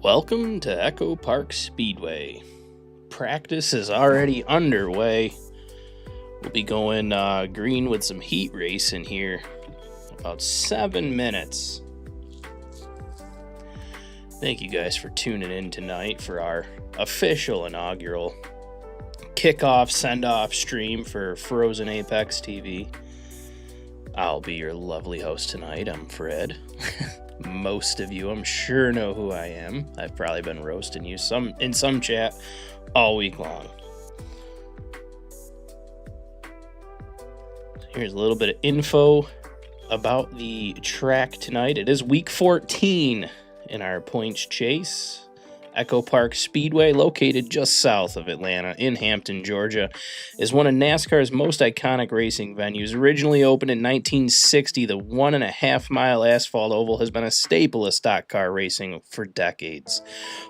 Welcome to Echopark Speedway. Practice is already underway. We'll be going green with some heat racing here. About 7 minutes. Thank you guys for tuning in tonight for our official inaugural kickoff send-off stream for Frozen Apex TV. I'll be your lovely host tonight. I'm Fred. Most of you, I'm sure, know who I am. I've probably been roasting you in some chat all week long. Here's a little bit of info about the track tonight. It is week 14 in our points chase. Echopark Speedway, located just south of Atlanta in Hampton, Georgia, is one of NASCAR's most iconic racing venues. Originally opened in 1960, the 1.5-mile asphalt oval has been a staple of stock car racing for decades.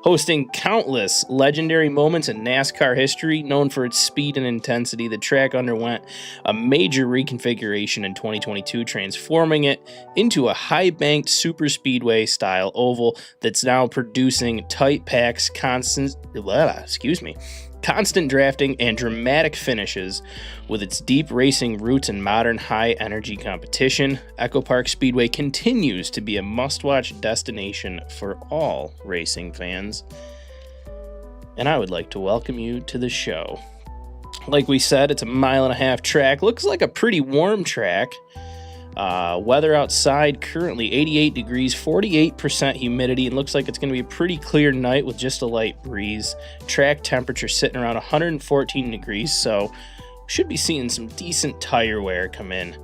Hosting countless legendary moments in NASCAR history, known for its speed and intensity, the track underwent a major reconfiguration in 2022, transforming it into a high-banked superspeedway style oval that's now producing tight packs, constant drafting, and dramatic finishes. With its deep racing roots and modern high-energy competition, Echopark Speedway continues to be a must-watch destination for all racing fans. And I would like to welcome you to the show. Like we said, it's a 1.5 mile track. Looks like a pretty warm track. Weather outside currently 88 degrees, 48% humidity, and looks like it's going to be a pretty clear night with just a light breeze. Track temperature sitting around 114 degrees, so should be seeing some decent tire wear come in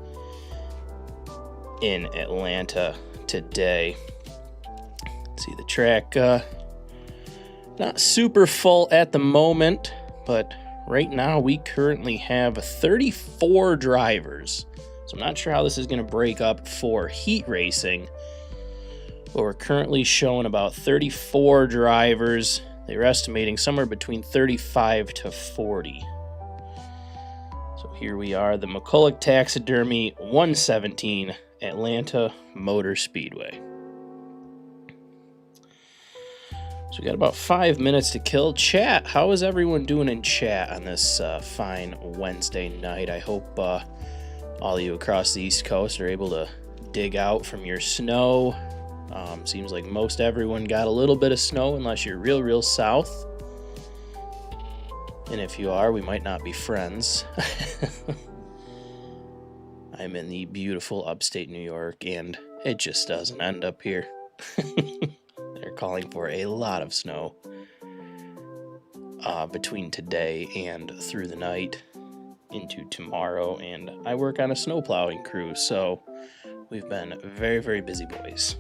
Atlanta today. Let's see, the track not super full at the moment, but right now we currently have 34 drivers. So I'm not sure how this is going to break up for heat racing, but we're currently showing about 34 drivers. They were estimating somewhere between 35 to 40. So here we are, the McCulloch Taxidermy 117 Atlanta Motor Speedway. So we got about 5 minutes to kill. Chat, how is everyone doing in chat on this fine Wednesday night? I hope all of you across the East Coast are able to dig out from your snow. Seems like most everyone got a little bit of snow, unless you're real south. And if you are, we might not be friends. I'm in the beautiful upstate New York, and it just doesn't end up here. They're calling for a lot of snow between today and through the night into tomorrow, and I work on a snow plowing crew, so we've been very busy boys.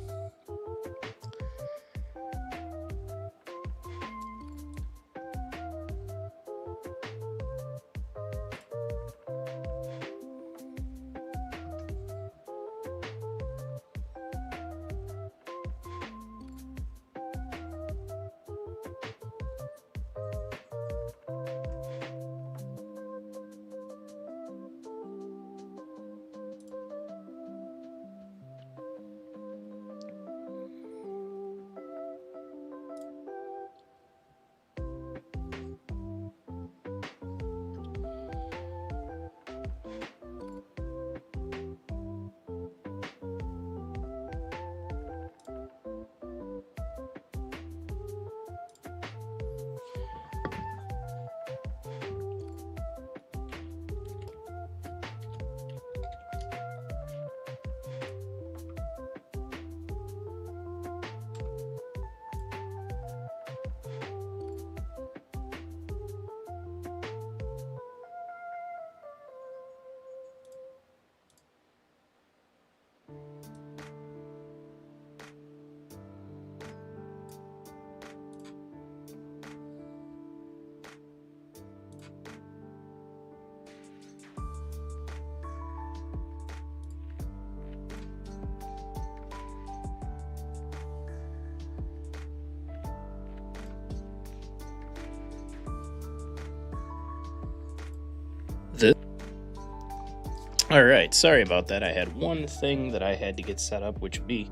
All right, sorry about that. I had one thing that I had to get set up, which would be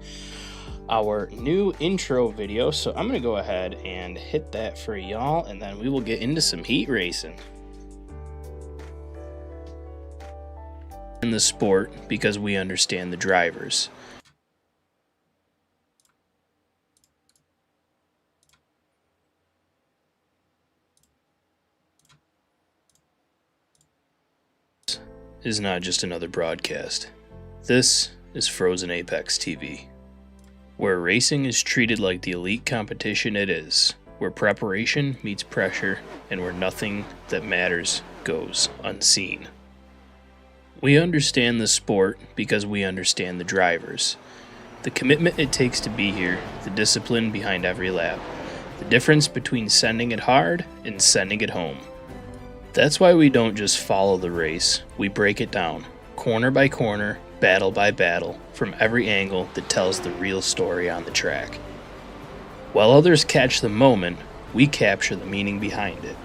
our new intro video, so I'm going to go ahead and hit that for y'all, and then we will get into some heat racing. In the sport because we understand the drivers. Is not just another broadcast. This is Frozen Apex TV, where racing is treated like the elite competition it is, where preparation meets pressure, and where nothing that matters goes unseen. We understand the sport because we understand the drivers, the commitment it takes to be here, the discipline behind every lap, the difference between sending it hard and sending it home. That's why we don't just follow the race, we break it down, corner by corner, battle by battle, from every angle that tells the real story on the track. While others catch the moment, we capture the meaning behind it.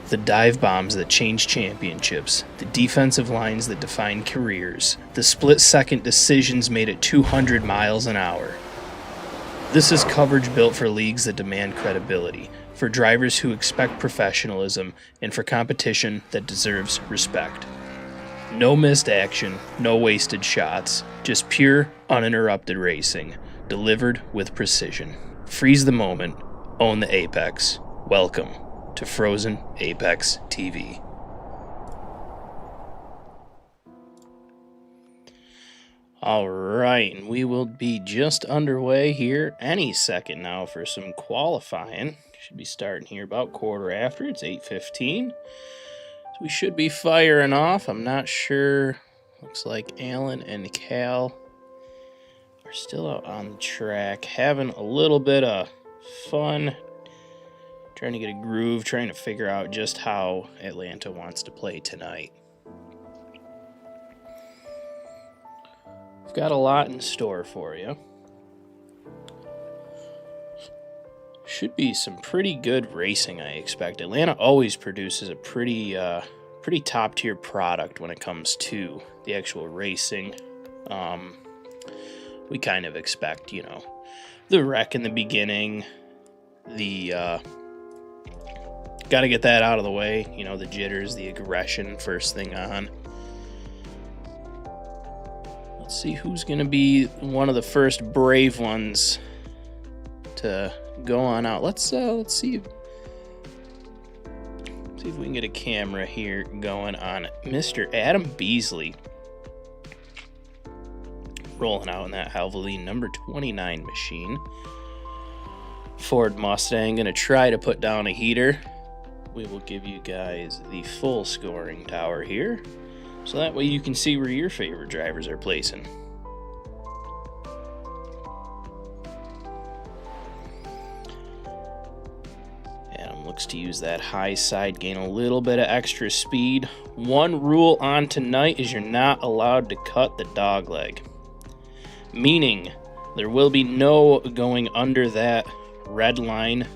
The dive bombs that change championships, the defensive lines that define careers, the split-second decisions made at 200 miles an hour. This is coverage built for leagues that demand credibility, for drivers who expect professionalism, and for competition that deserves respect. No missed action, no wasted shots, just pure, uninterrupted racing, delivered with precision. Freeze the moment, own the apex. Welcome to Frozen Apex TV. All right, and we will be just underway here any second now for some qualifying. Should be starting here about quarter after. It's 8:15. So we should be firing off. I'm not sure. Looks like Alan and Cal are still out on the track, having a little bit of fun, trying to get a groove, trying to figure out just how Atlanta wants to play tonight. We've got a lot in store for you. Should be some pretty good racing, I expect. Atlanta always produces a pretty top-tier product when it comes to the actual racing. We kind of expect, you know, the wreck in the beginning, the got to get that out of the way, you know, the jitters, the aggression first thing on. Let's see who's going to be one of the first brave ones to go on out. Let's see if we can get a camera here going on Mr. Adam Beasley, rolling out in that Valvoline number 29 machine. Ford Mustang going to try to put down a heater. We will give you guys the full scoring tower here, so that way you can see where your favorite drivers are placing. Adam looks to use that high side, gain a little bit of extra speed. One rule on tonight is you're not allowed to cut the dog leg, meaning there will be no going under that red line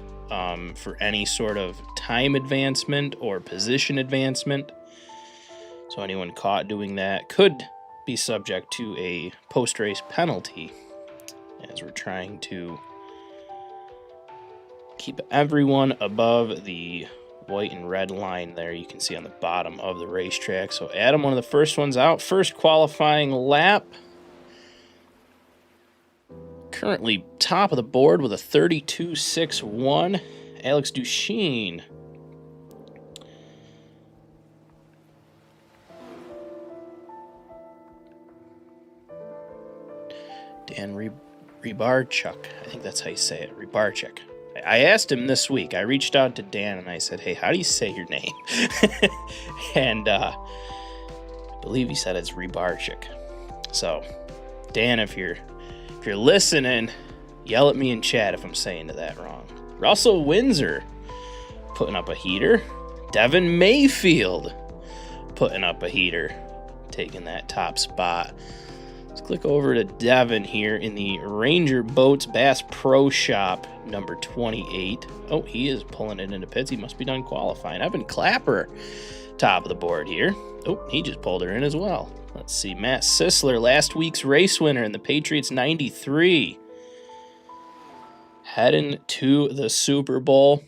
for any sort of time advancement or position advancement. So anyone caught doing that could be subject to a post-race penalty, as we're trying to keep everyone above the white and red line there you can see on the bottom of the racetrack. So Adam, one of the first ones out, first qualifying lap. Currently top of the board with a 32.61. Alex Duchesne. Dan Rybarchuk. I think that's how you say it. Rybarchuk. I asked him this week. I reached out to Dan and I said, hey, how do you say your name? And I believe he said it's Rybarchuk. So, Dan, if you're listening, yell at me in chat if I'm saying that wrong. Russell Windsor putting up a heater. Devin Mayfield putting up a heater, taking that top spot. Let's click over to Devin here in the Ranger Boats Bass Pro Shop number 28. Oh, he is pulling it into pits. He must be done qualifying. Evan Clapper, top of the board here. Oh, he just pulled her in as well. Let's see, Matt Sisler, last week's race winner in the Patriots 93. heading to the Super Bowl.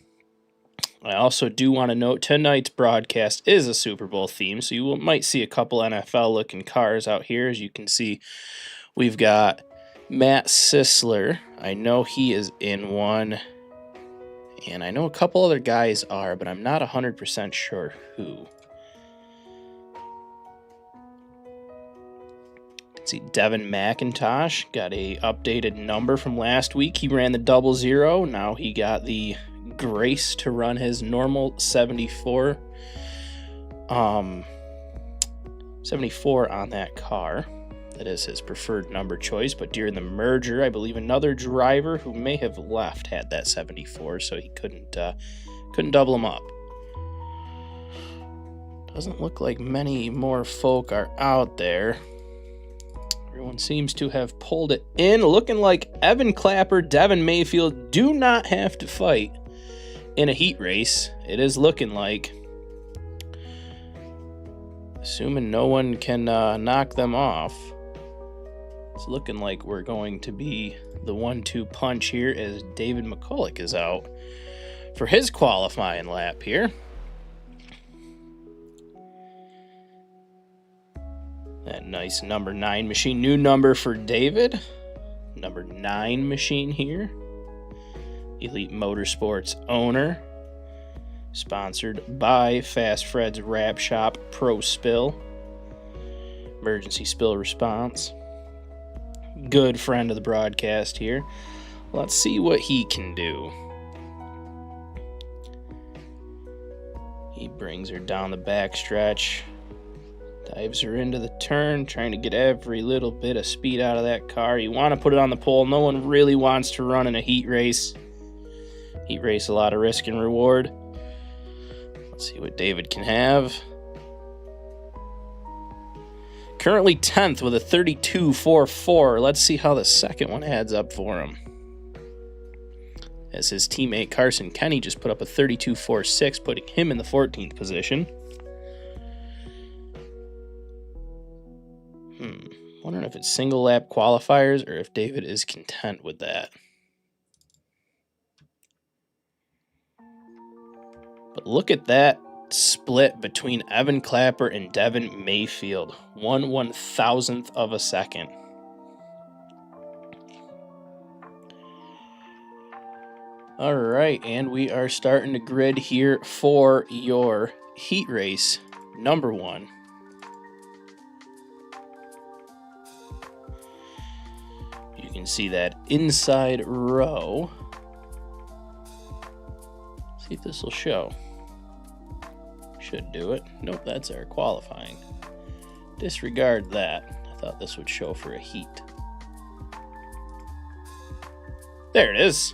I also do want to note tonight's broadcast is a Super Bowl theme, so you might see a couple NFL-looking cars out here. As you can see, we've got Matt Sisler. I know he is in one, and I know a couple other guys are, but I'm not 100% sure who. See, Devin McIntosh got a updated number from last week. He ran the 00. Now he got the grace to run his normal 74. 74 on that car. That is his preferred number choice. But during the merger, I believe another driver who may have left had that 74, so he couldn't double him up. Doesn't look like many more folk are out there. Everyone seems to have pulled it in, looking like Evan Clapper, Devin Mayfield do not have to fight in a heat race. It is looking like, assuming no one can knock them off, it's looking like we're going to be the 1-2 punch here as David McCulloch is out for his qualifying lap here. That nice number 9 machine. New number for David. Number 9 machine here. Elite Motorsports owner. Sponsored by Fast Fred's Wrap Shop Pro Spill. Emergency spill response. Good friend of the broadcast here. Let's see what he can do. He brings her down the backstretch. Dives her into the turn, trying to get every little bit of speed out of that car. You want to put it on the pole. No one really wants to run in a heat race. Heat race, a lot of risk and reward. Let's see what David can have. Currently 10th with a 32.44. Let's see how the second one adds up for him. As his teammate Carson Kenny just put up a 32.46, putting him in the 14th position. Wondering if it's single lap qualifiers or if David is content with that. But look at that split between Evan Clapper and Devin Mayfield. 1/1000th of a second. All right, and we are starting to grid here for your heat race number 1. You can see that inside row. See if this will show. Should do it. Nope, that's our qualifying. Disregard that. I thought this would show for a heat. There it is.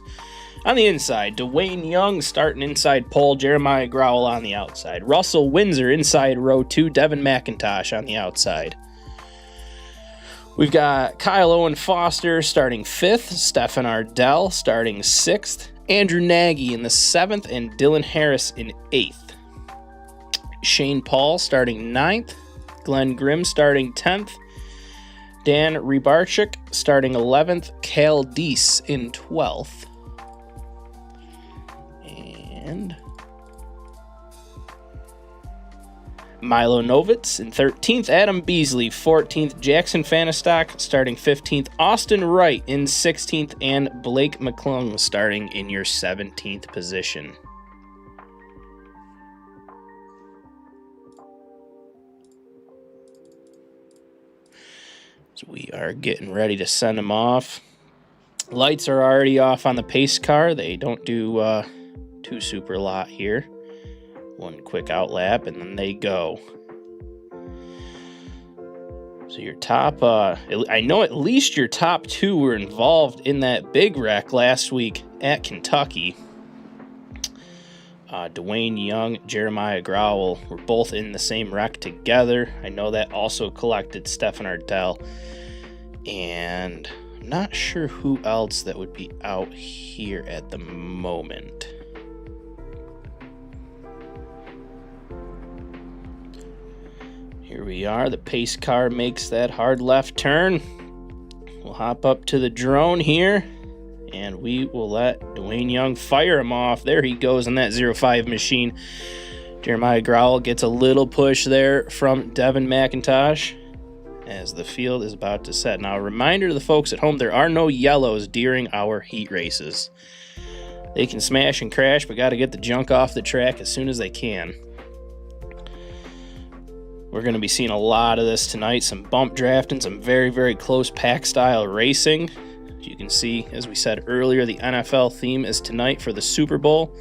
On the inside, Dwayne Young starting inside pole, Jeremiah Growell on the outside. Russell Windsor inside row 2, Devin McIntosh on the outside. We've got Kyle Owen Foster starting 5th, Stefan Ardell starting 6th, Andrew Nagy in the 7th, and Dylan Harris in 8th. Shane Paul starting 9th, Glenn Grimm starting 10th, Dan Rybarchuk starting 11th, Cal Deese in 12th, and Milo Novitz in 13th, Adam Beasley 14th, Jackson Fanistock starting 15th, Austin Wright in 16th, and Blake McClung starting in your 17th position. So we are getting ready to send them off. Lights are already off on the pace car. They don't do too super lot here. One quick out lap, and then they go. So your top, I know at least your top 2 were involved in that big wreck last week at Kentucky. Dwayne Young, Jeremiah Growell were both in the same wreck together. I know that also collected Stefan Ardell. And I'm not sure who else that would be out here at the moment. Here we are. The pace car makes that hard left turn. We'll hop up to the drone here And we will let Dwayne Young fire him off. There he goes in that 05 machine. Jeremiah Growell gets a little push there from Devin McIntosh as the field is about to set. Now, a reminder to the folks at home, there are no yellows during our heat races. They can smash and crash, but got to get the junk off the track as soon as they can. We're going to be seeing a lot of this tonight. Some bump drafting, some very, very close pack style racing. As you can see, as we said earlier, the NFL theme is tonight for the Super Bowl.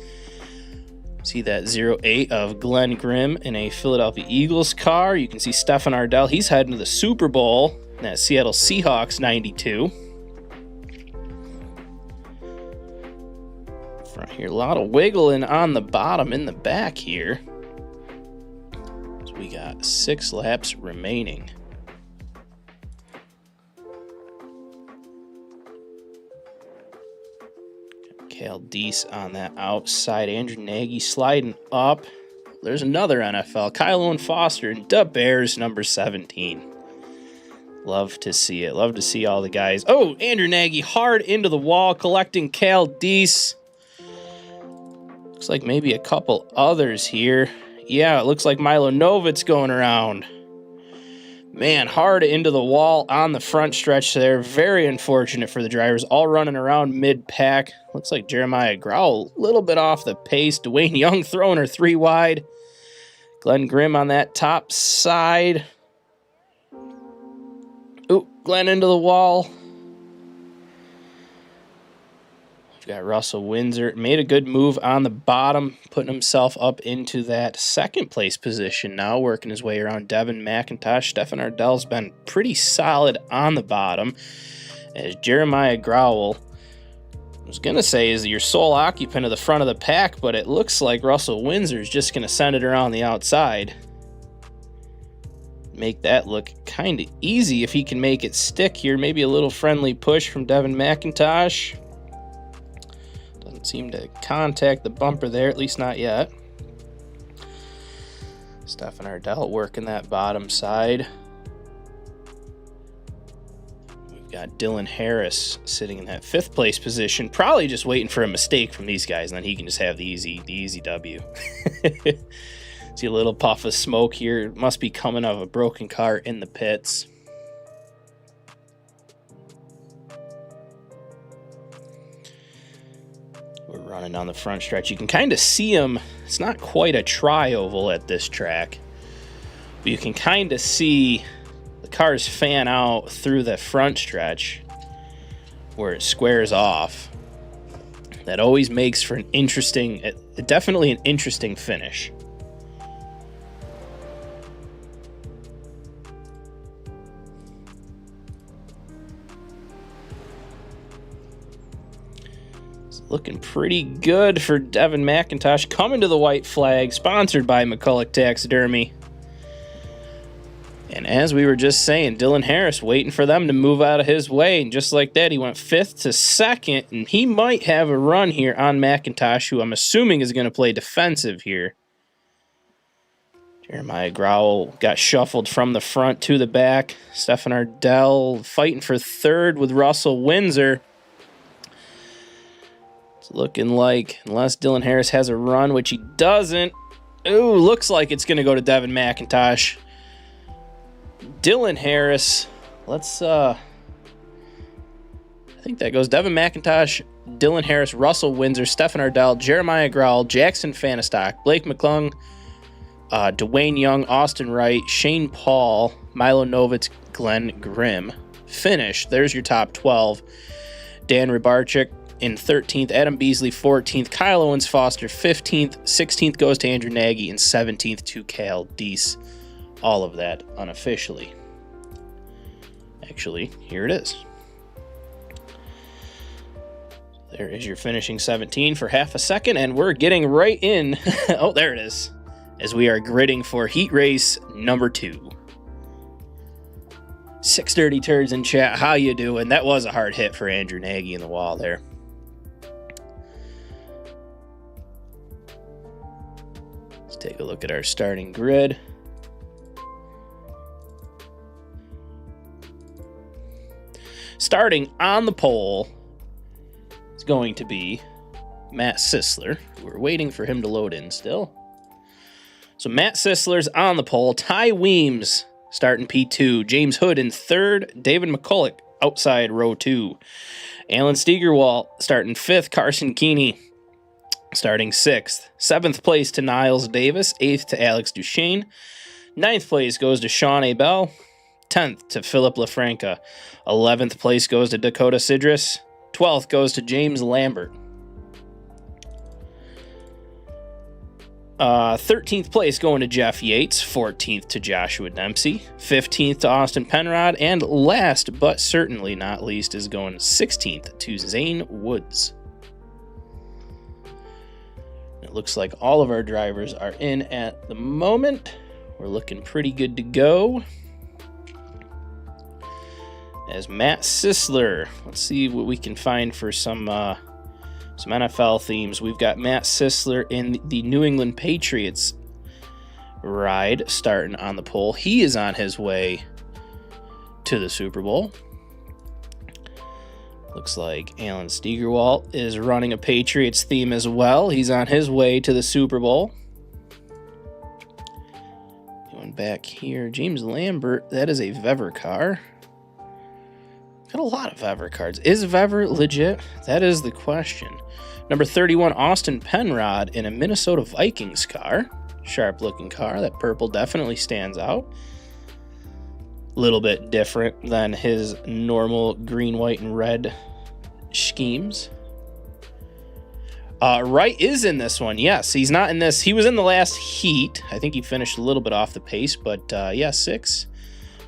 See that 08 of Glenn Grimm in a Philadelphia Eagles car. You can see Stefan Ardell. He's heading to the Super Bowl in that Seattle Seahawks 92. Front here, a lot of wiggling on the bottom in the back here. So we got 6 laps remaining. Cal Deese on that outside. Andrew Nagy sliding up. There's another NFL. Kyle Owen Foster and the Bears, number 17. Love to see it. Love to see all the guys. Oh, Andrew Nagy hard into the wall, collecting Cal Deese. Looks like maybe a couple others here. Yeah, it looks like Milo Novitz going around. Man, hard into the wall on the front stretch there. Very unfortunate for the drivers, all running around mid-pack. Looks like Jeremiah Growell a little bit off the pace. Dwayne Young throwing her 3 wide. Glenn Grimm on that top side. Ooh, Glenn into the wall. We've got Russell Windsor. Made a good move on the bottom, putting himself up into that second place position now, working his way around Devin McIntosh. Stefan Ardell's been pretty solid on the bottom, as Jeremiah Growell, I was going to say, is your sole occupant of the front of the pack, but it looks like Russell Windsor is just going to send it around the outside. Make that look kind of easy if he can make it stick here. Maybe a little friendly push from Devin McIntosh. Doesn't seem to contact the bumper there, at least not yet. Stefan Ardell working that bottom side. We've got Dylan Harris sitting in that 5th place position, probably just waiting for a mistake from these guys, and then he can just have the easy W. See a little puff of smoke here. It must be coming out of a broken car in the pits. We're running down the front stretch. You can kind of see them. It's not quite a tri-oval at this track, but you can kind of see the cars fan out through the front stretch where it squares off. That always makes for an interesting, definitely an interesting finish. Looking pretty good for Devin McIntosh, coming to the white flag, sponsored by McCulloch Taxidermy. And as we were just saying, Dylan Harris waiting for them to move out of his way, and just like that, he went 5th to 2nd, and he might have a run here on McIntosh, who I'm assuming is going to play defensive here. Jeremiah Growell got shuffled from the front to the back. Stefan Ardell fighting for 3rd with Russell Windsor. Looking like, unless Dylan Harris has a run, which he doesn't. Ooh, looks like it's going to go to Devin McIntosh. Dylan Harris. Let's, I think that goes Devin McIntosh, Dylan Harris, Russell Windsor, Stefan Ardell, Jeremiah Growell, Jackson Fanistock, Blake McClung, Dwayne Young, Austin Wright, Shane Paul, Milo Novitz, Glenn Grimm. Finish. There's your top 12. Dan Rybarczyk in 13th, Adam Beasley 14th, Kyle Owens Foster 15th, 16th goes to Andrew Nagy, and 17th to Cal Deese. All of that unofficially. Actually, here it is. There is your finishing 17 for half a second, and we're getting right in. Oh, there it is. As we are gridding for heat race number 2. 6 dirty turds in chat, how you doing? That was a hard hit for Andrew Nagy in the wall there. Let's take a look at our starting grid. Starting on the pole, is going to be Matt Sisler. We're waiting for him to load in still. So Matt Sisler's on the pole. Ty Weems starting P2. James Hood in third. David McCulloch outside row 2. Alan Steigerwalt starting 5th. Carson Keeney starting 6th. 7th place to Niles Davis. 8th to Alex Duchesne. 9th place goes to Sean Abel. 10th to Philip LaFranca. 11th place goes to Dakota Sidris. 12th goes to James Lambert. 13th place going to Jeff Yates. 14th to Joshua Dempsey. 15th to Austin Penrod. And last but certainly not least is going 16th to Zane Woods. It looks like all of our drivers are in at the moment. We're looking pretty good to go. As Matt Sisler, let's see what we can find for some NFL themes. We've got Matt Sisler in the New England Patriots ride starting on the pole. He is on his way to the Super Bowl. Looks like Alan Steigerwalt is running a Patriots theme as well. He's on his way to the Super Bowl. Going back here, James Lambert, that is a Vever car. Got a lot of Vever cards. Is Vever legit? That is the question. Number 31, Austin Penrod in a Minnesota Vikings car. Sharp-looking car. That purple definitely stands out. A little bit different than his normal green, white, and red schemes. Wright is in this one. Yes, he's not in this. He was in the last heat. I think he finished a little bit off the pace, but yeah, 6.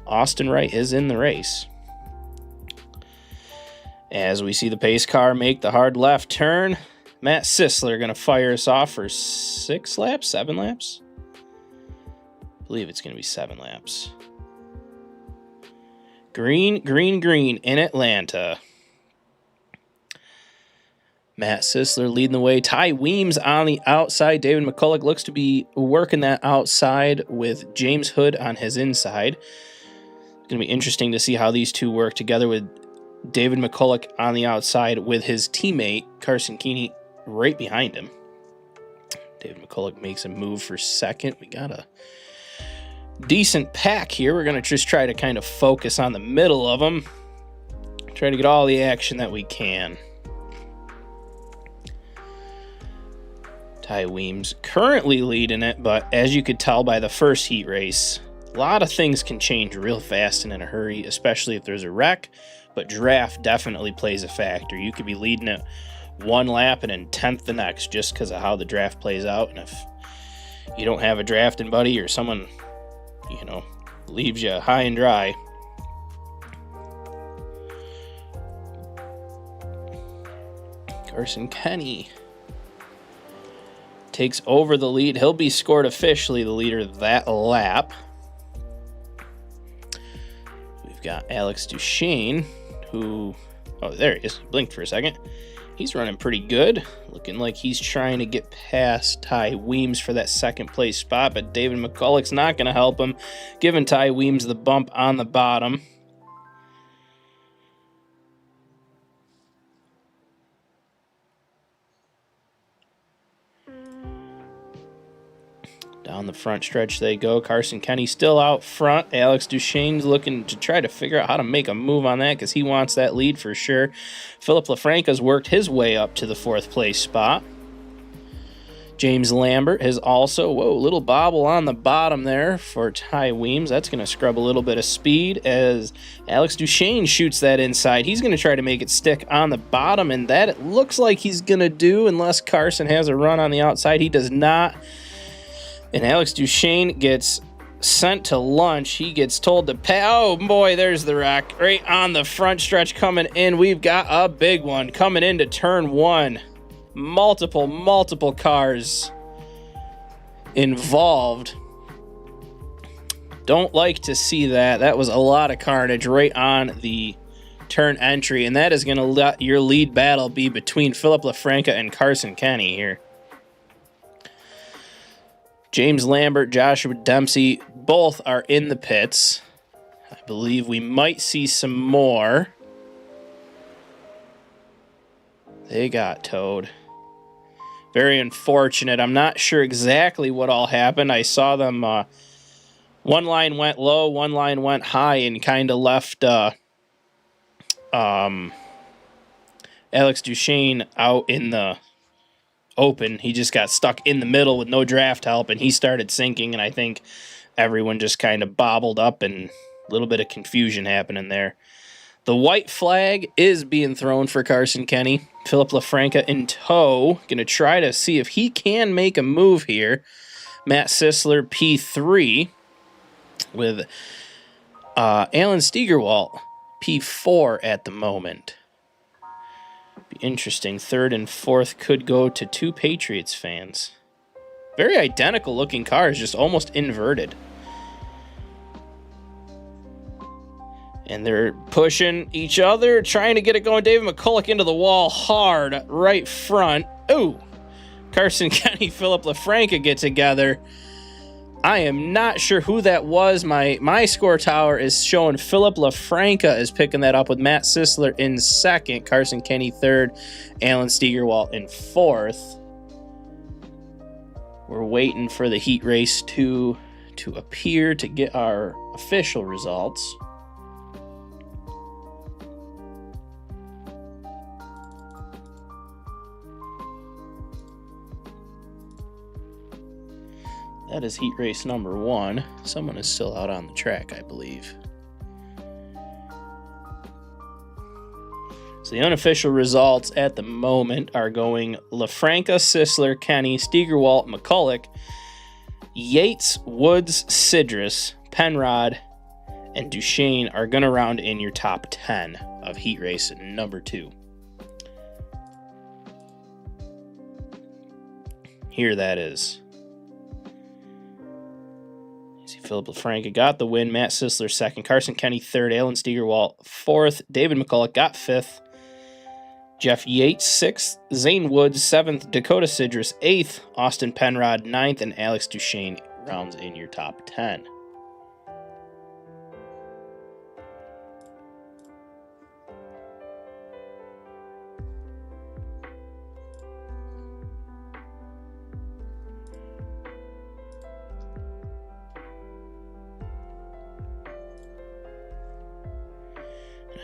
Austin Wright is in the race. As we see the pace car make the hard left turn, Matt Sisler going to fire us off for 6 laps, 7 laps? I believe it's going to be 7 laps. Green, green, green in Atlanta. Matt Sisler leading the way. Ty Weems on the outside. David McCulloch looks to be working that outside with James Hood on his inside. It's going to be interesting to see how these two work together with David McCulloch on the outside with his teammate, Carson Keeney, right behind him. David McCulloch makes a move for second. We got a decent pack here. We're going to just try to kind of focus on the middle of them. Try to get all the action that we can. Ty Weems currently leading it, but as you could tell by the first heat race, a lot of things can change real fast and in a hurry, especially if there's a wreck. But draft definitely plays a factor. You could be leading it 1 lap and in 10th the next just because of how the draft plays out. And if you don't have a drafting buddy or someone, leaves you high and dry. Carson Keeney takes over the lead. He'll be scored officially the leader that lap. We've got Alex Duchesne, who, there he is, blinked for a second. He's running pretty good, looking like he's trying to get past Ty Weems for that second place spot, but David McCulloch's not going to help him, giving Ty Weems the bump on the bottom. Down the front stretch they go. Carson Keeney still out front. Alex Duchesne's looking to try to figure out how to make a move on that because he wants that lead for sure. Philip LaFranca's worked his way up to the 4th place spot. James Lambert has also, little bobble on the bottom there for Ty Weems. That's going to scrub a little bit of speed as Alex Duchesne shoots that inside. He's going to try to make it stick on the bottom, and that it looks like he's going to do unless Carson has a run on the outside. He does not. And Alex Duchesne gets sent to lunch. He gets told to pay. Oh, boy, there's the wreck. Right on the front stretch coming in. We've got a big one coming into turn 1. Multiple cars involved. Don't like to see that. That was a lot of carnage right on the turn entry. And that is going to let your lead battle be between Philip LaFranca and Carson Keeney here. James Lambert, Joshua Dempsey, both are in the pits. I believe we might see some more. They got towed. Very unfortunate. I'm not sure exactly what all happened. I saw them, one line went low, one line went high, and kind of left Alex Duchesne out in the open. He just got stuck in the middle with no draft help, and he started sinking, and I think everyone just kind of bobbled up, and a little bit of confusion happening there. The white flag is being thrown for Carson Kenny. Philip LaFranca in tow. Going to try to see if he can make a move here. Matt Sisler, P3, with Alan Steigerwalt, P4 at the moment. Be interesting. Third and fourth could go to two Patriots fans. Very identical looking cars, just almost inverted. And they're pushing each other, trying to get it going. David McCulloch into the wall hard, right front. Ooh, Carson Kenny, Philip LaFranca get together. I am not sure who that was. My score tower is showing Philip LaFranca is picking that up with Matt Sisler in second, Carson Kenny third, Alan Steigerwalt in fourth. We're waiting for the heat race to appear to get our official results. That is heat race number 1. Someone is still out on the track, I believe. So the unofficial results at the moment are going LaFranca, Sisler, Kenny, Steigerwalt, McCulloch, Yates, Woods, Sidris, Penrod, and Duchesne are going to round in your top 10 of heat race number 2. Here that is. Philip LaFranca got the win. Matt Sisler second. Carson Kenny third. Alan Steigerwalt fourth. David McCulloch got fifth. Jeff Yates sixth. Zane Woods seventh. Dakota Sidris eighth. Austin Penrod ninth. And Alex Duchesne rounds in your top 10.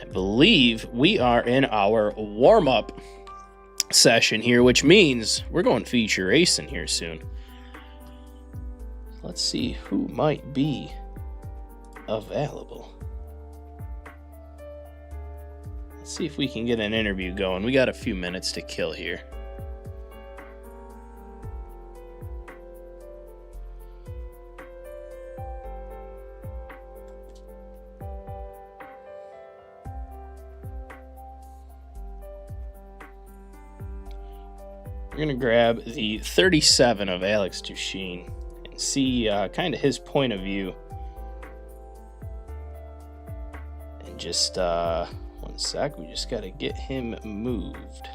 I believe we are in our warm-up session here, which means we're going feature racing here soon. Let's see who might be available. Let's see if we can get an interview going. We got a few minutes to kill here. We're going to grab the 37 of Alex Duchesne and see kind of his point of view. And just one sec, we just got to get him moved.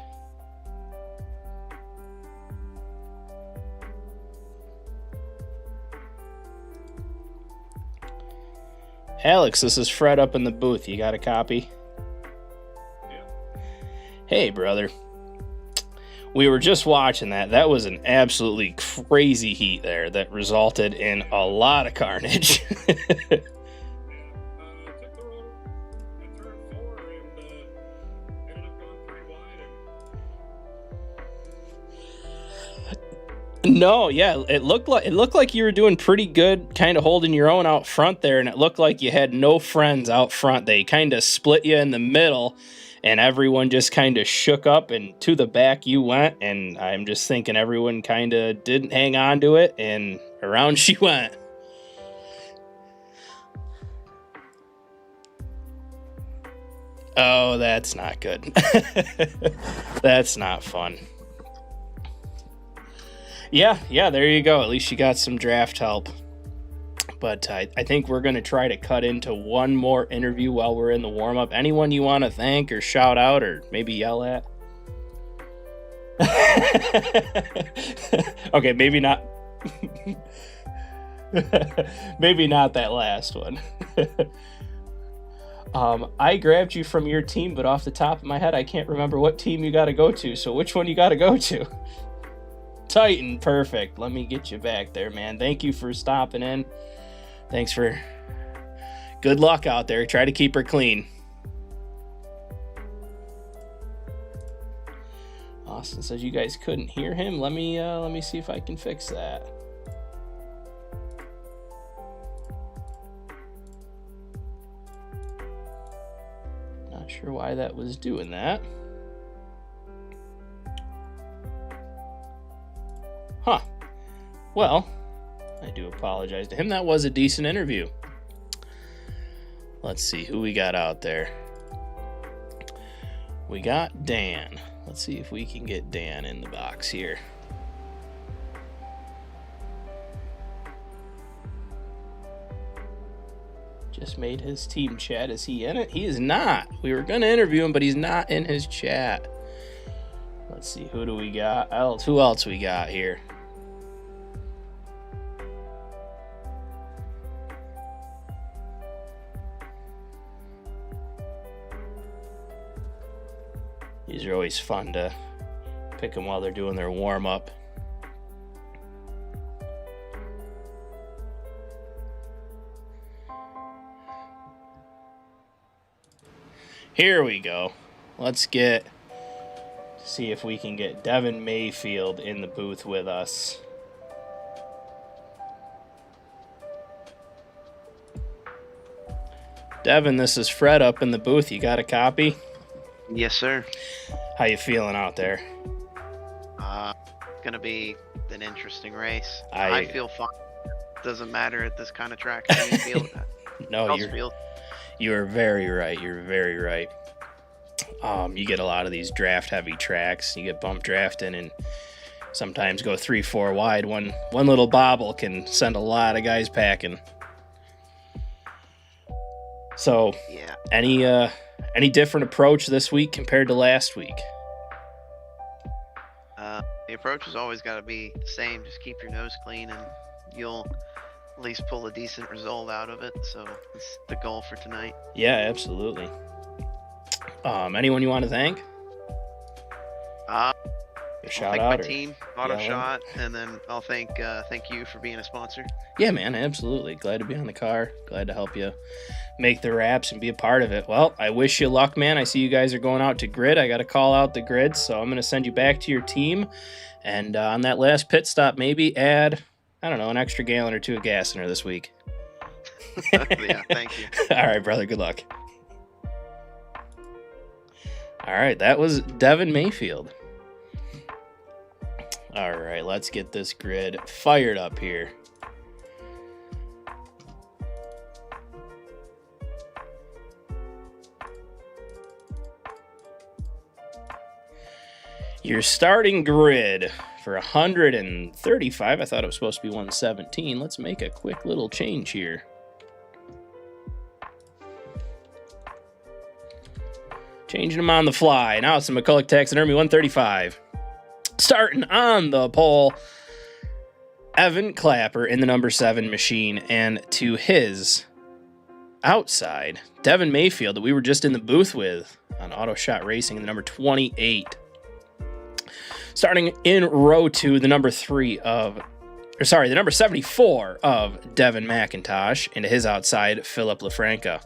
Alex, this is Fred up in the booth. You got a copy? Yeah. Hey, brother. We were just watching that. That was an absolutely crazy heat there that resulted in a lot of carnage. Took the roll at turn 4 and ended up going pretty wide. No, yeah, it looked like you were doing pretty good, kind of holding your own out front there, and it looked like you had no friends out front. They kind of split you in the middle. And everyone just kind of shook up, and to the back you went, and I'm just thinking everyone kind of didn't hang on to it, and around she went. Oh, that's not good. That's not fun. Yeah, there you go. At least you got some draft help. But I think we're going to try to cut into one more interview while we're in the warm-up. Anyone you want to thank or shout out or maybe yell at? Okay, maybe not. Maybe not that last one. I grabbed you from your team, but off the top of my head, I can't remember what team you got to go to. So which one you got to go to? Titan, perfect. Let me get you back there, man. Thank you for stopping in. Thanks for... Good luck out there. Try to keep her clean. Austin says you guys couldn't hear him. Let me see if I can fix that. Not sure why that was doing that. Huh. Well, I do apologize to him. That was a decent interview. Let's see who we got out there. We got Dan. Let's see if we can get Dan in the box here. Just made his team chat. Is he in it? He is not. We were going to interview him, but he's not in his chat. Let's see. Who do we got? Who else we got here? These are always fun to pick them while they're doing their warm-up. Here we go. Let's see if we can get Devin Mayfield in the booth with us. Devin, this is Fred up in the booth. You got a copy? Yes, sir. How you feeling out there? Gonna be an interesting race. I feel fine. Doesn't matter at this kind of track. How you feel? No, you're very right. You're very right. You get a lot of these draft heavy tracks. You get bump drafting and sometimes go 3-4 wide. One little bobble can send a lot of guys packing. So, yeah. Any different approach this week compared to last week? The approach has always got to be the same. Just keep your nose clean and you'll at least pull a decent result out of it. So that's the goal for tonight. Yeah, absolutely. Anyone you want to thank? Shout out my team, Auto Shot, and then I'll thank you for being a sponsor. Yeah, man, absolutely. Glad to be on the car. Glad to help you make the wraps and be a part of it. Well, I wish you luck, man. I see you guys are going out to grid. I got to call out the grid, so I'm going to send you back to your team. And on that last pit stop, maybe add, I don't know, an extra gallon or two of gas in her this week. Yeah, thank you. All right, brother. Good luck. All right, that was Devin Mayfield. All right, let's get this grid fired up here. Your starting grid for 135. I thought it was supposed to be 117. Let's make a quick little change here. Changing them on the fly. Now it's the McCulloch Taxidermy 135. Starting on the pole, Evan Clapper in the number 7 machine, and to his outside, Devin Mayfield that we were just in the booth with on Auto Shot Racing in the number 28. Starting in row 2, the number 74 of Devin McIntosh, and to his outside, Philip LaFranca.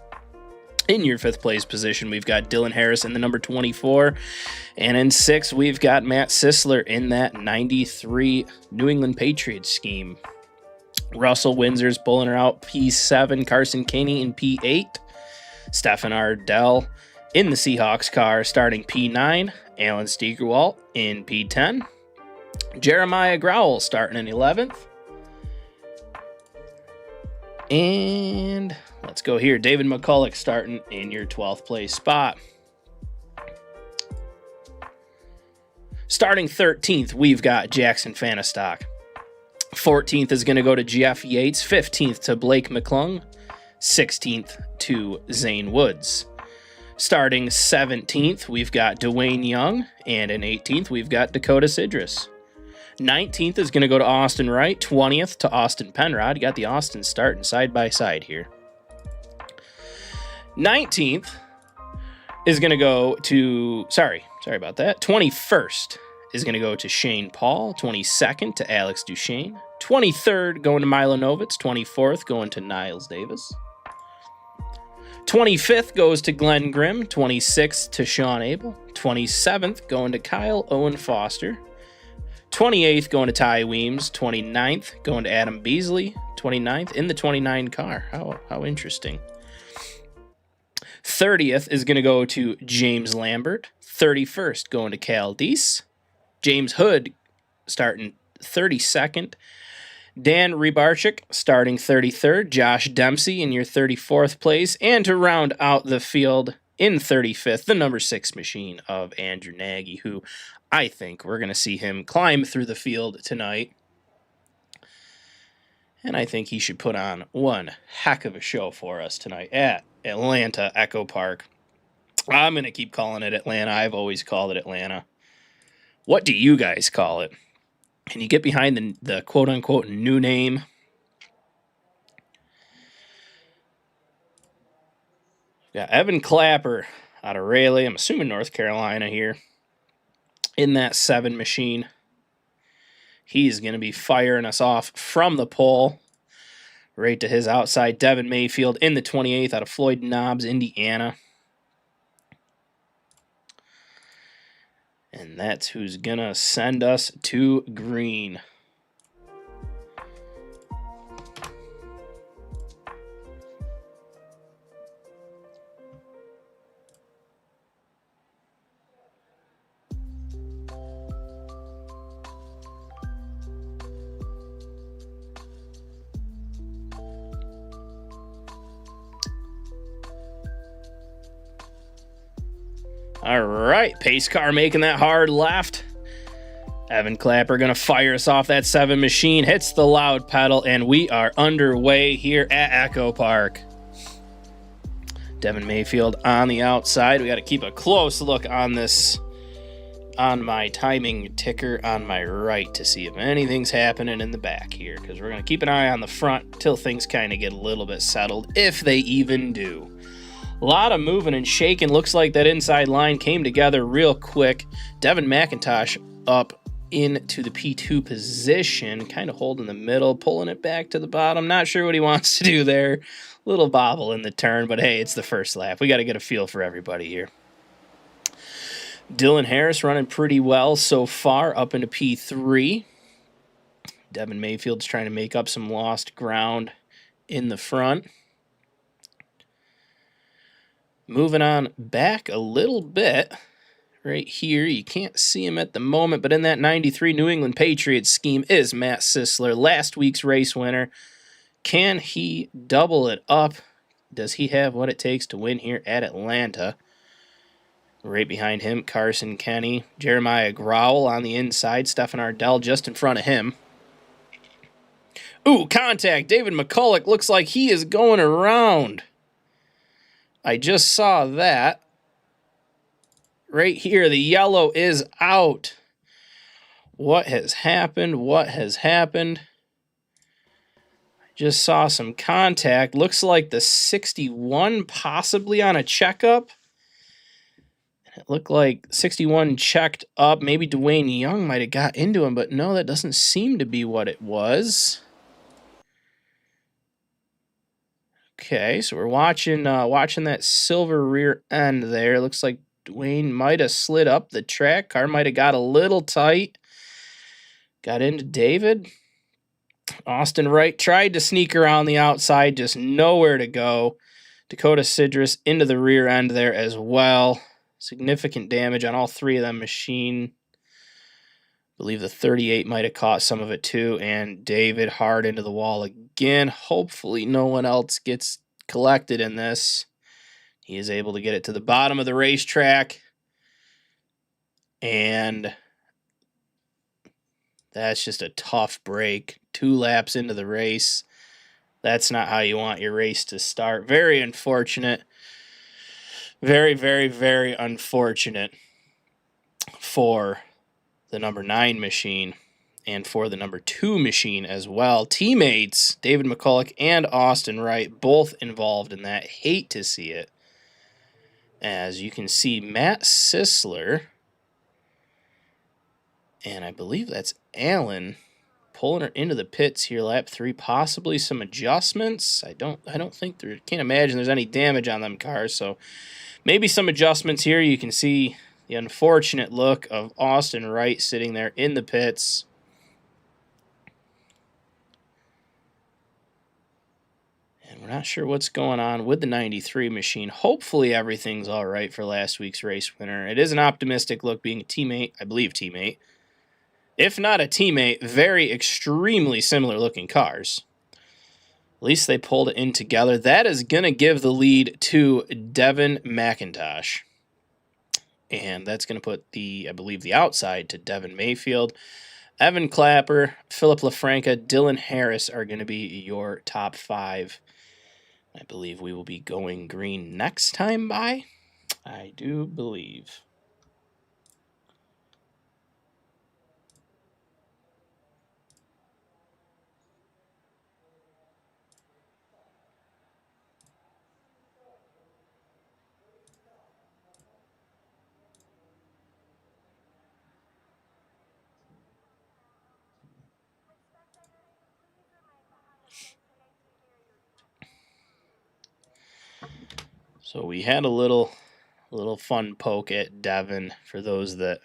In your 5th place position, we've got Dylan Harris in the number 24. And in 6th, we've got Matt Sisler in that 93 New England Patriots scheme. Russell Windsor's pulling her out P7. Carson Caney in P8. Stefan Ardell in the Seahawks car starting P9. Alan Steigerwalt in P10. Jeremiah Growell starting in 11th. And let's go here. David McCulloch starting in your 12th place spot. Starting 13th, we've got Jackson Fanistock. 14th is going to go to Jeff Yates. 15th to Blake McClung. 16th to Zane Woods. Starting 17th, we've got Dwayne Young. And in 18th, we've got Dakota Sidris. 19th is going to go to Austin Wright. 20th to Austin Penrod. You got the Austins starting side by side here. 19th is going to go to, sorry about that. 21st is going to go to Shane Paul. 22nd to Alex Duchesne. 23rd going to Milo Novitz. 24th going to Niles Davis. 25th goes to Glenn Grimm. 26th to Sean Abel. 27th going to Kyle Owen Foster. 28th going to Ty Weems. 29th going to Adam Beasley. 29th in the 29 car. How interesting. 30th is going to go to James Lambert. 31st going to Cal Deese. James Hood starting 32nd. Dan Rebarchik starting 33rd. Josh Dempsey in your 34th place. And to round out the field in 35th, the number 6 machine of Andrew Nagy, who I think we're going to see him climb through the field tonight. And I think he should put on one heck of a show for us tonight at Atlanta Echopark. I'm going to keep calling it Atlanta. I've always called it Atlanta. What do you guys call it? Can you get behind the quote-unquote new name? Got Evan Clapper out of Raleigh. I'm assuming North Carolina here. In that 7 machine. He's going to be firing us off from the pole. Right to his outside. Devin Mayfield in the 28th out of Floyd Knobs, Indiana. And that's who's going to send us to green. All right, pace car making that hard left. Evan Clapper going to fire us off that 7 machine, hits the loud pedal, and we are underway here at Echopark. Devin Mayfield on the outside. We got to keep a close look on this, on my timing ticker on my right to see if anything's happening in the back here, because we're going to keep an eye on the front till things kind of get a little bit settled, if they even do. A lot of moving and shaking. Looks like that inside line came together real quick. Devin McIntosh up into the P2 position, kind of holding the middle, pulling it back to the bottom. Not sure what he wants to do there. Little bobble in the turn, but hey, it's the first lap. We got to get a feel for everybody here. Dylan Harris running pretty well so far, up into P3. Devin Mayfield's trying to make up some lost ground in the front. Moving on back a little bit, right here, you can't see him at the moment, but in that 93 New England Patriots scheme is Matt Sisler, last week's race winner. Can he double it up? Does he have what it takes to win here at Atlanta? Right behind him, Carson Kenny, Jeremiah Growell on the inside, Stefan Ardell just in front of him. Ooh, contact, David McCulloch looks like he is going around. I just saw that. Right here, the yellow is out. What has happened? What has happened? I just saw some contact. Looks like the 61 possibly on a checkup. It looked like 61 checked up. Maybe Dwayne Young might have got into him, but no, that doesn't seem to be what it was. Okay, so we're watching that silver rear end there. Looks like Dwayne might have slid up the track. Car might have got a little tight. Got into David. Austin Wright tried to sneak around the outside, just nowhere to go. Dakota Sidris into the rear end there as well. Significant damage on all 3 of them machine. I believe the 38 might have caught some of it too. And David hard into the wall again. Hopefully no one else gets collected in this. He is able to get it to the bottom of the racetrack. And that's just a tough break. 2 laps into the race. That's not how you want your race to start. Very unfortunate. Very, very, very unfortunate for the number 9 machine and for the number 2 machine as well. Teammates, David McCulloch and Austin Wright, both involved in that. Hate to see it. As you can see, Matt Sisler, and I believe that's Allen, pulling her into the pits here, lap 3. Possibly some adjustments. I don't think can't imagine there's any damage on them cars, so maybe some adjustments here. You can see the unfortunate look of Austin Wright sitting there in the pits. And we're not sure what's going on with the 93 machine. Hopefully everything's all right for last week's race winner. It is an optimistic look, being a teammate, I believe teammate. If not a teammate, very extremely similar looking cars. At least they pulled it in together. That is going to give the lead to Devin McIntosh. And that's going to put I believe the outside to Devin Mayfield. Evan Clapper, Philip LaFranca, Dylan Harris are going to be your top 5. I believe we will be going green next time by. I do believe. So we had a little fun poke at Devin. For those that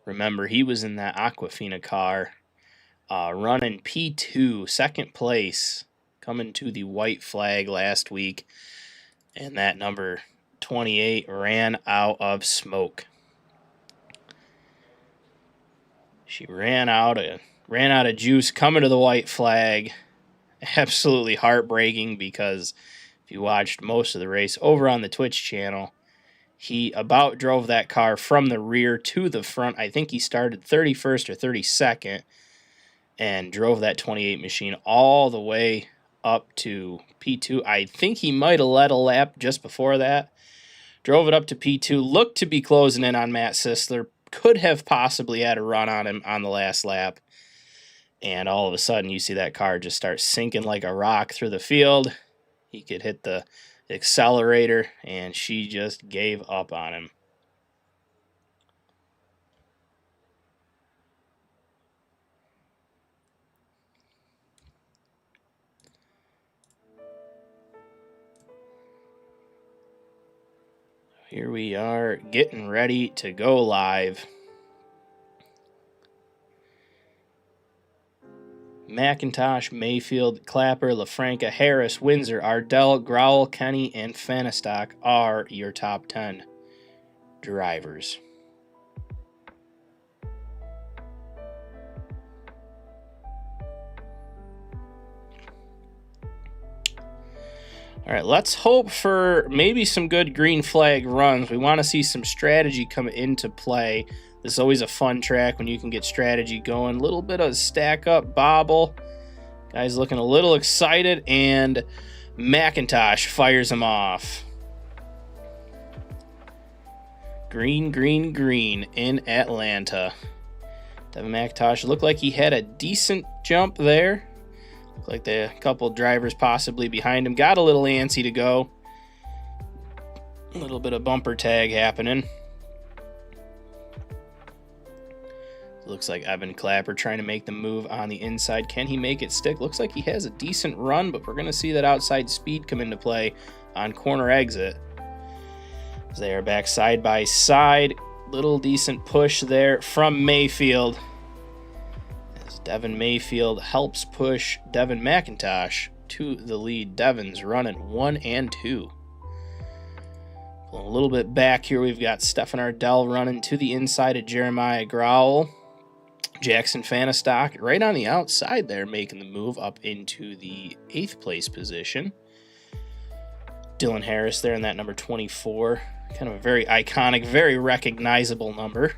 remember, he was in that Aquafina car, running P2, second place, coming to the white flag last week, and that number 28 ran out of smoke. She ran out of juice coming to the white flag. Absolutely heartbreaking, because if you watched most of the race over on the Twitch channel, he about drove that car from the rear to the front. I think he started 31st or 32nd and drove that 28 machine all the way up to P2. I think he might have led a lap just before that. Drove it up to P2, looked to be closing in on Matt Sisler, could have possibly had a run on him on the last lap. And all of a sudden, you see that car just start sinking like a rock through the field. He could hit the accelerator, and she just gave up on him. Here we are getting ready to go live. McIntosh, Mayfield, Clapper, LaFranca, Harris, Windsor, Ardell, Growell, Kenny, and Fanistock are your top 10 drivers. All right, let's hope for maybe some good green flag runs. We want to see some strategy come into play. This is always a fun track when you can get strategy going. A little bit of stack up bobble. Guys looking a little excited, and McIntosh fires him off. Green, green, green in Atlanta. Devin McIntosh looked like he had a decent jump there. Looked like the couple drivers possibly behind him got a little antsy to go. A little bit of bumper tag happening. Looks like Evan Clapper trying to make the move on the inside. Can he make it stick? Looks like he has a decent run, but we're going to see that outside speed come into play on corner exit. They are back side by side. Little decent push there from Mayfield. As Devin Mayfield helps push Devin McIntosh to the lead. Devin's running 1 and 2. Pulling a little bit back here, we've got Stefan Ardell running to the inside of Jeremiah Growell. Jackson Fanistock right on the outside there, making the move up into the 8th place position. Dylan Harris there in that number 24. Kind of a very iconic, very recognizable number.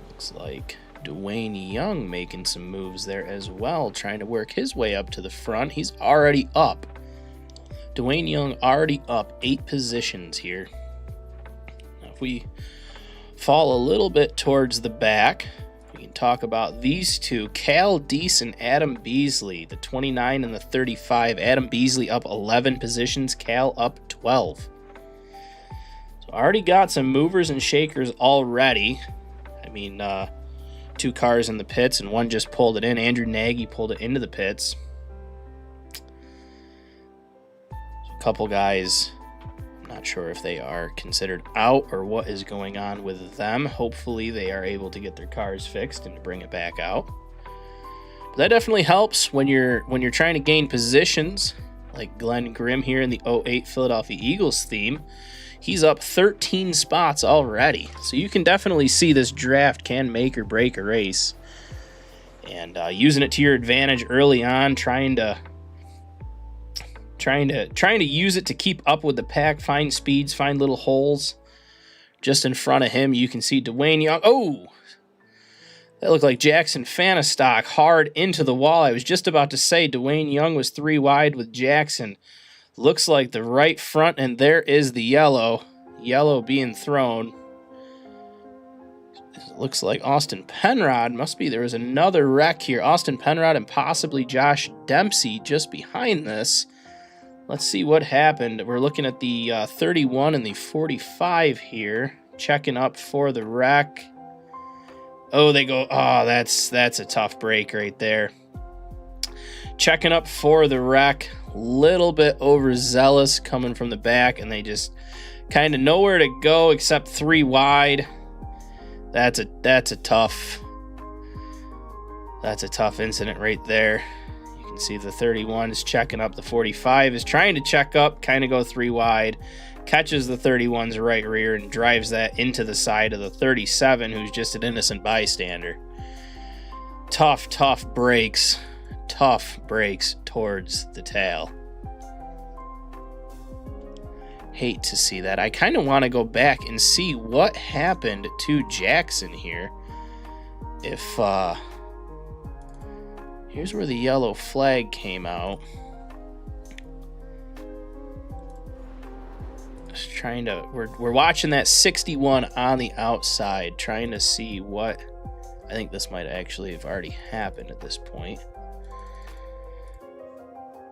Looks like Dwayne Young making some moves there as well, trying to work his way up to the front. He's already up. Dwayne Young already up 8 positions here. Now if we fall a little bit towards the back, we can talk about these two, Cal Deese and Adam Beasley, the 29 and the 35. Adam Beasley up 11 positions, Cal up 12. So already got some movers and shakers already. I mean, 2 cars in the pits and one just pulled it in. Andrew Nagy pulled it into the pits. A couple guys, not sure if they are considered out or what is going on with them. Hopefully they are able to get their cars fixed and to bring it back out. But that definitely helps when you're trying to gain positions, like Glenn Grimm here in the 08 Philadelphia Eagles theme. He's up 13 spots already. So you can definitely see this draft can make or break a race. And using it to your advantage early on, trying to use it to keep up with the pack, find speeds, find little holes. Just in front of him, you can see Dwayne Young. Oh, that looked like Jackson Fanistock hard into the wall. I was just about to say Dwayne Young was 3 wide with Jackson. Looks like the right front, and there is the yellow. Yellow being thrown. It looks like Austin Penrod. Must be there was another wreck here. Austin Penrod and possibly Josh Dempsey just behind this. Let's see what happened. We're looking at the 31 and the 45 here. Checking up for the wreck. Oh, they go. Oh, that's a tough break right there. Checking up for the wreck. Little bit overzealous coming from the back, and they just kind of nowhere to go except 3 wide. That's a tough incident right there. You can see the 31 is checking up. The 45 is trying to check up, kind of go 3 wide, catches the 31's right rear and drives that into the side of the 37, who's just an innocent bystander. Tough breaks. Tough breaks towards the tail. Hate to see that. I kind of want to go back and see what happened to Jackson here. If here's where the yellow flag came out. Just trying to we're watching that 61 on the outside, trying to see what. I think this might actually have already happened at this point.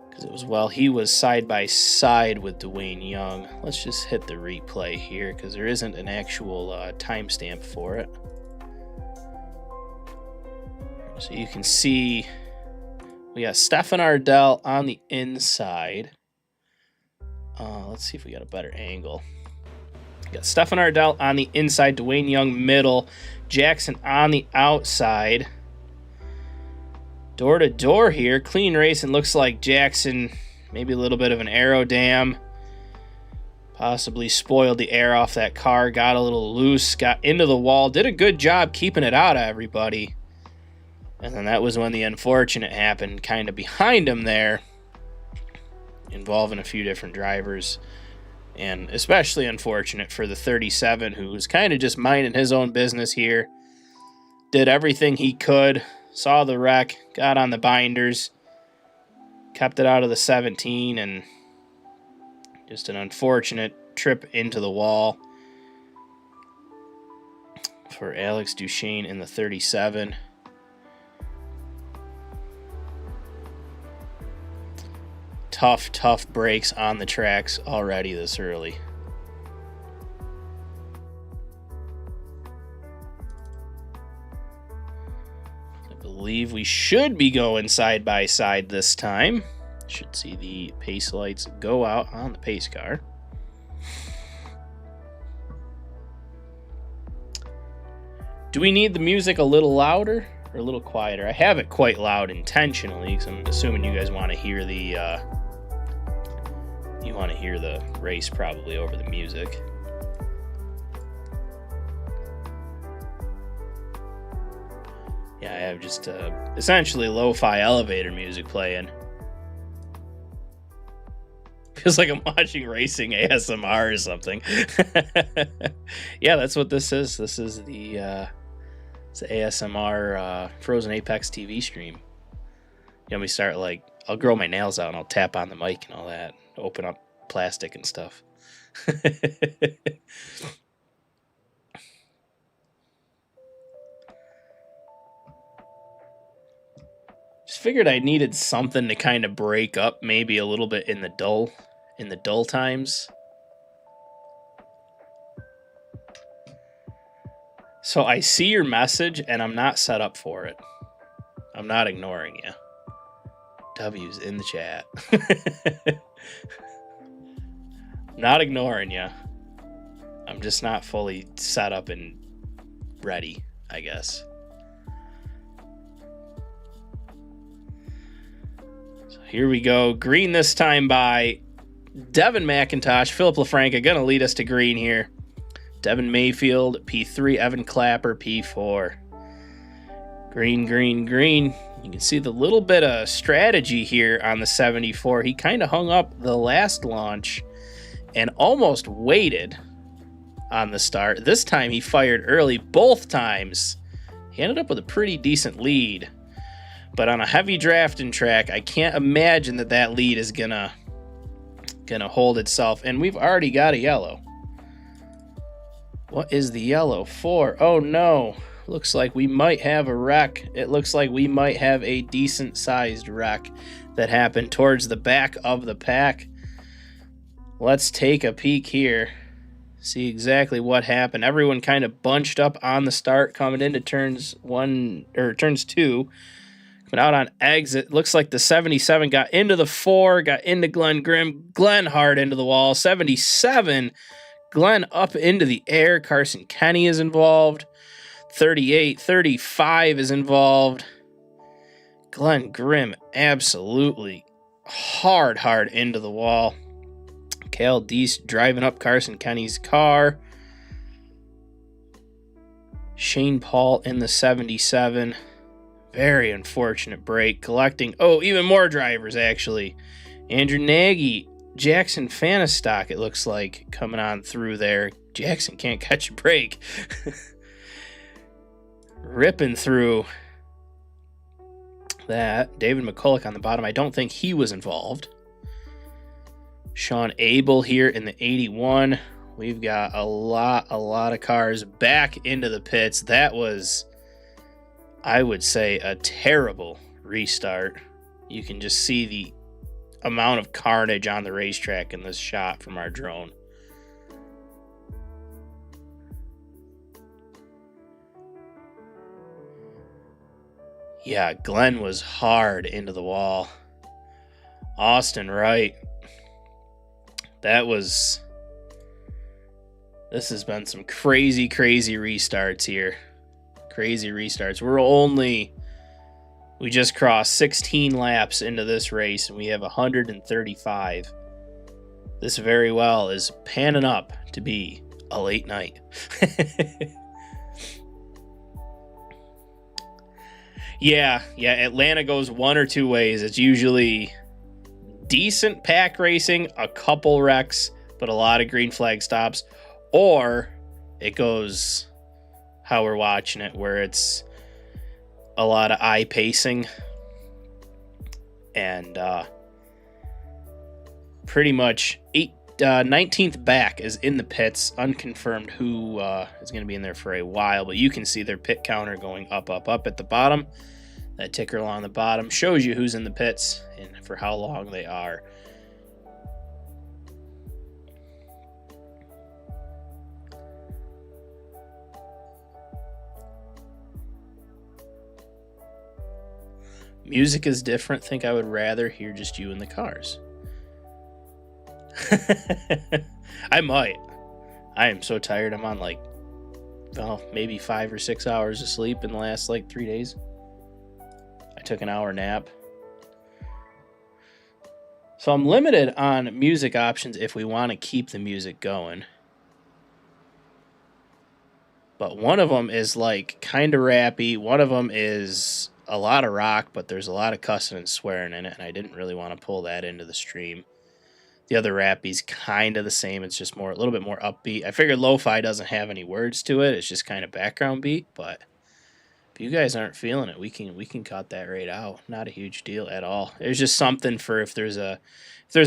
Because it was while he was side by side with Dwayne Young. Let's just hit the replay here because there isn't an actual timestamp for it. So you can see we got Stefan Ardell on the inside. Let's see if we got a better angle. We got Stefan Ardell on the inside, Dwayne Young middle, Jackson on the outside. Door to door here, clean race, and looks like Jackson, maybe a little bit of an aero dam. Possibly spoiled the air off that car, got a little loose, got into the wall, did a good job keeping it out of everybody. And then that was when the unfortunate happened, kind of behind him there, involving a few different drivers. And especially unfortunate for the 37, who was kind of just minding his own business here. Did everything he could. Saw the wreck, got on the binders, kept it out of the 17, and just an unfortunate trip into the wall for Alex Duchesne in the 37. Tough breaks on the tracks already this early. I believe we should be going side by side this time. Should see the pace lights go out on the pace car. Do we need the music a little louder or a little quieter? I have it quite loud intentionally because I'm assuming you guys want to hear the race probably over the music. Yeah, I have just essentially lo-fi elevator music playing. Feels like I'm watching racing ASMR or something. Yeah, that's what this is. This is the it's the ASMR Frozen Apex TV stream. You know, we start like, I'll grow my nails out and I'll tap on the mic and all that. Open up plastic and stuff. figured I needed something to kind of break up maybe a little bit in the dull times. So I see your message and I'm not set up for it. I'm not ignoring you. W's in the chat. Not ignoring you. I'm just not fully set up and ready, I guess. So here we go. Green this time by Devin McIntosh. Philip LaFranca going to lead us to green here. Devin Mayfield, P3. Evan Clapper, P4. Green, green, green. You can see the little bit of strategy here on the 74. He kind of hung up the last launch and almost waited on the start. This time he fired early both times. He ended up with a pretty decent lead. But on a heavy drafting track, I can't imagine that lead is gonna hold itself. And we've already got a yellow. What is the yellow for? Oh no. Looks like we might have a wreck. It looks like we might have a decent sized wreck that happened towards the back of the pack. Let's take a peek here. See exactly what happened. Everyone kind of bunched up on the start coming into turns 2. Coming out on exit. Looks like the 77 got into the 4, got into Glenn Grimm. Glenn hard into the wall. 77. Glenn up into the air. Carson Kenny is involved. 38, 35 is involved. Glenn Grimm absolutely hard into the wall. Cal Deese driving up Carson Kenny's car. Shane Paul in the 77. Very unfortunate break. Collecting, even more drivers actually. Andrew Nagy, Jackson Fanistock, it looks like, coming on through there. Jackson can't catch a break. Ripping through that. David McCulloch on the bottom. I don't think he was involved. Sean Abel here in the 81. We've got a lot of cars back into the pits. That was, I would say, a terrible restart. You can just see the amount of carnage on the racetrack in this shot from our drone. Yeah, Glenn was hard into the wall. Austin Wright. This has been some crazy restarts here. Crazy restarts. We just crossed 16 laps into this race and we have 135. This very well is panning up to be a late night. Yeah, Atlanta goes one or two ways. It's usually decent pack racing, a couple wrecks, but a lot of green flag stops, or it goes how we're watching it, where it's a lot of eye pacing and pretty much 19th back is in the pits. Unconfirmed who is going to be in there for a while, but you can see their pit counter going up at the bottom. That ticker along the bottom shows you who's in the pits and for how long they are. Music is different. Think I would rather hear just you in the cars. I might. I am so tired. I'm on maybe 5 or 6 hours of sleep in the last 3 days. I took an hour nap. So I'm limited on music options if we want to keep the music going. But one of them is kind of rappy. One of them is a lot of rock, but there's a lot of cussing and swearing in it, and I didn't really want to pull that into the stream. The other rappy's kind of the same. It's just a little bit more upbeat. I figured lo-fi doesn't have any words to it. It's just kind of background beat, but if you guys aren't feeling it, we can cut that right out. Not a huge deal at all. There's just something for if there's a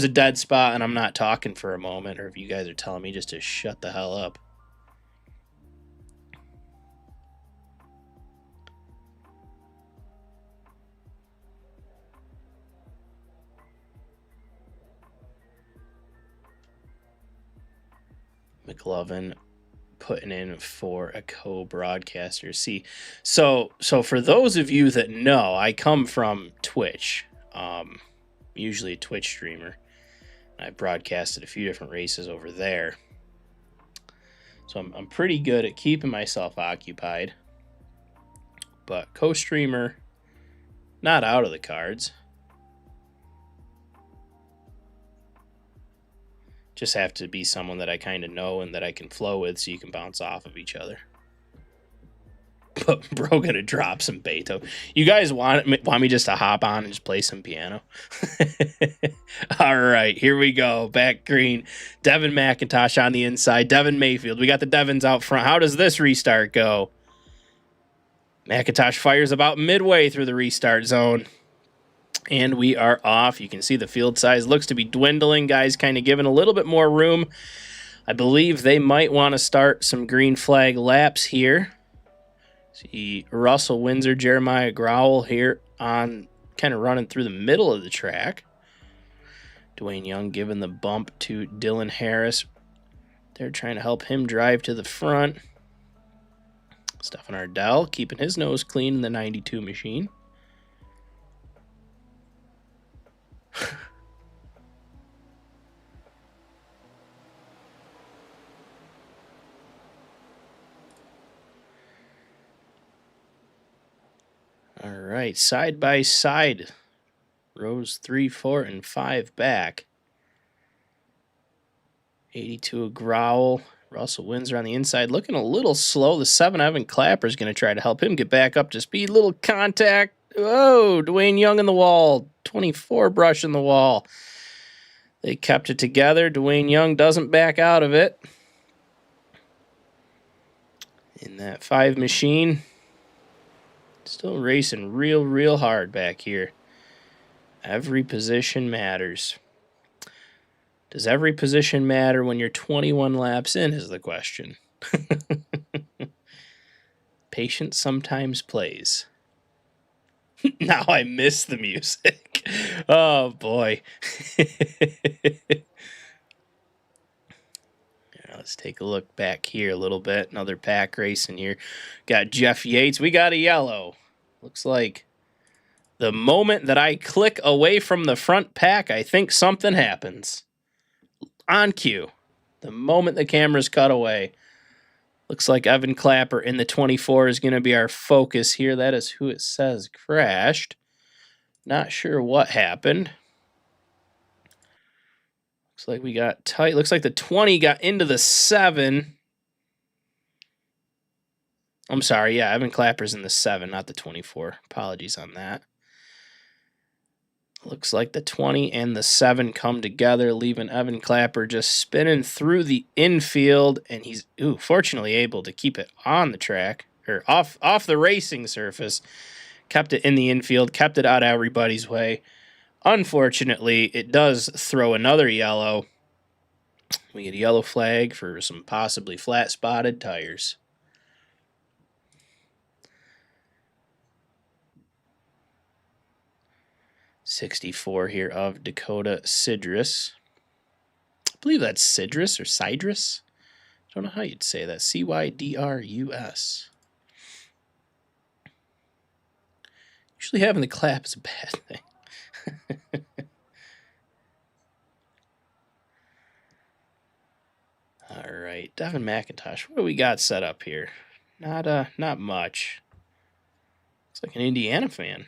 dead spot and I'm not talking for a moment, or if you guys are telling me just to shut the hell up. McLovin putting in for a co-broadcaster. See, so for those of you that know, I come from Twitch, usually a Twitch streamer. I broadcasted a few different races over there, so I'm pretty good at keeping myself occupied. But co-streamer, not out of the cards. Just have to be someone that I kind of know and that I can flow with, so you can bounce off of each other. But bro, gonna drop some Beethoven. You guys want me just to hop on and just play some piano? All right, here we go. Back green. Devin McIntosh on the inside. Devin Mayfield. We got the Devins out front. How does this restart go? McIntosh fires about midway through the restart zone. And we are off. You can see the field size looks to be dwindling. Guys kind of giving a little bit more room. I believe they might want to start some green flag laps here. See Russell Windsor, Jeremiah Growell here on kind of running through the middle of the track. Dwayne Young giving the bump to Dylan Harris. They're trying to help him drive to the front. Stefan Ardell keeping his nose clean in the 92 machine. All right, side by side. Rows 3, 4, and 5 back. 82 a Growl. Russell Windsor on the inside looking a little slow. The 7 Evan Clapper is going to try to help him get back up to speed. Little contact. Oh, Dwayne Young in the wall. 24 brush in the wall. They kept it together. Dwayne Young doesn't back out of it. In that 5 machine. Still racing real hard back here. Every position matters. Does every position matter when you're 21 laps in is the question. Patience sometimes plays. Now I miss the music. Oh, boy. Let's take a look back here a little bit. Another pack race in here. Got Jeff Yates. We got a yellow. Looks like the moment that I click away from the front pack, I think something happens. On cue. The moment the camera's cut away. Looks like Evan Clapper in the 24 is going to be our focus here. That is who it says crashed. Not sure what happened. Looks like we got tight. Looks like the 20 got into the 7. I'm sorry. Yeah, Evan Clapper's in the 7, not the 24. Apologies on that. Looks like the 20 and the 7 come together, leaving Evan Clapper just spinning through the infield, and he's fortunately able to keep it on the track, or off the racing surface. Kept it in the infield, kept it out of everybody's way. Unfortunately, it does throw another yellow. We get a yellow flag for some possibly flat-spotted tires. '64 here of Dakota Cydrus. I believe that's Cydrus or Cydrus. I don't know how you'd say that. Cydrus. Usually having the clap is a bad thing. All right, Devin McIntosh. What do we got set up here? Not much. Looks like an Indiana fan.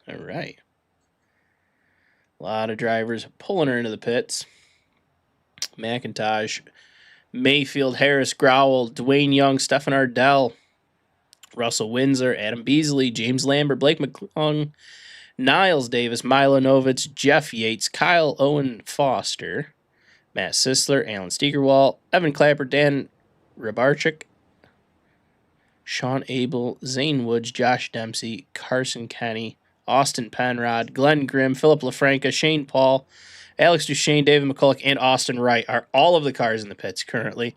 All right. A lot of drivers pulling her into the pits. McIntosh, Mayfield, Harris, Growell, Dwayne Young, Stefan Ardell, Russell Windsor, Adam Beasley, James Lambert, Blake McClung, Niles Davis, Milo Novitz, Jeff Yates, Kyle Owen Foster, Matt Sisler, Alan Steigerwald, Evan Clapper, Dan Rabarchik, Sean Abel, Zane Woods, Josh Dempsey, Carson Kenny, Austin Penrod, Glenn Grimm, Philip LaFranca, Shane Paul, Alex Duchesne, David McCulloch, and Austin Wright are all of the cars in the pits currently.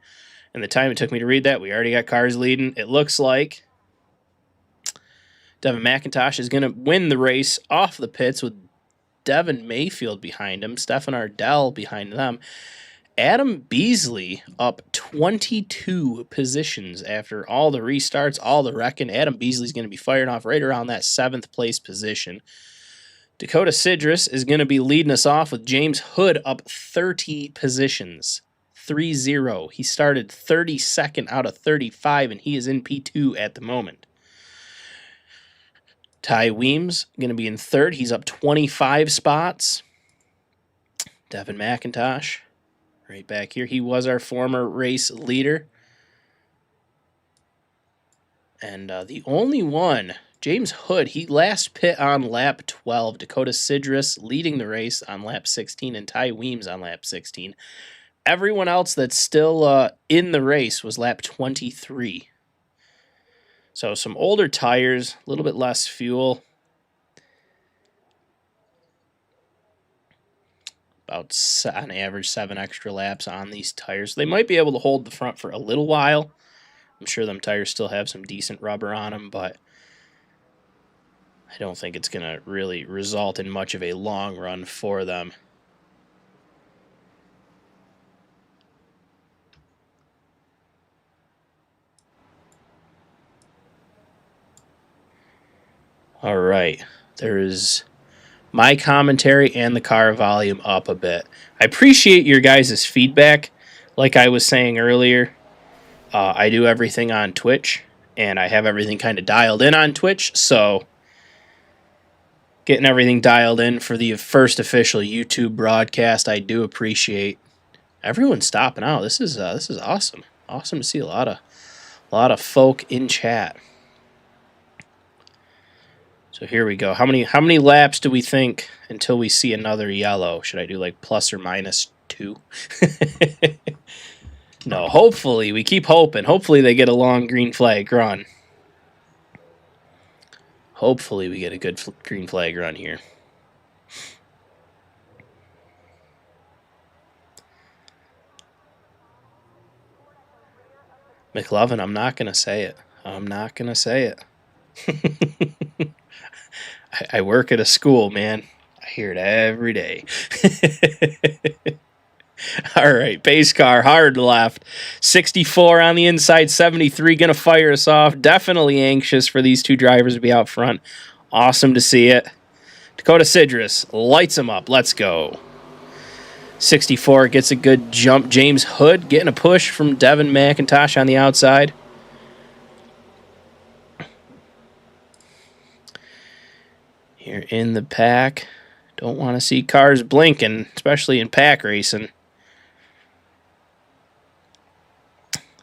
And the time it took me to read that, we already got cars leading. It looks like Devin McIntosh is going to win the race off the pits with Devin Mayfield behind him, Stefan Ardell behind them. Adam Beasley up 22 positions after all the restarts, all the wrecking. Adam Beasley's going to be firing off right around that 7th place position. Dakota Sidris is going to be leading us off with James Hood up 30 positions. 3-0. He started 32nd out of 35, and he is in P2 at the moment. Ty Weems going to be in 3rd. He's up 25 spots. Devin McIntosh right back here. He was our former race leader. And the only one, James Hood, he last pit on lap 12. Dakota Sidris leading the race on lap 16 and Ty Weems on lap 16. Everyone else that's still in the race was lap 23. So some older tires, a little bit less fuel. About, on average, 7 extra laps on these tires. They might be able to hold the front for a little while. I'm sure them tires still have some decent rubber on them, but I don't think it's going to really result in much of a long run for them. All right, there's my commentary and the car volume up a bit. I appreciate your guys' feedback. Like I was saying earlier, I do everything on Twitch, and I have everything kind of dialed in on Twitch, so getting everything dialed in for the first official YouTube broadcast, I do appreciate everyone stopping out. This is awesome. Awesome to see a lot of folk in chat. So here we go. How many laps do we think until we see another yellow? Should I do like plus or minus 2? No, hopefully. We keep hoping. Hopefully they get a long green flag run. Hopefully we get a good green flag run here. McLovin, I'm not going to say it. I'm not going to say it. I work at a school, man. I hear it every day. All right, pace car, hard left. 64 on the inside, 73 going to fire us off. Definitely anxious for these two drivers to be out front. Awesome to see it. Dakota Sidris lights him up. Let's go. 64 gets a good jump. James Hood getting a push from Devin McIntosh on the outside. Here in the pack. Don't want to see cars blinking, especially in pack racing.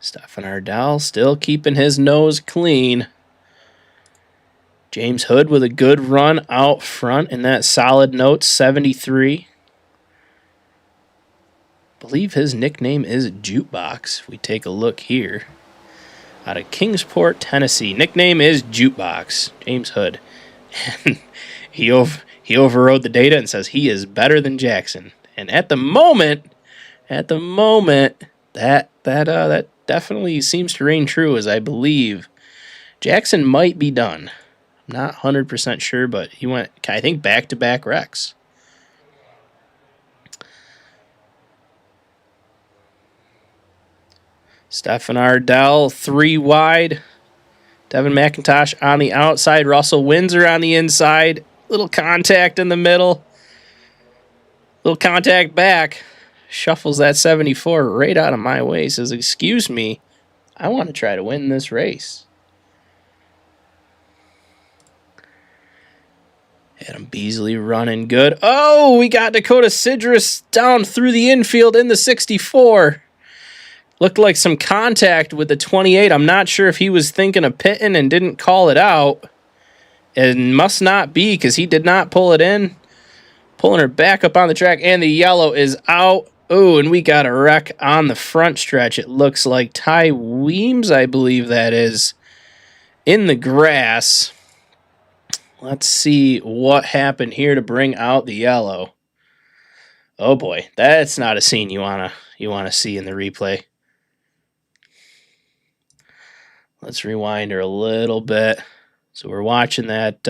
Stefan Ardell still keeping his nose clean. James Hood with a good run out front in that solid note, 73. I believe his nickname is Jukebox. If we take a look here. Out of Kingsport, Tennessee. Nickname is Jukebox. James Hood. And he overrode the data and says he is better than Jackson. And at the moment, that definitely seems to reign true, as I believe Jackson might be done. I'm not 100% sure, but he went, I think, back-to-back wrecks. Stefan Ardell, 3 wide. Devin McIntosh on the outside. Russell Windsor on the inside. Little contact in the middle. Little contact back. Shuffles that 74 right out of my way. Says, excuse me, I want to try to win this race. Adam Beasley running good. Oh, we got Dakota Sidris down through the infield in the 64. Looked like some contact with the 28. I'm not sure if he was thinking of pitting and didn't call it out. It must not be, because he did not pull it in. Pulling her back up on the track, and the yellow is out. Oh, and we got a wreck on the front stretch. It looks like Ty Weems, I believe that is, in the grass. Let's see what happened here to bring out the yellow. Oh boy, that's not a scene you wanna see in the replay. Let's rewind her a little bit. So we're watching that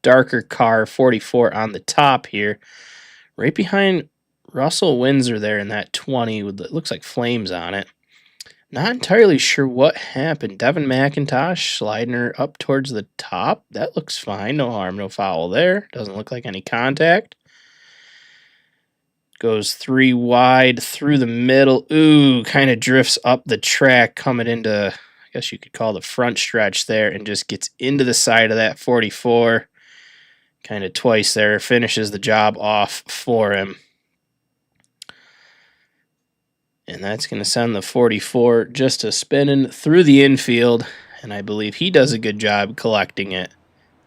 darker car, 44 on the top here. Right behind Russell Windsor there in that 20 with it looks like flames on it. Not entirely sure what happened. Devin McIntosh sliding her up towards the top. That looks fine. No harm, no foul there. Doesn't look like any contact. Goes 3 wide through the middle. Ooh, kind of drifts up the track coming into, I guess you could call the front stretch there, and just gets into the side of that 44. Kind of twice there. Finishes the job off for him. And that's going to send the 44 just a spinning through the infield. And I believe he does a good job collecting it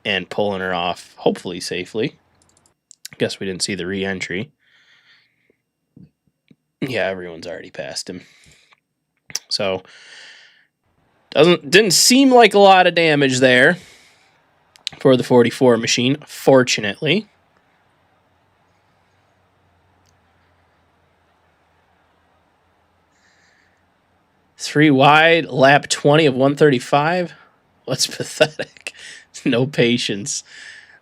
and pulling her off, hopefully safely. I guess we didn't see the re-entry. Yeah, everyone's already past him. So, didn't seem like a lot of damage there for the 44 machine, fortunately. Three wide, lap 20 of 135. What's pathetic? No patience.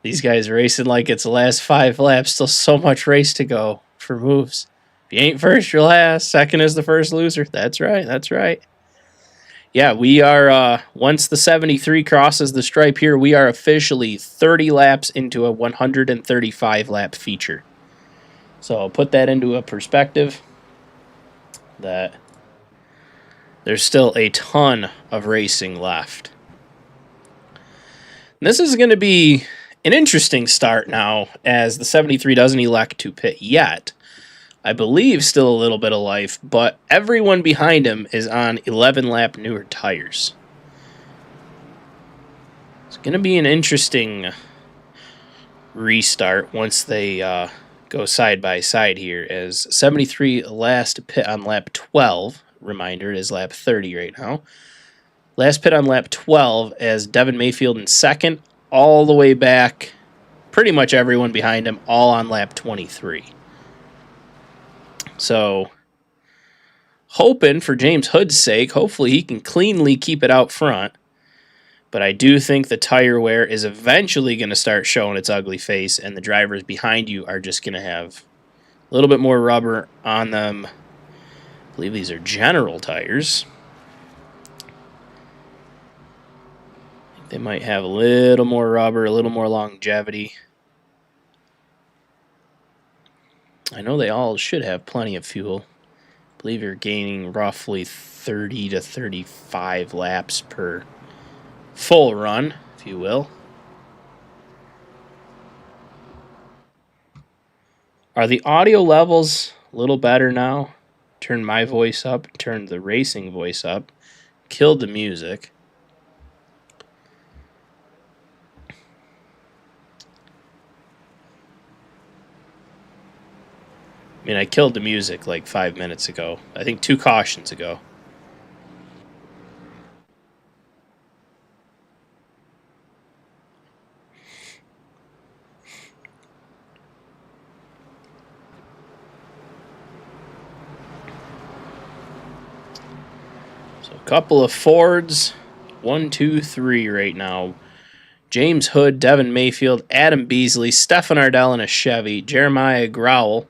These guys racing like it's the last 5 laps. Still so much race to go for moves. If you ain't first, you're last. Second is the first loser. That's right. That's right. Yeah, we are, once the 73 crosses the stripe here, we are officially 30 laps into a 135-lap feature. So I'll put that into a perspective that there's still a ton of racing left. And this is going to be an interesting start now, as the 73 doesn't elect to pit yet. I believe still a little bit of life, but everyone behind him is on 11-lap newer tires. It's going to be an interesting restart once they go side by side here, as 73 last pit on lap 12. Reminder, it is lap 30 right now. Last pit on lap 12 as Devin Mayfield in second, all the way back, pretty much everyone behind him, all on lap 23. So, hoping for James Hood's sake, hopefully he can cleanly keep it out front. But I do think the tire wear is eventually going to start showing its ugly face, and the drivers behind you are just going to have a little bit more rubber on them. I believe these are General tires. I think they might have a little more rubber, a little more longevity. I know they all should have plenty of fuel. I believe you're gaining roughly 30 to 35 laps per full run, if you will. Are the audio levels a little better now? Turn my voice up, turn the racing voice up, killed the music. I mean, I killed the music like 5 minutes ago. I think 2 cautions ago. So a couple of Fords. 1, 2, 3 right now. James Hood, Devin Mayfield, Adam Beasley, Stefan Ardell in a Chevy, Jeremiah Growell,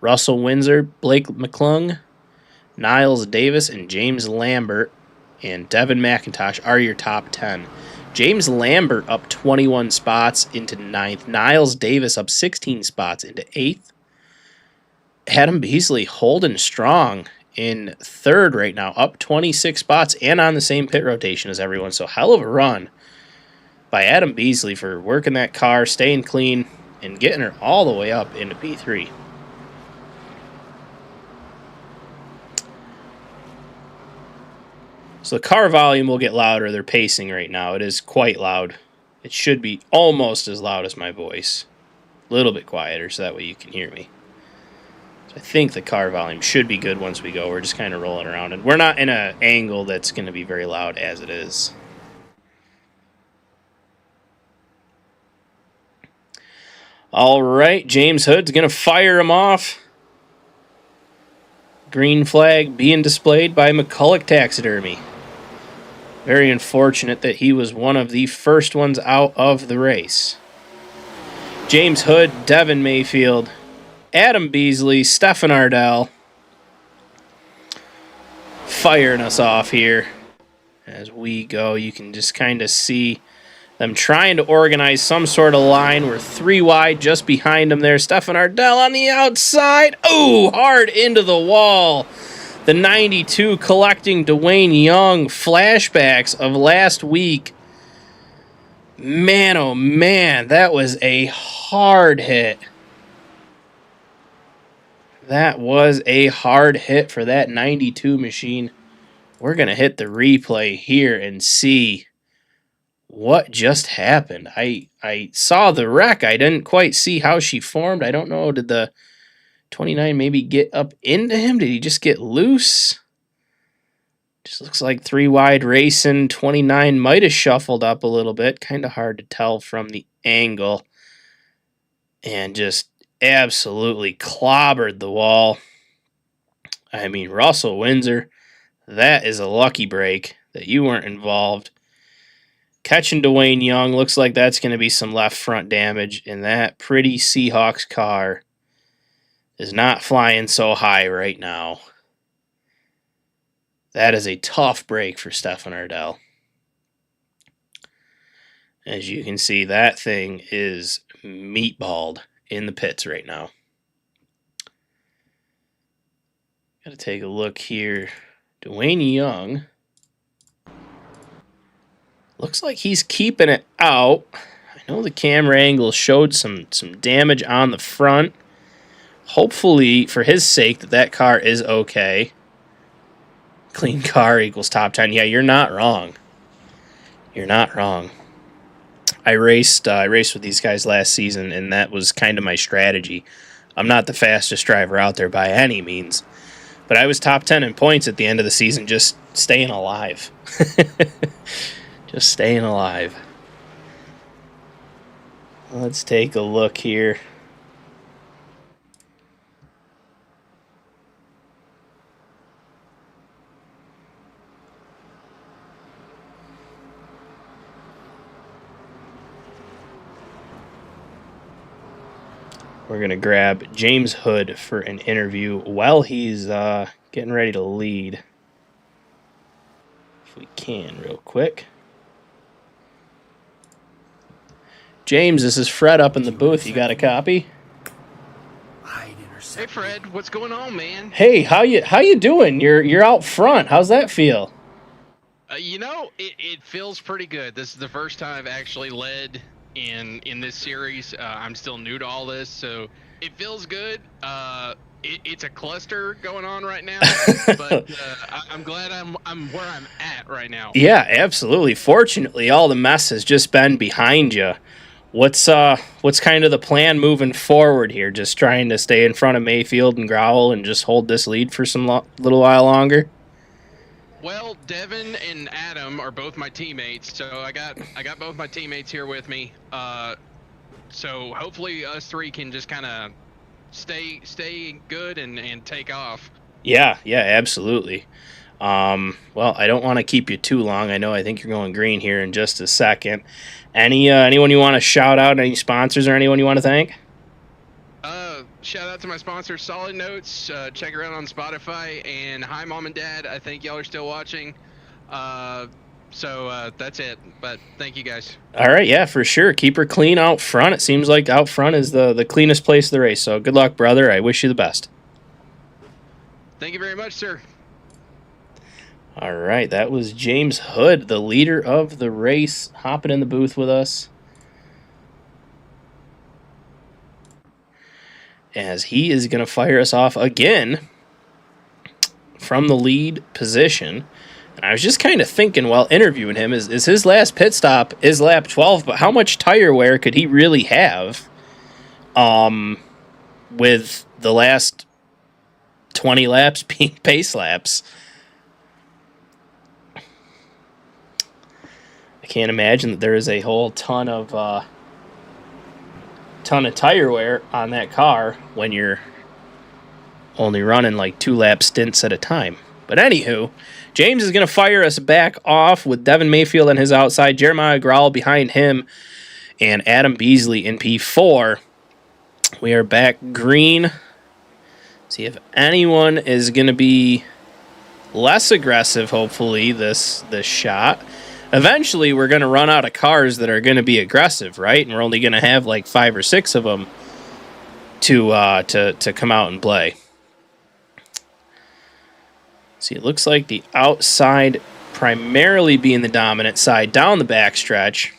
Russell Windsor, Blake McClung, Niles Davis, and James Lambert and Devin McIntosh are your top 10. James Lambert up 21 spots into 9th. Niles Davis up 16 spots into 8th. Adam Beasley holding strong in 3rd right now, up 26 spots and on the same pit rotation as everyone. So hell of a run by Adam Beasley for working that car, staying clean, and getting her all the way up into P3. So the car volume will get louder. They're pacing right now. It is quite loud. It should be almost as loud as my voice. A little bit quieter so that way you can hear me. So I think the car volume should be good once we go. We're just kind of rolling around. And we're not in an angle that's going to be very loud as it is. All right, James Hood's going to fire him off. Green flag being displayed by McCulloch Taxidermy. Very unfortunate that he was one of the first ones out of the race. James Hood, Devin Mayfield, Adam Beasley, Stefan Ardell firing us off here as we go. You can just kind of see them trying to organize some sort of line. We're 3 wide just behind them there. Stefan Ardell on the outside. Oh, hard into the wall. The 92 collecting Dwayne Young. Flashbacks of last week. Man, oh man, that was a hard hit. That was a hard hit for that 92 machine. We're going to hit the replay here and see what just happened. I saw the wreck. I didn't quite see how she formed. I don't know. Did the 29 maybe get up into him? Did he just get loose? Just looks like 3 wide racing. 29 might have shuffled up a little bit. Kind of hard to tell from the angle. And just absolutely clobbered the wall. I mean, Russell Windsor, that is a lucky break that you weren't involved. Catching Dwayne Young, looks like that's going to be some left front damage, and that pretty Seahawks car is not flying so high right now. That is a tough break for Stefan Ardell. As you can see, that thing is meatballed in the pits right now. Got to take a look here. Dwayne Young looks like he's keeping it out. I know the camera angle showed some damage on the front. Hopefully, for his sake, that car is okay. Clean car equals top 10. Yeah, you're not wrong. You're not wrong. I raced with these guys last season, and that was kind of my strategy. I'm not the fastest driver out there by any means, but I was top 10 in points at the end of the season, just staying alive. Just staying alive. Let's take a look here. We're going to grab James Hood for an interview while he's getting ready to lead. If we can, real quick. James, this is Fred up in the booth. You got a copy? Hey Fred, what's going on, man? Hey, how you doing? You're out front. How's that feel? You know, it feels pretty good. This is the first time I've actually led in this series. I'm still new to all this, so it feels good. It's a cluster going on right now, but I'm glad I'm where I'm at right now. Yeah, absolutely. Fortunately, all the mess has just been behind you. What's kind of the plan moving forward here? Just trying to stay in front of Mayfield and Growl and just hold this lead for some little while longer? Well, Devin and Adam are both my teammates, so I got both my teammates here with me. So hopefully us three can just kind of stay good and take off. Yeah, absolutely. Well, I don't want to keep you too long. I think you're going green here in just a second. Anyone you want to shout out? Any sponsors or anyone you want to thank? Shout out to my sponsors, Solid Notes. Check her out on Spotify. And hi, Mom and Dad. I think y'all are still watching. So that's it. But thank you, guys. All right, yeah, for sure. Keep her clean out front. It seems like out front is the cleanest place of the race. So good luck, brother. I wish you the best. Thank you very much, sir. All right, that was James Hood, the leader of the race, hopping in the booth with us. As he is going to fire us off again from the lead position. And I was just kind of thinking while interviewing him, is his last pit stop is lap 12, but how much tire wear could he really have with the last 20 laps being pace laps? I can't imagine that there is a whole ton of tire wear on that car when you're only running like 2 lap stints at a time. But anywho, James is going to fire us back off with Devin Mayfield on his outside, Jeremiah Growl behind him, and Adam Beasley in P4. We are back green See if anyone is going to be less aggressive, hopefully, this shot. Eventually, we're going to run out of cars that are going to be aggressive, right? And we're only going to have like 5 or 6 of them to come out and play. See, it looks like the outside primarily being the dominant side down the backstretch.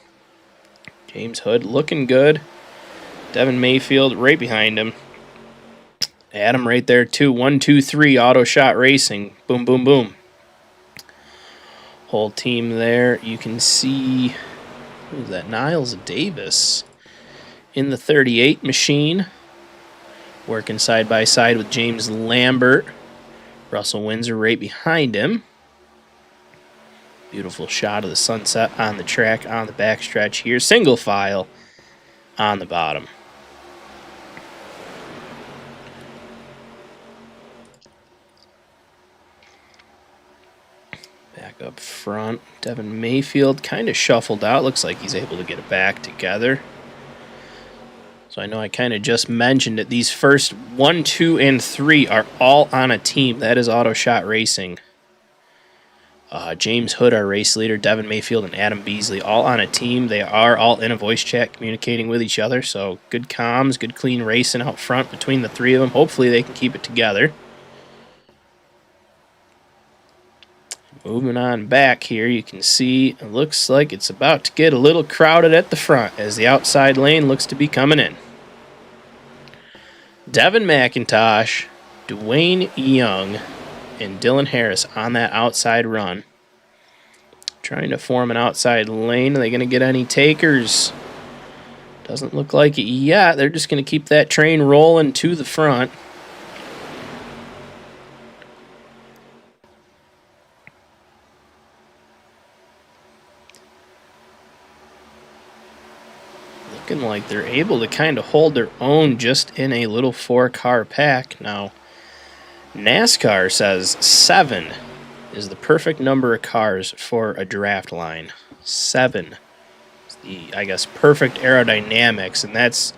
James Hood looking good. Devin Mayfield right behind him. Adam right there too. 1, 2, 3 auto shot racing. Boom, boom, boom. Whole team there. You can see, who's that? Niles Davis in the 38 machine. Working side by side with James Lambert. Russell Windsor right behind him. Beautiful shot of the sunset on the track on the backstretch here. Single file on the bottom. Back up front. Devin Mayfield kind of shuffled out. Looks like he's able to get it back together. So I know I kind of just mentioned it. These first 1, 2, and 3 are all on a team. That is Auto Shot Racing. James Hood, our race leader, Devin Mayfield, and Adam Beasley, all on a team. They are all in a voice chat communicating with each other. So good comms, good clean racing out front between the 3 of them. Hopefully they can keep it together. Moving on back here, you can see it looks like it's about to get a little crowded at the front as the outside lane looks to be coming in. Devin McIntosh, Dwayne Young, and Dylan Harris on that outside run. Trying to form an outside lane. Are they going to get any takers? Doesn't look like it yet. They're just going to keep that train rolling to the front. Looking like they're able to kind of hold their own just in a little 4-car pack. Now, NASCAR says 7 is the perfect number of cars for a draft line. 7 is the, I guess, perfect aerodynamics, and that's,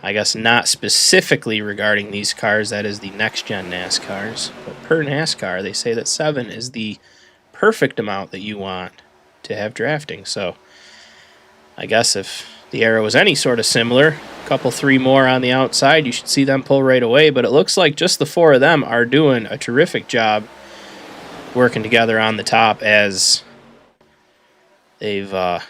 I guess, not specifically regarding these cars. That is the next-gen NASCARs. But per NASCAR, they say that 7 is the perfect amount that you want to have drafting. So, I guess if the aero is any sort of similar, a couple 3 more on the outside, you should see them pull right away. But it looks like just the 4 of them are doing a terrific job working together on the top as they've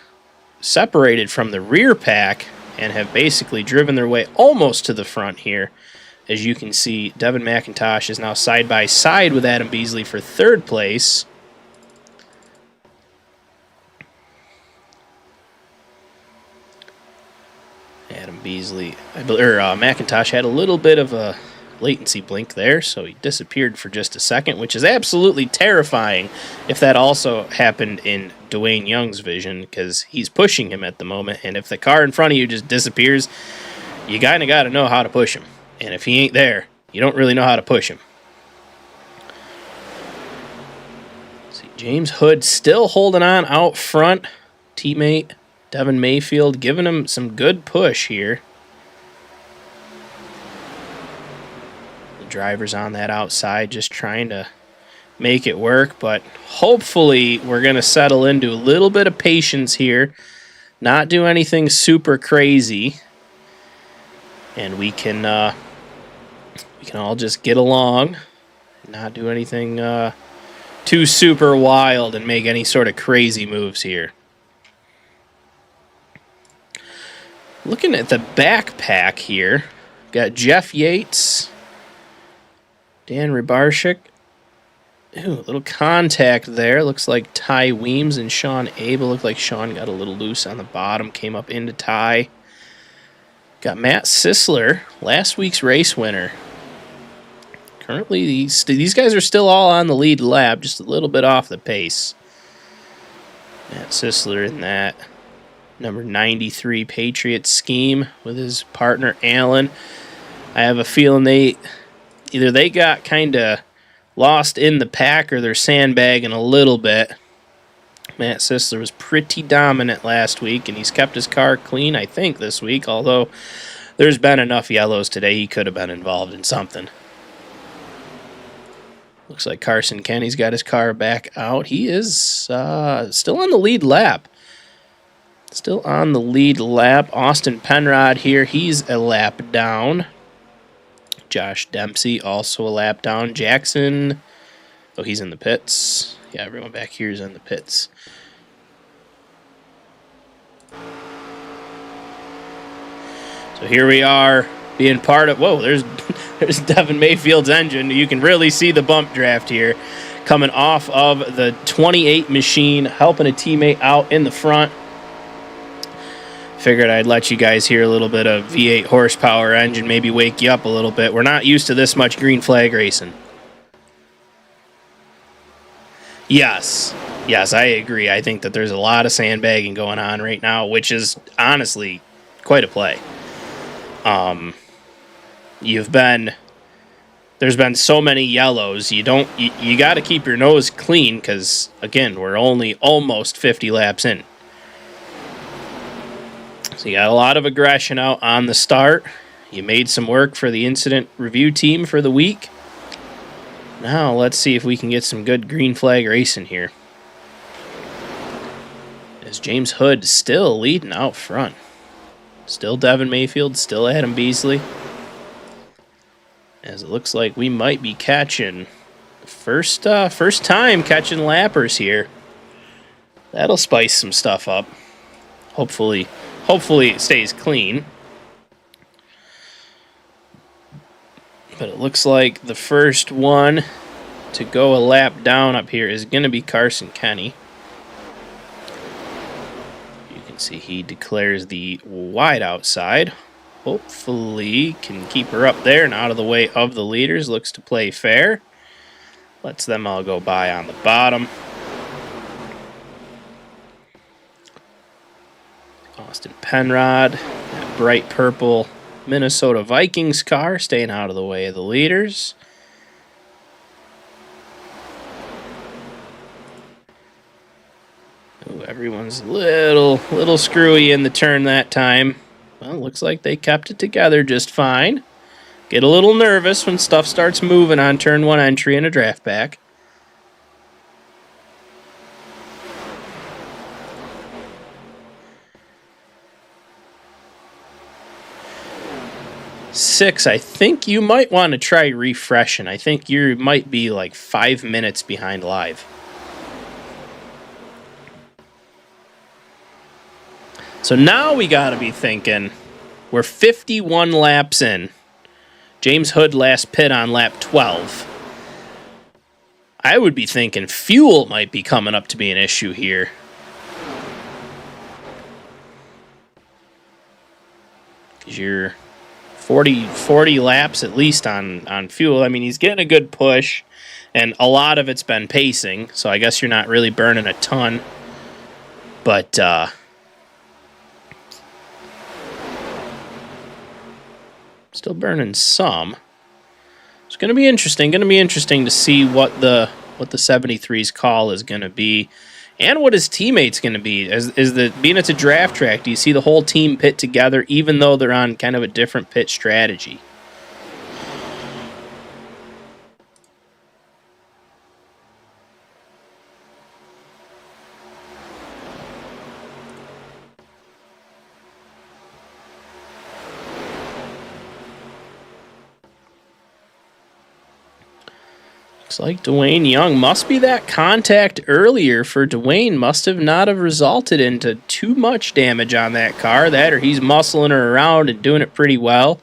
separated from the rear pack and have basically driven their way almost to the front here. As you can see, Devin McIntosh is now side by side with Adam Beasley for 3rd place. Adam Beasley, McIntosh had a little bit of a latency blink there, so he disappeared for just a second, which is absolutely terrifying if that also happened in Dwayne Young's vision, because he's pushing him at the moment, and if the car in front of you just disappears, you kind of got to know how to push him. And if he ain't there, you don't really know how to push him. See, James Hood still holding on out front. Teammate Devin Mayfield giving him some good push here. The driver's on that outside just trying to make it work, but hopefully we're going to settle into a little bit of patience here, not do anything super crazy, and we can all just get along, not do anything too super wild and make any sort of crazy moves here. Looking at the backpack here, got Jeff Yates, Dan Rybarczyk. Ooh, a little contact there. Looks like Ty Weems and Sean Abel. Looked like Sean got a little loose on the bottom, came up into Ty. Got Matt Sisler, last week's race winner. Currently, these guys are still all on the lead lap, just a little bit off the pace. Matt Sisler in that number 93 Patriot scheme with his partner Allen. I have a feeling they got kind of lost in the pack or they're sandbagging a little bit. Matt Sisler was pretty dominant last week, and he's kept his car clean, I think, this week, although there's been enough yellows today he could have been involved in something. Looks like Carson Kenny's got his car back out. He is still on the lead lap. Still on the lead lap. Austin Penrod here, he's a lap down. Josh Dempsey also a lap down. Jackson, oh, he's in the pits. Yeah, everyone back here is in the pits. So here we are being part of, whoa, there's Devin Mayfield's engine. You can really see the bump draft here coming off of the 28 machine, helping a teammate out in the front. Figured I'd let you guys hear a little bit of V8 horsepower engine, maybe wake you up a little bit. We're not used to this much green flag racing. Yes, I agree. I think that there's a lot of sandbagging going on right now, which is honestly quite a play. There's been so many yellows. You got to keep your nose clean because, again, we're only almost 50 laps in. So you got a lot of aggression out on the start. You made some work for the incident review team for the week. Now let's see if we can get some good green flag racing here. As James Hood still leading out front. Still Devin Mayfield, still Adam Beasley. As it looks like we might be catching first time catching lappers here. That'll spice some stuff up. Hopefully it stays clean. But it looks like the first one to go a lap down up here is going to be Carson Kenny. You can see he declares the wide outside. Hopefully can keep her up there and out of the way of the leaders. Looks to play fair. Lets them all go by on the bottom. Austin Penrod, that bright purple Minnesota Vikings car, staying out of the way of the leaders. Ooh, everyone's a little screwy in the turn that time. Well, looks like they kept it together just fine. Get a little nervous when stuff starts moving on turn 1 entry in a draft pack. Six, I think you might want to try refreshing. I think you might be like 5 minutes behind live. So now we got to be thinking, we're 51 laps in. James Hood last pit on lap 12. I would be thinking fuel might be coming up to be an issue here. Because you're 40 laps at least on fuel. I mean, he's getting a good push, and a lot of it's been pacing, so I guess you're not really burning a ton. But, still burning some. It's going to be interesting. Going to be interesting to see what the 73's call is going to be, and what his teammates going to be. Being it's a draft track, do you see the whole team pit together, even though they're on kind of a different pit strategy? Looks like Dwayne Young must be that contact earlier for Dwayne. Must have not have resulted into too much damage on that car. That, or he's muscling her around and doing it pretty well.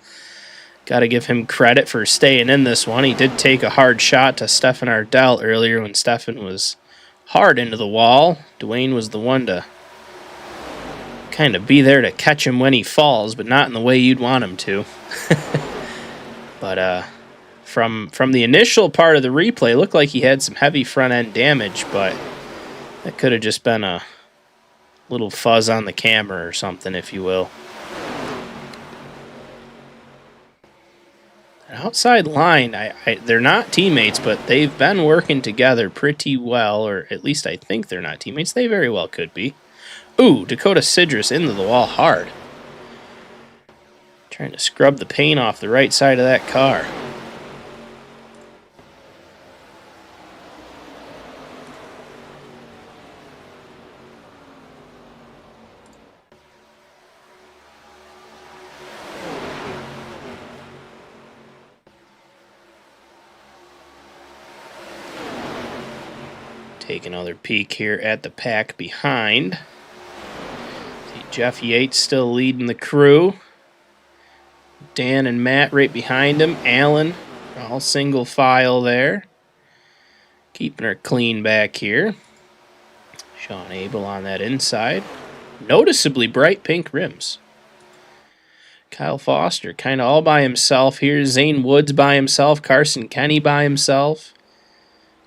Got to give him credit for staying in this one. He did take a hard shot to Stefan Ardell earlier when Stefan was hard into the wall. Dwayne was the one to kind of be there to catch him when he falls, but not in the way you'd want him to. But, From the initial part of the replay, looked like he had some heavy front end damage, but that could have just been a little fuzz on the camera or something, if you will. An outside line, they're not teammates, but they've been working together pretty well, or at least I think they're not teammates. They very well could be. Ooh, Dakota Sidrus into the wall hard. Trying to scrub the paint off the right side of that car. Take another peek here at the pack behind. See Jeff Yates still leading the crew. Dan and Matt right behind him. Alan, all single file there. Keeping her clean back here. Sean Abel on that inside. Noticeably bright pink rims. Kyle Foster kind of all by himself here. Zane Woods by himself. Carson Kenny by himself.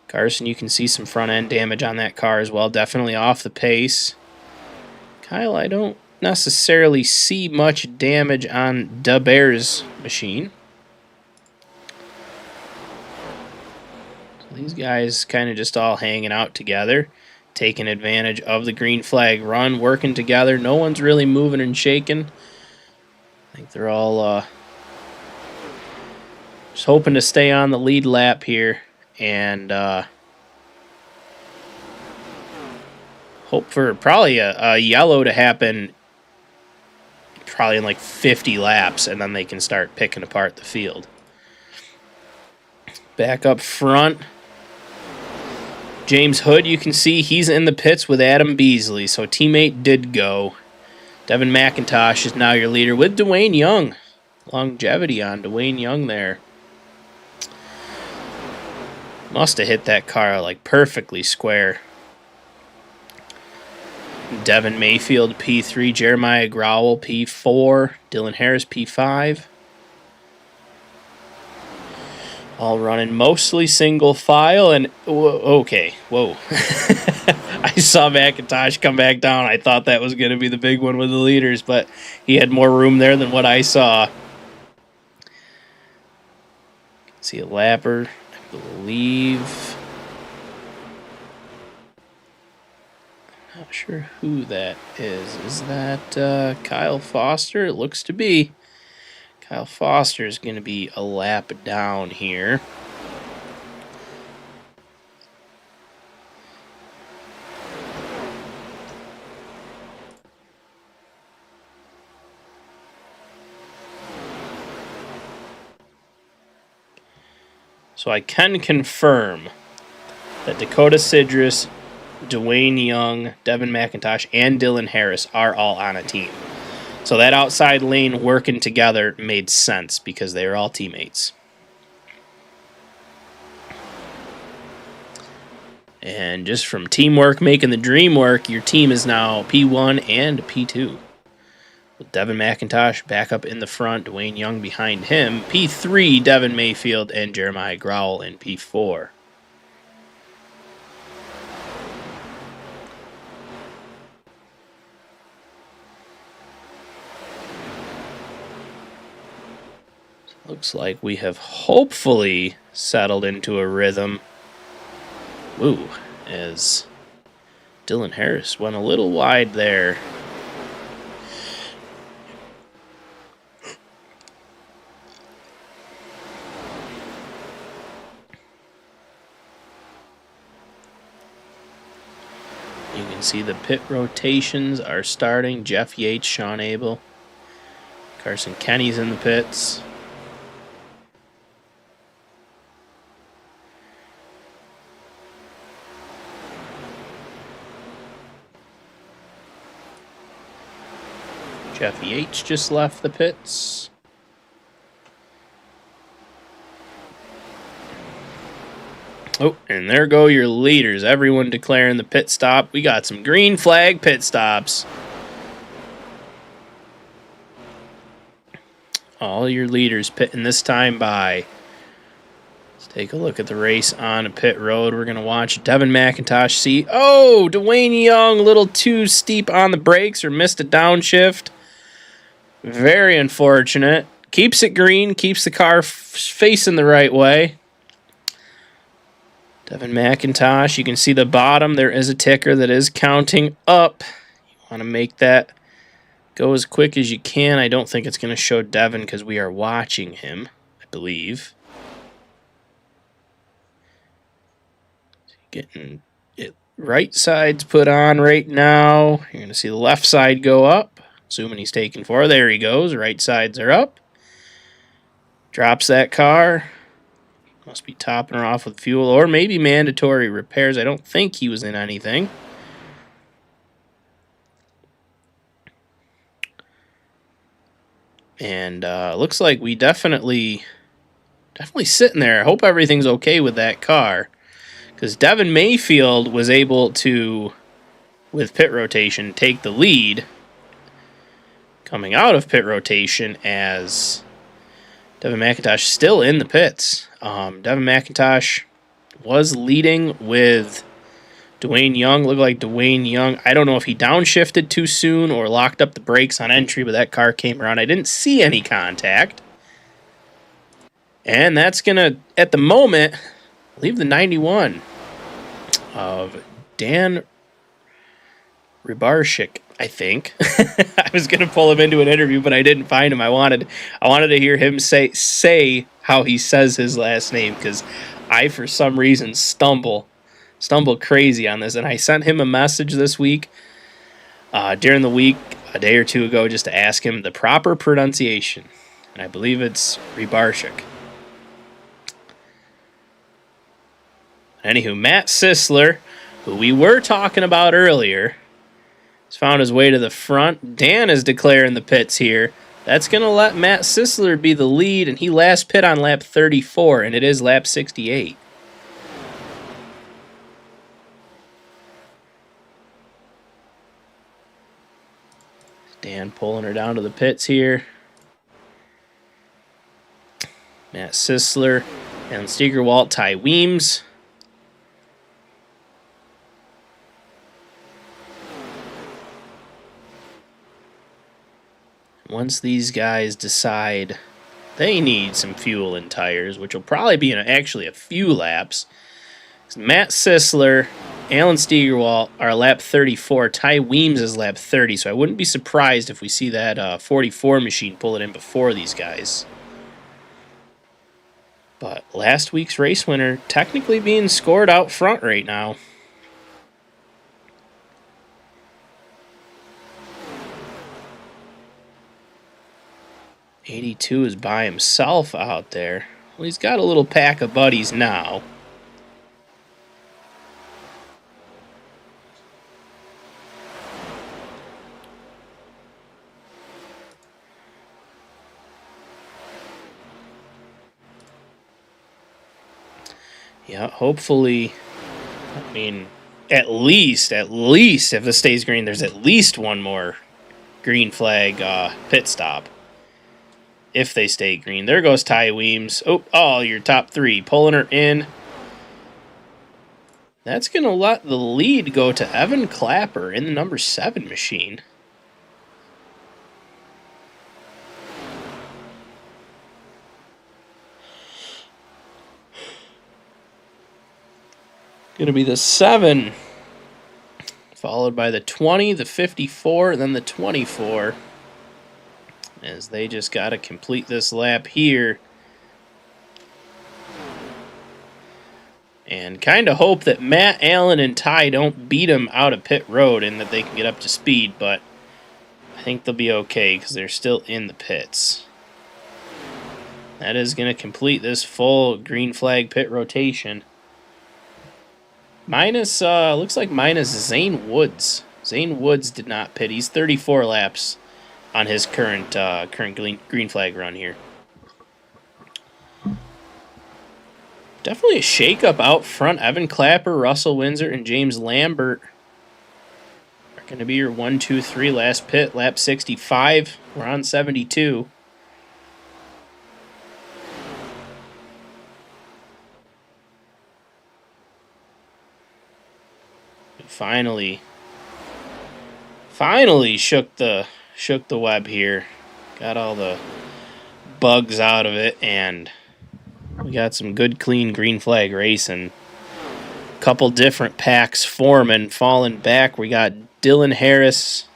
Carson, you can see some front end damage on that car as well. Definitely off the pace. Kyle, I don't necessarily see much damage on DeBear's machine. So these guys kind of just all hanging out together, taking advantage of the green flag run, working together. No one's really moving and shaking. I think they're all just hoping to stay on the lead lap here and hope for probably a yellow to happen probably in like 50 laps, and then they can start picking apart the field. Back up front, James Hood, you can see he's in the pits with Adam Beasley, so teammate did go. Devin McIntosh is now your leader with Dwayne Young. Longevity on Dwayne Young there. Must have hit that car like perfectly square. Devin Mayfield, P3. Jeremiah Growell, P4. Dylan Harris, P5. All running mostly single file. And, okay, whoa. I saw McIntosh come back down. I thought that was going to be the big one with the leaders, but he had more room there than what I saw. See a lapper, I believe. Not sure who that is. Is that Kyle Foster? It looks to be. Kyle Foster is going to be a lap down here. So I can confirm that Dakota Sidris, Dwayne Young, Devin McIntosh, and Dylan Harris are all on a team. So that outside lane working together made sense because they are all teammates. And just from teamwork making the dream work, your team is now P1 and P2. With Devin McIntosh back up in the front, Dwayne Young behind him, P3, Devin Mayfield, and Jeremiah Growell in P4. Looks like we have hopefully settled into a rhythm. Ooh, as Dylan Harris went a little wide there. You can see the pit rotations are starting. Jeff Yates, Sean Abel. Carson Kenny's in the pits. Jeff Yates just left the pits. Oh, and there go your leaders. Everyone declaring the pit stop. We got some green flag pit stops. All your leaders pitting this time by. Let's take a look at the race on a pit road. We're going to watch Devin McIntosh see. Oh, Dwayne Young, a little too steep on the brakes or missed a downshift. Very unfortunate. Keeps it green, keeps the car facing the right way. Devin McIntosh, you can see the bottom. There is a ticker that is counting up. You want to make that go as quick as you can. I don't think it's going to show Devin because we are watching him, I believe. Getting it right side's put on right now. You're going to see the left side go up. Assuming he's taking 4. There he goes. Right sides are up. Drops that car. Must be topping her off with fuel or maybe mandatory repairs. I don't think he was in anything. And looks like we definitely sitting there. I hope everything's okay with that car. Because Devin Mayfield was able to, with pit rotation, take the lead coming out of pit rotation as Devin McIntosh still in the pits. Devin McIntosh was leading with Dwayne Young. Looked like Dwayne Young, I don't know if he downshifted too soon or locked up the brakes on entry, but that car came around. I didn't see any contact. And that's going to, at the moment, leave the 91 of Dan Rybarczyk, I think. I was going to pull him into an interview, but I didn't find him. I wanted to hear him say how he says his last name, because I, for some reason, stumble crazy on this. And I sent him a message this week, during the week, a day or two ago, just to ask him the proper pronunciation. And I believe it's Rybarczyk. Anywho, Matt Sisler, who we were talking about earlier, has found his way to the front. Dan is declaring the pits here. That's going to let Matt Sisler be the lead, and he last pit on lap 34, and it is lap 68. Dan pulling her down to the pits here. Matt Sisler, Alan Steigerwalt, Ty Weems. Once these guys decide they need some fuel and tires, which will probably be in actually a few laps, Matt Sisler, Alan Steigerwalt are lap 34. Ty Weems is lap 30, so I wouldn't be surprised if we see that 44 machine pull it in before these guys. But last week's race winner technically being scored out front right now. '82 is by himself out there. Well, he's got a little pack of buddies now. Yeah, hopefully, I mean, at least, if this stays green, there's at least one more green flag pit stop. If they stay green. There goes Ty Weems. Oh, your top three. Pulling her in. That's going to let the lead go to Evan Clapper in the number 7 machine. Going to be the 7, followed by the 20, the 54, and then the 24. As they just got to complete this lap here. And kind of hope that Matt, Allen, and Ty don't beat them out of pit road and that they can get up to speed. But I think they'll be okay because they're still in the pits. That is going to complete this full green flag pit rotation. Minus, looks like minus Zane Woods. Zane Woods did not pit. He's 34 laps on his current green flag run here. Definitely a shakeup out front. Evan Clapper, Russell Windsor, and James Lambert are going to be your 1, 2, 3 last pit. Lap 65. We're on 72. Finally shook the web here. Got all the bugs out of it, and we got some good, clean green flag racing. Couple different packs forming, falling back. We got Dylan Harris,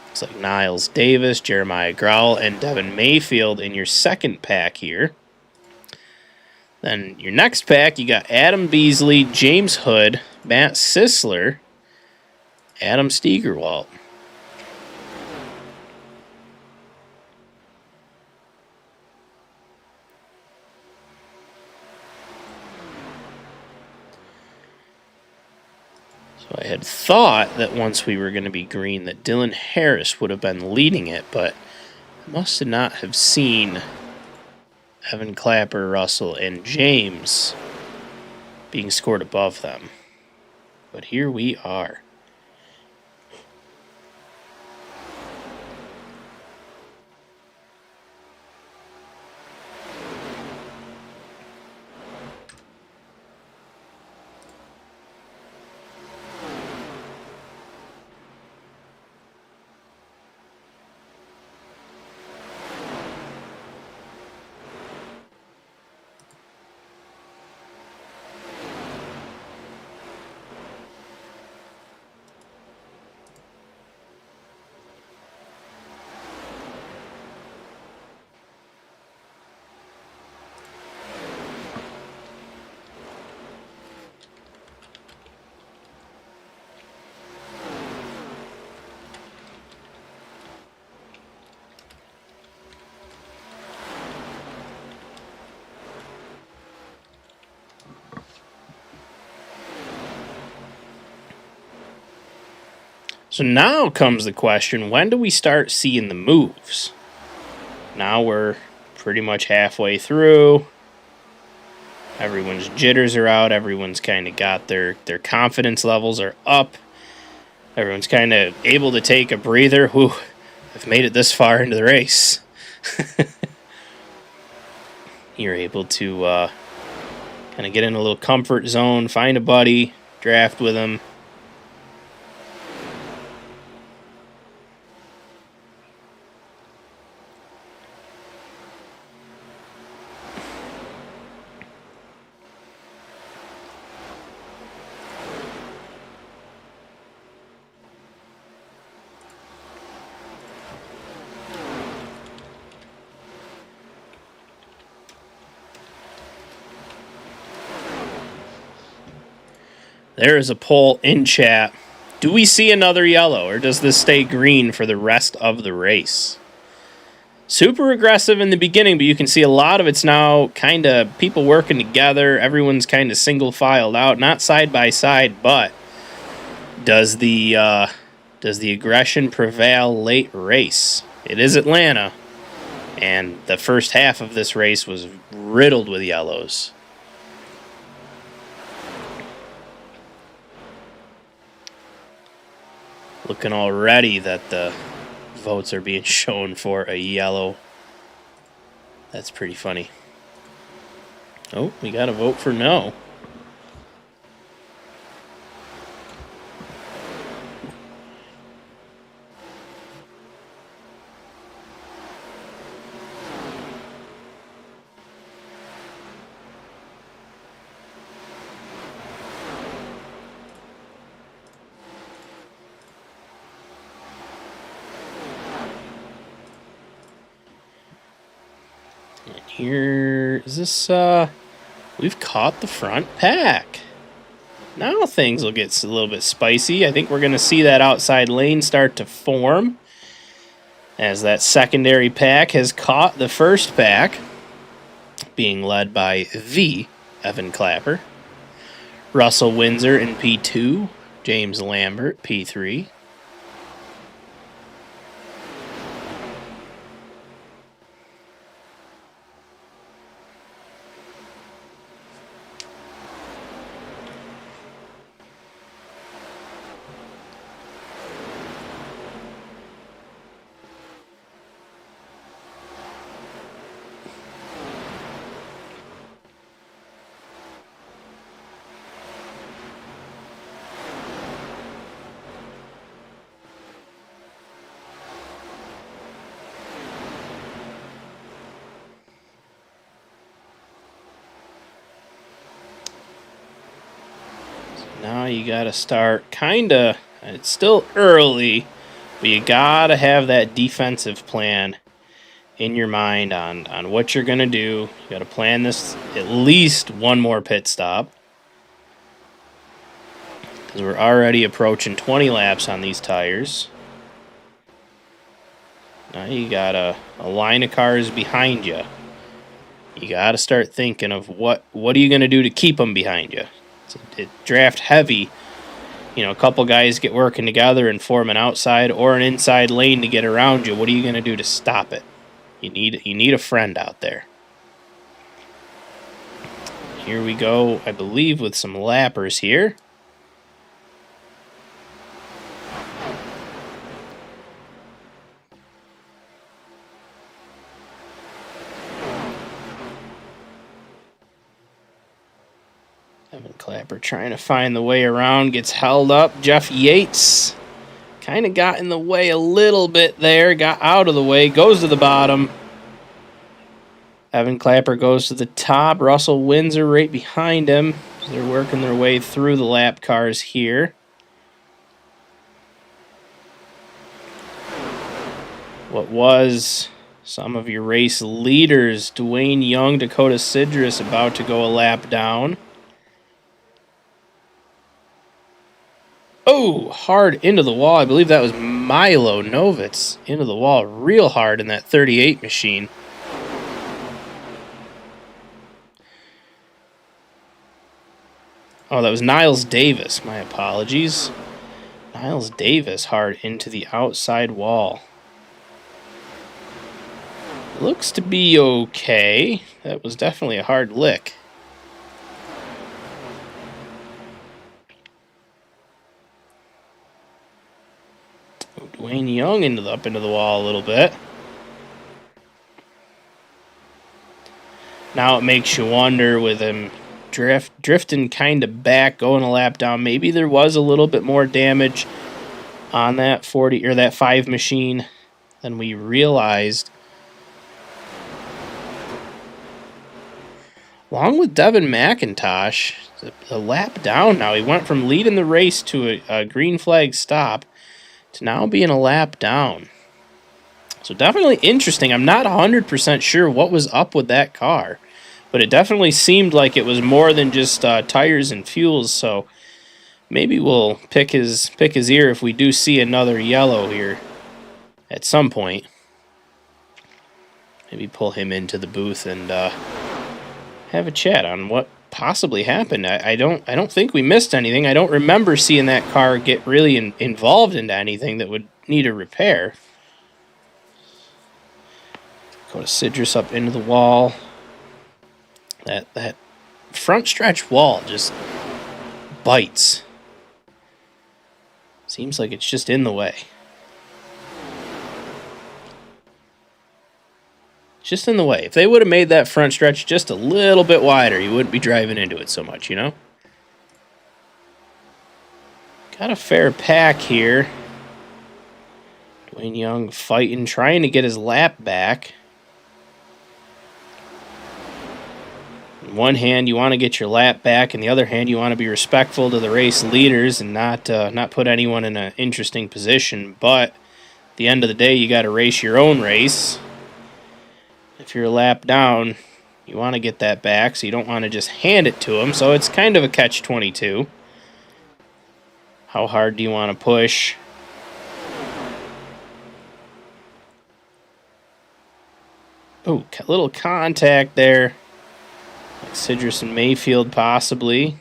looks like Niles Davis, Jeremiah Growell, and Devin Mayfield in your second pack here. Then your next pack, you got Adam Beasley, James Hood, Matt Sisler, Adam Steigerwalt. So I had thought that once we were going to be green that Dylan Harris would have been leading it, but I must not have seen Evan Clapper, Russell, and James being scored above them. But here we are. So now comes the question, when do we start seeing the moves? Now we're pretty much halfway through. Everyone's jitters are out. Everyone's kind of got their confidence levels are up. Everyone's kind of able to take a breather. Whew, I've made it this far into the race. You're able to kind of get in a little comfort zone, find a buddy, draft with them. There is a poll in chat. Do we see another yellow, or does this stay green for the rest of the race? Super aggressive in the beginning, but you can see a lot of it's now kind of people working together. Everyone's kind of single filed out, not side by side, but does the aggression prevail late race? It is Atlanta, and the first half of this race was riddled with yellows. Looking already that the votes are being shown for a yellow. That's pretty funny. Oh, we got a vote for no. Here is this we've caught the front pack. Now things will get a little bit spicy. I think we're going to see that outside lane start to form as that secondary pack has caught the first pack, being led by the Evan Clapper, Russell Windsor in P2, James Lambert P3. Now you got to start it's still early, but you got to have that defensive plan in your mind on what you're going to do. You got to plan this at least one more pit stop, because we're already approaching 20 laps on these tires. Now you got a line of cars behind you. You got to start thinking of what are you going to do to keep them behind you. Draft heavy a couple guys get working together and form an outside or an inside lane to get around you, what are you going to do to stop it? You need a friend out there. Here we go, I believe, with some lappers here. Evan Clapper trying to find the way around, gets held up. Jeff Yates kind of got in the way a little bit there, got out of the way, goes to the bottom. Evan Clapper goes to the top. Russell Windsor right behind him. They're working their way through the lap cars here. What was some of your race leaders, Dwayne Young, Dakota Sidris, about to go a lap down. Oh, hard into the wall. I believe that was Milo Novitz into the wall real hard in that 38 machine. Oh, that was Niles Davis. My apologies. Niles Davis hard into the outside wall. Looks to be okay. That was definitely a hard lick. Oh, Dwayne Young up into the wall a little bit. Now it makes you wonder with him drifting kind of back, going a lap down. Maybe there was a little bit more damage on that 40 or that 5 machine than we realized. Along with Devin McIntosh, a lap down now. He went from leading the race to a green flag stop to now being a lap down. So definitely interesting. I'm not 100% sure what was up with that car, but it definitely seemed like it was more than just tires and fuels. So maybe we'll pick his ear if we do see another yellow here at some point. Maybe pull him into the booth and have a chat on what possibly happened. I don't think we missed anything. I don't remember seeing that car get really involved into anything that would need a repair. Go to Sidris up into the wall. That front stretch wall just bites. Seems like it's just in the way. Just in the way. If they would have made that front stretch just a little bit wider, you wouldn't be driving into it so much, you know? Got a fair pack here. Dwayne Young fighting, trying to get his lap back. On one hand, you want to get your lap back, and the other hand, you want to be respectful to the race leaders and not put anyone in an interesting position. But at the end of the day, you got to race your own race. If you're a lap down, you want to get that back, so you don't want to just hand it to them. So it's kind of a catch-22. How hard do you want to push? Oh, a little contact there. Like Sidris and Mayfield, possibly.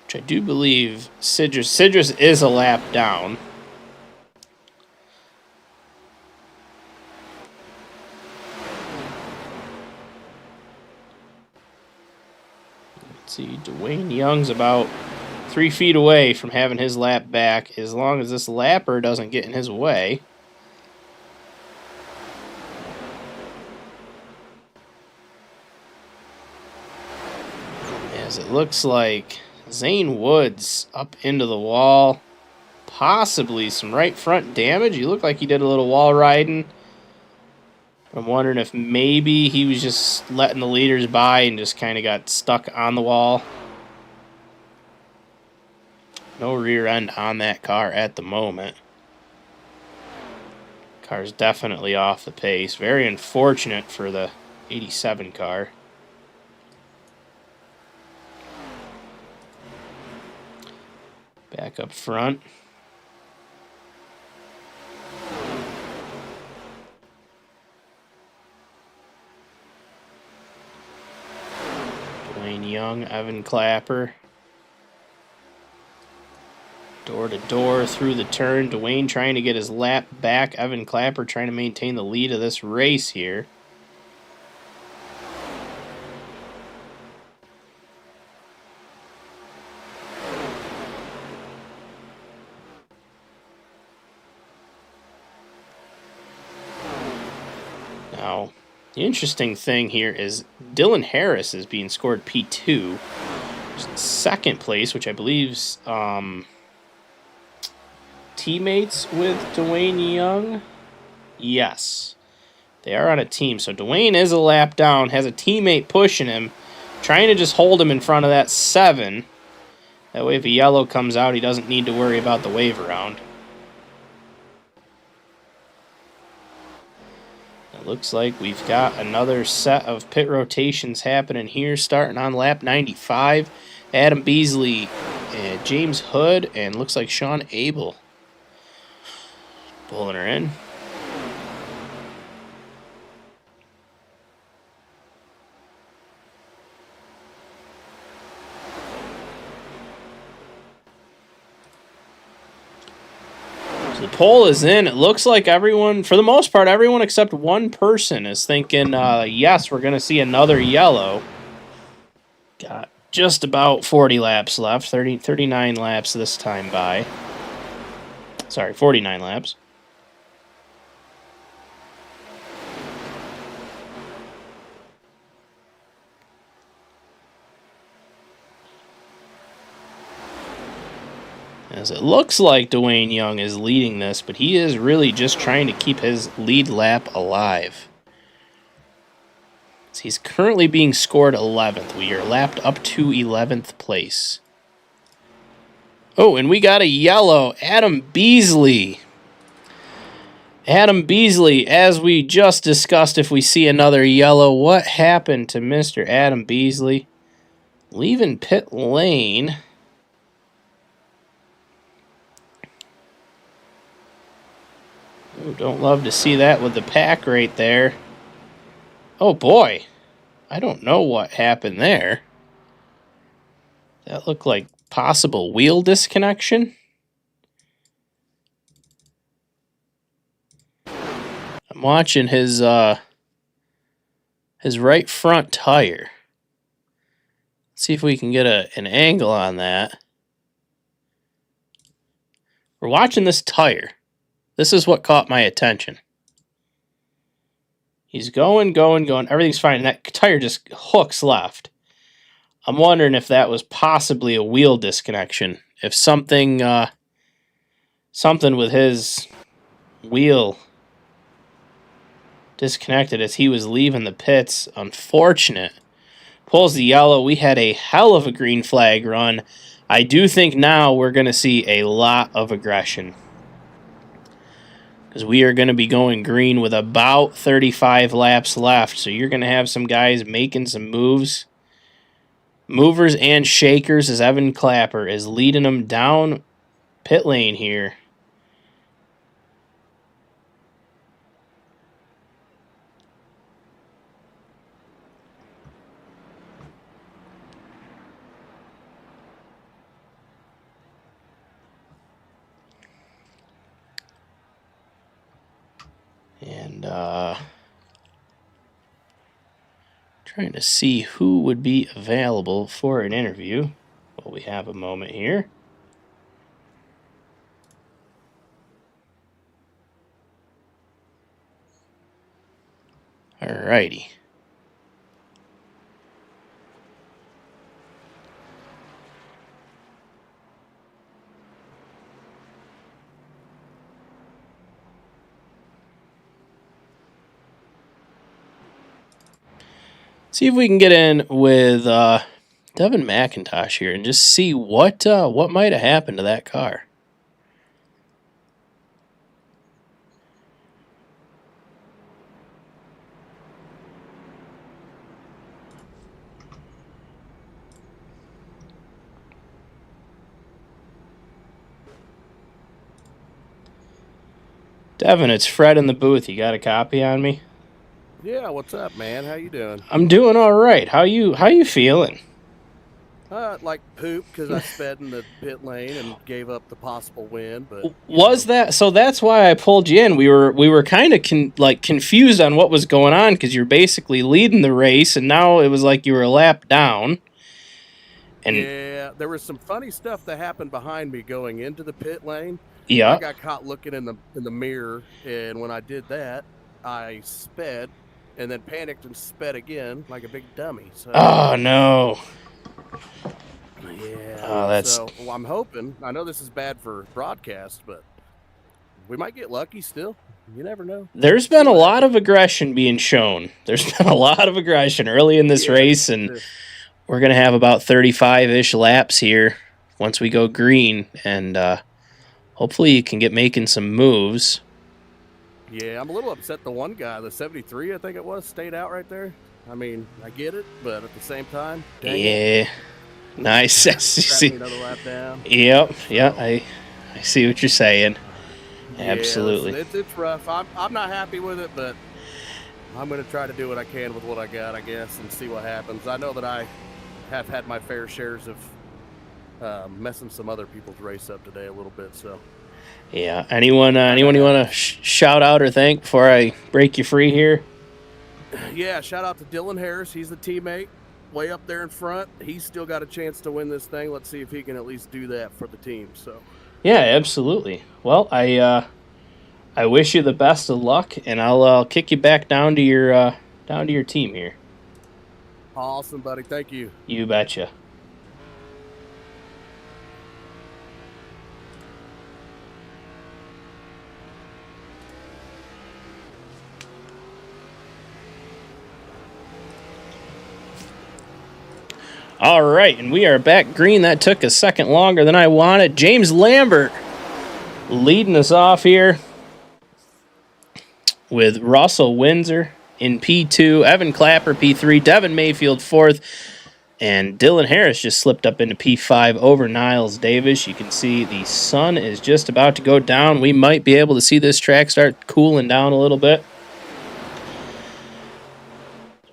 Which I do believe Sidris is a lap down. Let's see, Dwayne Young's about 3 feet away from having his lap back, as long as this lapper doesn't get in his way. As it looks like Zane Woods up into the wall. Possibly some right front damage. He looked like he did a little wall riding. I'm wondering if maybe he was just letting the leaders by and just kind of got stuck on the wall. No rear end on that car at the moment. Car's definitely off the pace. Very unfortunate for the 87 car. Back up front. Dwayne Young, Evan Clapper. Door to door through the turn. Dwayne trying to get his lap back. Evan Clapper trying to maintain the lead of this race here. Now, the interesting thing here is Dylan Harris is being scored P2. Second place, which I believe's teammates with Dwayne Young. Yes, they are on a team. So Dwayne is a lap down, has a teammate pushing him, trying to just hold him in front of that 7. That way if a yellow comes out, he doesn't need to worry about the wave around. It looks like we've got another set of pit rotations happening here, starting on lap 95. Adam Beasley, and James Hood, and looks like Sean Abel pulling her in. The poll is in. It looks like everyone, for the most part, everyone except one person is thinking, yes, we're going to see another yellow. Got just about 40 laps left. 39 laps this time by. Sorry, 49 laps. As it looks like Dwayne Young is leading this, but he is really just trying to keep his lead lap alive. So he's currently being scored 11th. We are lapped up to 11th place. Oh, and we got a yellow. Adam Beasley. Adam Beasley, as we just discussed, if we see another yellow, what happened to Mr. Adam Beasley? Leaving pit lane. Ooh, don't love to see that with the pack right there. Oh boy, I don't know what happened there. That looked like possible wheel disconnection. I'm watching his right front tire. Let's see if we can get an angle on that. We're watching this tire. This is what caught my attention. He's going. Everything's fine. And that tire just hooks left. I'm wondering if that was possibly a wheel disconnection. If something with his wheel disconnected as he was leaving the pits. Unfortunate. Pulls the yellow. We had a hell of a green flag run. I do think now we're going to see a lot of aggression, because we are going to be going green with about 35 laps left. So you're going to have some guys making some moves. Movers and shakers, as Evan Clapper is leading them down pit lane here. And trying to see who would be available for an interview. Well, we have a moment here. Alrighty. See if we can get in with Devin McIntosh here and just see what might have happened to that car. Devin, it's Fred in the booth. You got a copy on me? Yeah, what's up, man? How you doing? I'm doing all right. How you feeling? Like poop because I sped in the pit lane and gave up the possible win. But Was that so? That's why I pulled you in. We were kind of confused on what was going on because you're basically leading the race, and now it was like you were a lap down. And yeah, there was some funny stuff that happened behind me going into the pit lane. yeah, I got caught looking in the mirror, and when I did that, I sped, and then panicked and sped again like a big dummy. So oh no, yeah, oh that's so well, I'm hoping. I know this is bad for broadcast, but we might get lucky still. You never know. there's been a lot of aggression being shown. There's been a lot of aggression early in this race, and we're gonna have about 35-ish laps here once we go green, and hopefully you can get making some moves. Yeah, I'm a little upset the one guy, the 73, I think it was, stayed out right there. I mean, I get it, but at the same time, dang it. Yeah, nice. Crap See, me another lap down. yep, yeah, I see what you're saying. Yeah, Absolutely. it's rough. I'm not happy with it, but I'm going to try to do what I can with what I got, I guess, and see what happens. I know that I have had my fair shares of messing some other people's race up today a little bit, so. Yeah. Anyone you want to shout out or thank before I break you free here? Yeah, shout out to Dylan Harris. He's the teammate way up there in front. He's still got a chance to win this thing. Let's see if he can at least do that for the team. So. Yeah, absolutely. Well, I wish you the best of luck, and I'll kick you back down to your team here. Awesome, buddy. Thank you. You betcha. All right, and we are back green. That took a second longer than I wanted. James Lambert leading us off here with Russell Windsor in P2, Evan Clapper P3, Devin Mayfield 4th, and Dylan Harris just slipped up into P5 over Niles Davis. You can see the sun is just about to go down. We might be able to see this track start cooling down a little bit.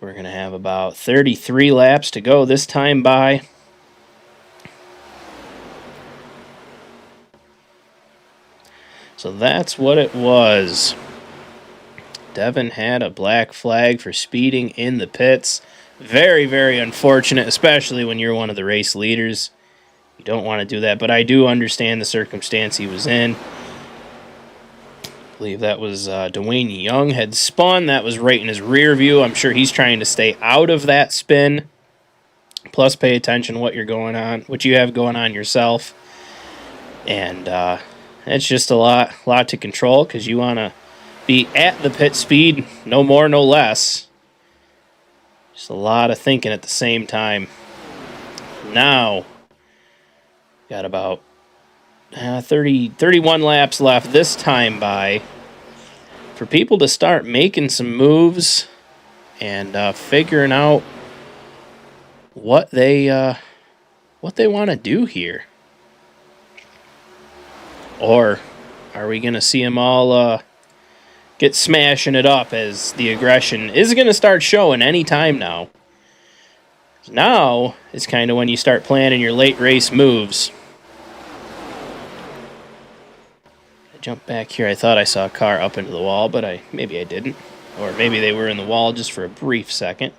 We're going to have about 33 laps to go this time by. So that's what it was. Devin had a black flag for speeding in the pits. Very, very unfortunate, especially when you're one of the race leaders. You don't want to do that, but I do understand the circumstance he was in. I believe that was Dwayne Young had spun. That was right in his rear view. I'm sure he's trying to stay out of that spin. Plus, pay attention to what you have going on yourself. And it's just a lot to control because you want to be at the pit speed, no more, no less. Just a lot of thinking at the same time. Now, got about 31 laps left this time by for people to start making some moves and figuring out what they want to do here. Or are we going to see them all get smashing it up as the aggression is going to start showing any time now? Now is kind of when you start planning your late race moves. Jump back here. I thought I saw a car up into the wall, but maybe I didn't. Or maybe they were in the wall just for a brief second.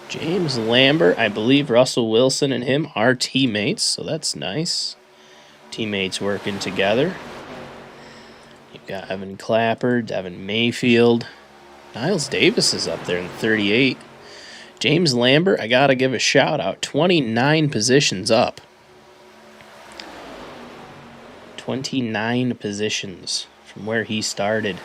James Lambert, I believe Russell Wilson and him are teammates, so that's nice. Teammates working together. You've got Evan Clapper, Devin Mayfield. Niles Davis is up there in 38. James Lambert, I got to give a shout out. 29 positions up. 29 positions from where he started.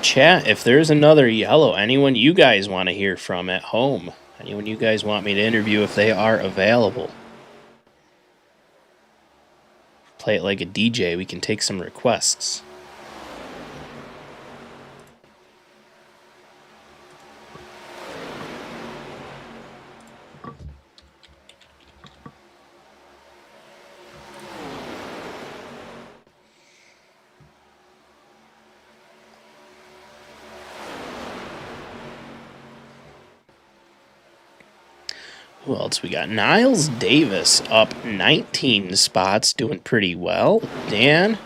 Chat, if there's another yellow, anyone you guys want to hear from at home, Anyone you guys want me to interview if they are available. Play it like a DJ. We can take some requests. Who else we got? Niles Davis up 19 spots, doing pretty well. Dan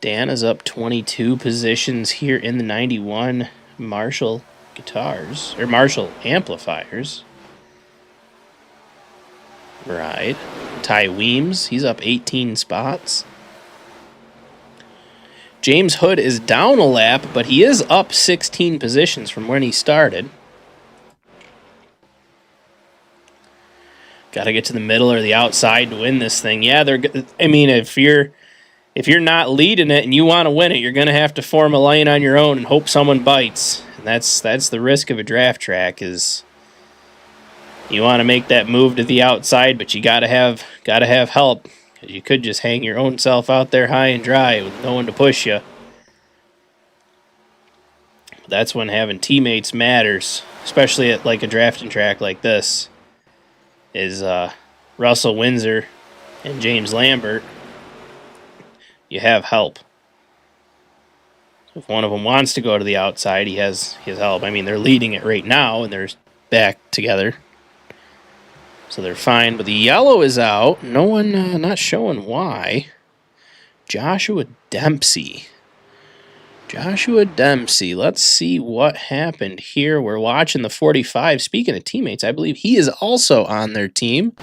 is up 22 positions here in the 91 Marshall guitars, or Marshall amplifiers. Right. Ty Weems, he's up 18 spots. James Hood is down a lap, but he is up 16 positions from when he started. Got to get to the middle or the outside to win this thing. Yeah, I mean, if you're not leading it and you want to win it, you're going to have to form a lane on your own and hope someone bites. And that's the risk of a draft track, is you want to make that move to the outside, but you got to have help. You could just hang your own self out there high and dry with no one to push you. That's when having teammates matters, especially at like a drafting track like this. Is Russell Windsor and James Lambert. You have help. If one of them wants to go to the outside, he has help. I mean, they're leading it right now, and they're back together. So they're fine, but the yellow is out. No one, not showing why. Joshua Dempsey. Let's see what happened here. We're watching the 45. Speaking of teammates, I believe he is also on their team.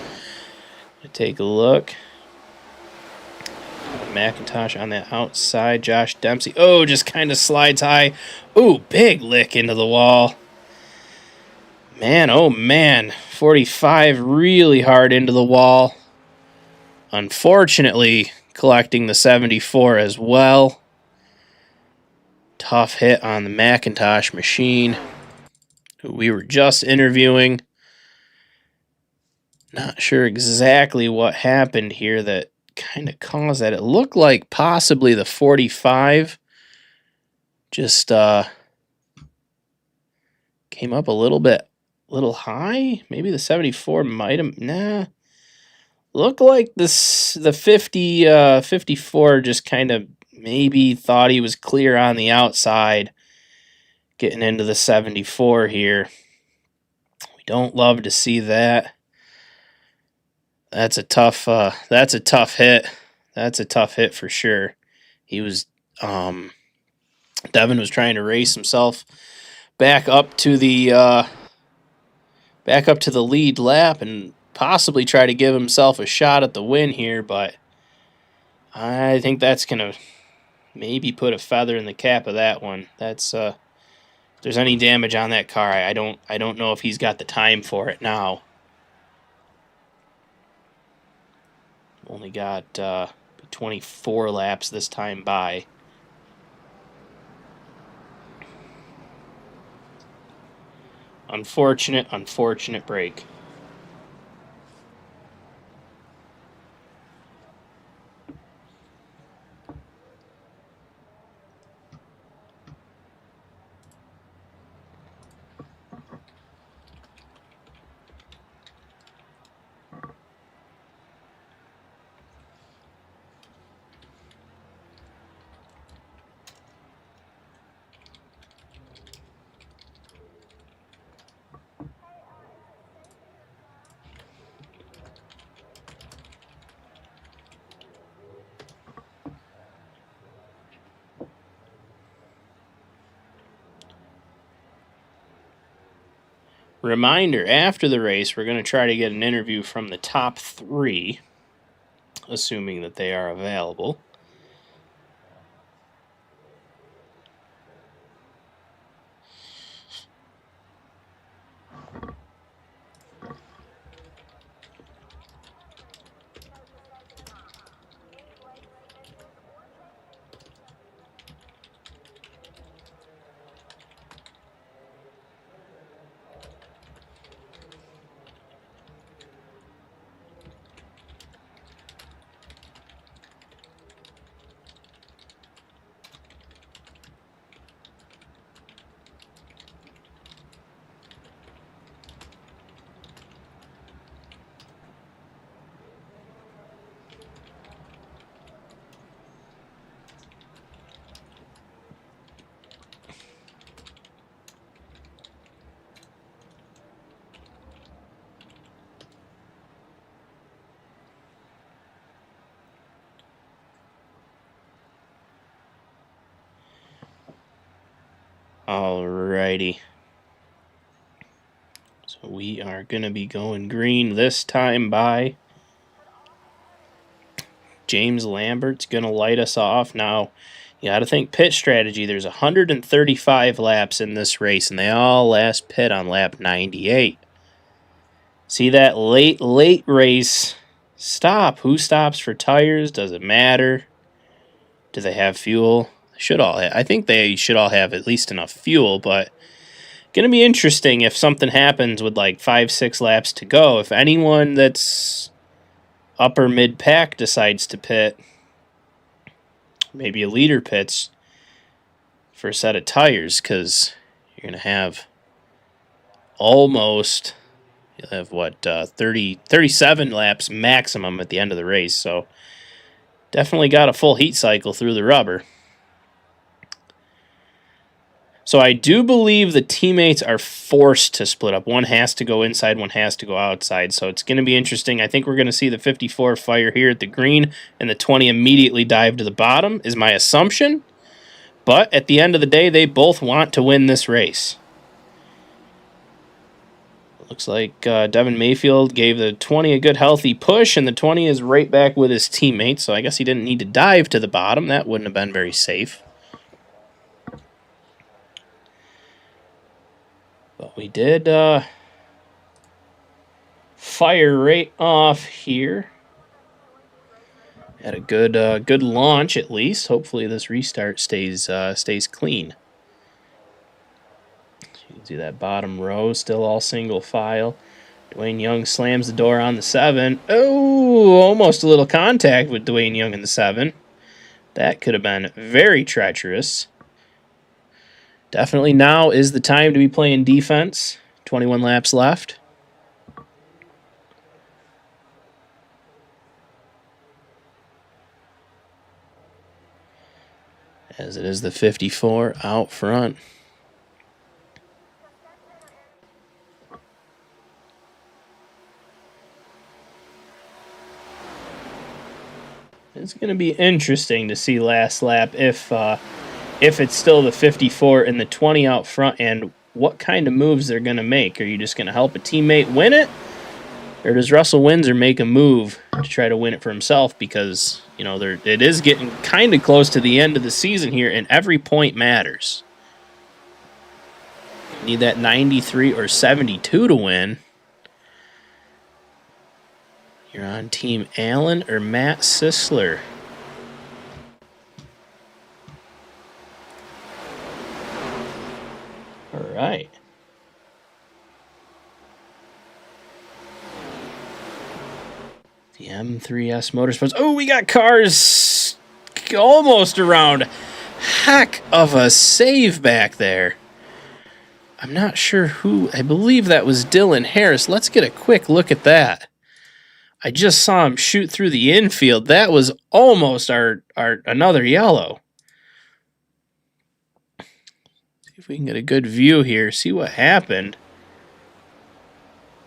Take a look. McIntosh on the outside. Josh Dempsey. Oh, just kind of slides high. Oh, big lick into the wall. Man, oh man. 45 really hard into the wall. Unfortunately, collecting the 74 as well. Tough hit on the McIntosh machine, who we were just interviewing. Not sure exactly what happened here that kind of caused that. It looked like possibly the 45 just came up a little high. Maybe the 74 might have, Looked like the 54 just kind of maybe thought he was clear on the outside, getting into the 74 here. We don't love to see that. That's a tough hit. That's a tough hit for sure. He was Devin was trying to race himself back up to the lead lap and possibly try to give himself a shot at the win here, but I think that's gonna maybe put a feather in the cap of that one. That's if there's any damage on that car, I don't know if he's got the time for it now. Only got 24 laps this time by. Unfortunate break. Reminder, after the race, we're going to try to get an interview from the top 3, assuming that they are available. Alrighty. So we are going to be going green this time by James Lambert's going to light us off. Now, you got to think pit strategy. There's 135 laps in this race, and they all last pit on lap 98. See that late race stop. Who stops for tires? Does it matter? Do they have fuel? Should all have, I think they should all have at least enough fuel, but going to be interesting if something happens with like 5-6 laps to go. If anyone that's upper mid-pack decides to pit, maybe a leader pits for a set of tires, because you're going to have almost, you'll have what, 37 laps maximum at the end of the race. So definitely got a full heat cycle through the rubber. So I do believe the teammates are forced to split up. One has to go inside, one has to go outside. So it's going to be interesting. I think we're going to see the 54 fire here at the green and the 20 immediately dive to the bottom is my assumption. But at the end of the day, they both want to win this race. Looks like Devin Mayfield gave the 20 a good healthy push, and the 20 is right back with his teammate. So I guess he didn't need to dive to the bottom. That wouldn't have been very safe. But we did fire right off here. Had a good launch at least. Hopefully this restart stays clean. You can see that bottom row still all single file. Dwayne Young slams the door on the 7. Oh, almost a little contact with Dwayne Young in the 7. That could have been very treacherous. Definitely now is the time to be playing defense. 21 laps left. As it is the 54 out front. It's going to be interesting to see last lap if it's still the 54 and the 20 out front, and what kind of moves they're going to make. Are you just going to help a teammate win it? Or does Russell Windsor make a move to try to win it for himself? Because, you know, it is getting kind of close to the end of the season here, and every point matters. You need that 93 or 72 to win. You're on Team Allen or Matt Sisler. All right. The M3S Motorsports. Oh, we got cars almost around. Heck of a save back there. I'm not sure who. I believe that was Dylan Harris. Let's get a quick look at that. I just saw him shoot through the infield. That was almost our another yellow. See if we can get a good view here. See what happened.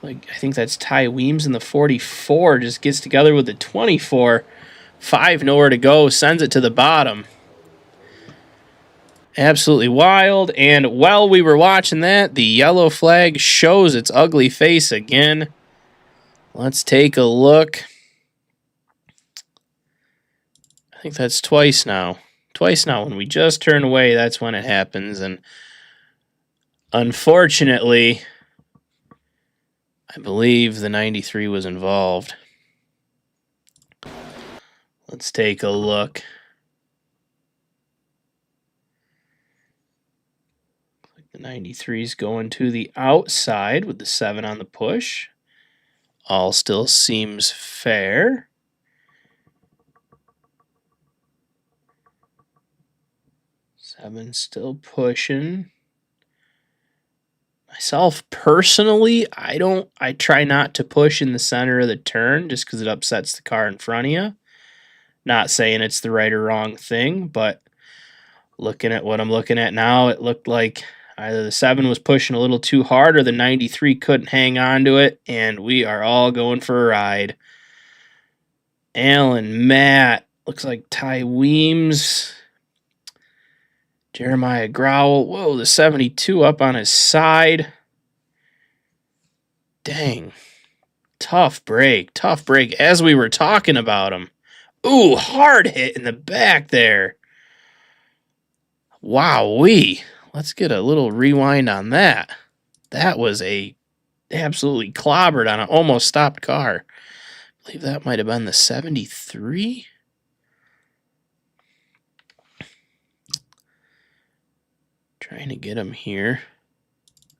Like, I think that's Ty Weems in the 44. Just gets together with the 24. 5 nowhere to go. Sends it to the bottom. Absolutely wild. And while we were watching that, the yellow flag shows its ugly face again. Let's take a look. I think that's twice now. Twice now. When we just turn away, that's when it happens. And unfortunately, I believe the 93 was involved. Let's take a look. The 93 is going to the outside with the 7 on the push. All still seems fair. Seven still pushing. Myself personally, I try not to push in the center of the turn just because it upsets the car in front of you. Not saying it's the right or wrong thing, but looking at what I'm looking at now, it looked like either the 7 was pushing a little too hard or the 93 couldn't hang on to it, and we are all going for a ride. Alan, Matt, looks like Ty Weems, Jeremiah Growl. Whoa, the 72 up on his side. Dang. Tough break. Tough break as we were talking about him. Ooh, hard hit in the back there. Wowee. Let's get a little rewind on that. That was a absolutely clobbered on an almost stopped car. I believe that might have been the 73. Trying to get him here.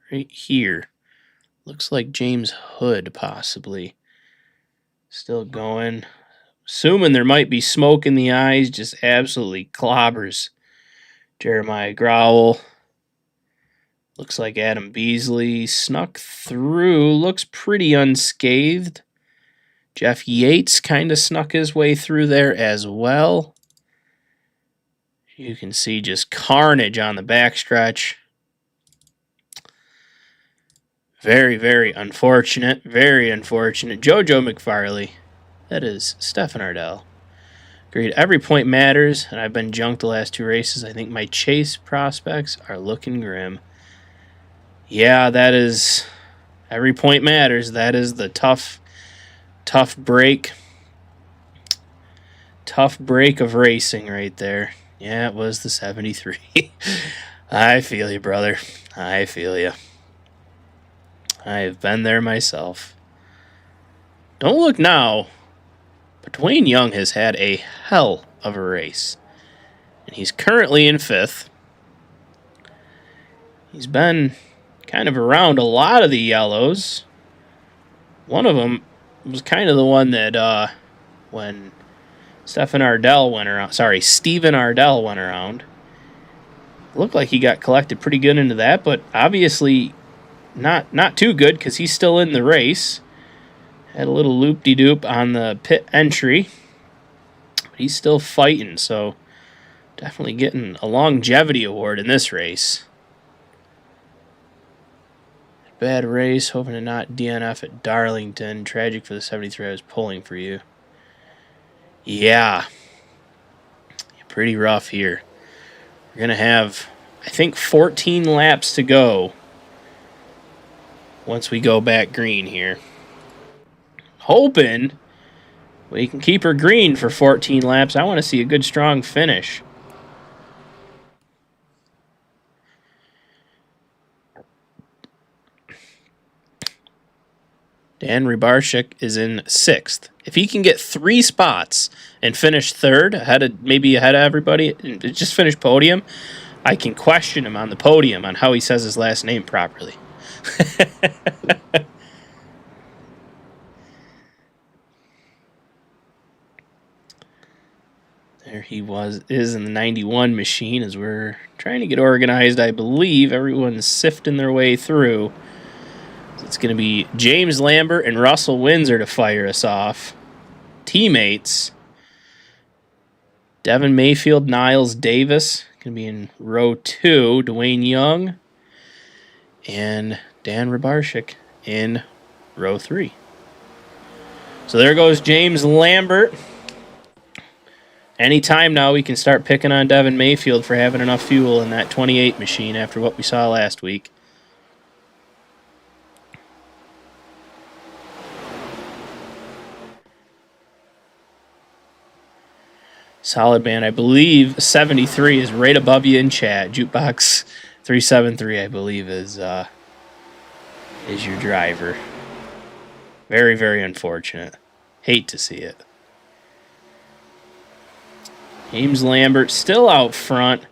Right here. Looks like James Hood, possibly. Still going. Assuming there might be smoke in the eyes, just absolutely clobbers Jeremiah Growl. Looks like Adam Beasley snuck through. Looks pretty unscathed. Jeff Yates kind of snuck his way through there as well. You can see just carnage on the backstretch. Very, very unfortunate. Very unfortunate. Jojo McFarley. That is Stefan Ardell. Agreed. Every point matters, and I've been junked the last 2 races. I think my chase prospects are looking grim. Yeah, that is... Every point matters. That is the tough break. Tough break of racing right there. Yeah, it was the 73. I feel you, brother. I feel you. I've been there myself. Don't look now, but Dwayne Young has had a hell of a race. And he's currently in 5th. He's been kind of around a lot of the yellows. One of them was kind of the one that when Stephen Ardell went around, looked like he got collected pretty good into that, but obviously not too good because he's still in the race. Had a little loop-de-doop on the pit entry, but he's still fighting, so definitely getting a longevity award in this race. Bad race, hoping to not DNF at Darlington. Tragic for the 73. I was pulling for you. Yeah. Pretty rough here. We're going to have, I think, 14 laps to go once we go back green here. Hoping we can keep her green for 14 laps. I want to see a good, strong finish. Dan Rybarczyk is in 6th. If he can get 3 spots and finish 3rd, maybe ahead of everybody, and just finish podium, I can question him on the podium on how he says his last name properly. There he is in the 91 machine as we're trying to get organized. I believe everyone's sifting their way through. It's going to be James Lambert and Russell Windsor to fire us off. Teammates. Devin Mayfield, Niles Davis. Going to be in row 2. Dwayne Young. And Dan Rybarczyk in row 3. So there goes James Lambert. Anytime now we can start picking on Devin Mayfield for having enough fuel in that 28 machine after what we saw last week. Solid band. I believe 73 is right above you in chat. Jukebox 373, I believe, is your driver. Very, very unfortunate. Hate to see it. James Lambert still out front.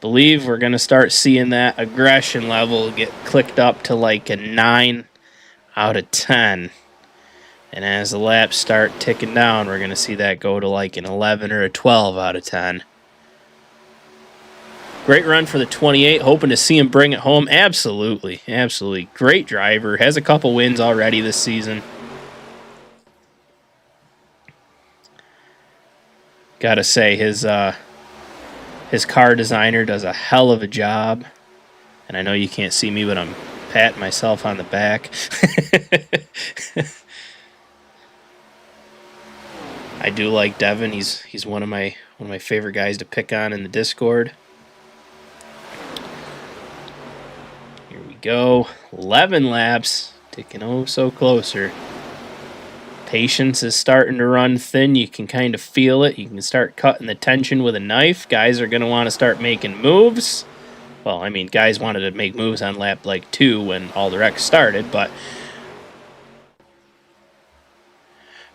Believe we're going to start seeing that aggression level get clicked up to like a 9 out of 10. And as the laps start ticking down, we're going to see that go to like an 11 or a 12 out of 10. Great run for the 28. Hoping to see him bring it home. Absolutely. Absolutely. Great driver. Has a couple wins already this season. Gotta say, his car designer does a hell of a job. And I know you can't see me, but I'm patting myself on the back. I do like Devin. He's one of my favorite guys to pick on in the Discord. Here we go. 11 laps. Ticking oh so closer. Patience is starting to run thin. You can kind of feel it. You can start cutting the tension with a knife. Guys are going to want to start making moves. Well, I mean, guys wanted to make moves on lap like 2 when all the wrecks started, but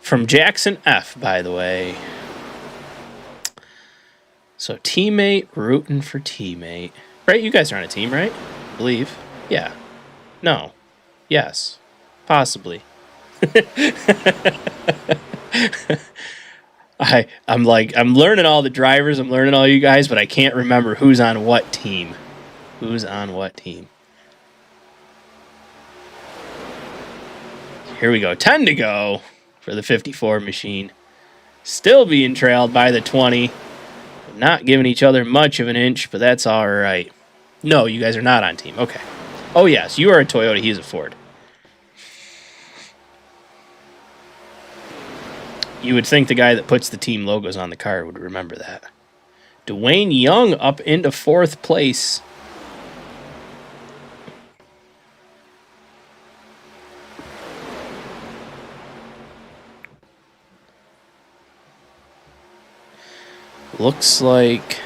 from Jackson F, by the way. So teammate rooting for teammate. Right, you guys are on a team, right? I believe. Yeah. No. Yes. Possibly. I'm learning all the drivers, I'm learning all you guys, but I can't remember who's on what team. Who's on what team? Here we go. 10 to go for the 54 machine. Still being trailed by the 20. Not giving each other much of an inch, but that's all right. No, you guys are not on team. Okay. Oh, yes, you are a Toyota. He's a Ford. You would think the guy that puts the team logos on the car would remember that. Dwayne Young up into 4th place. Looks like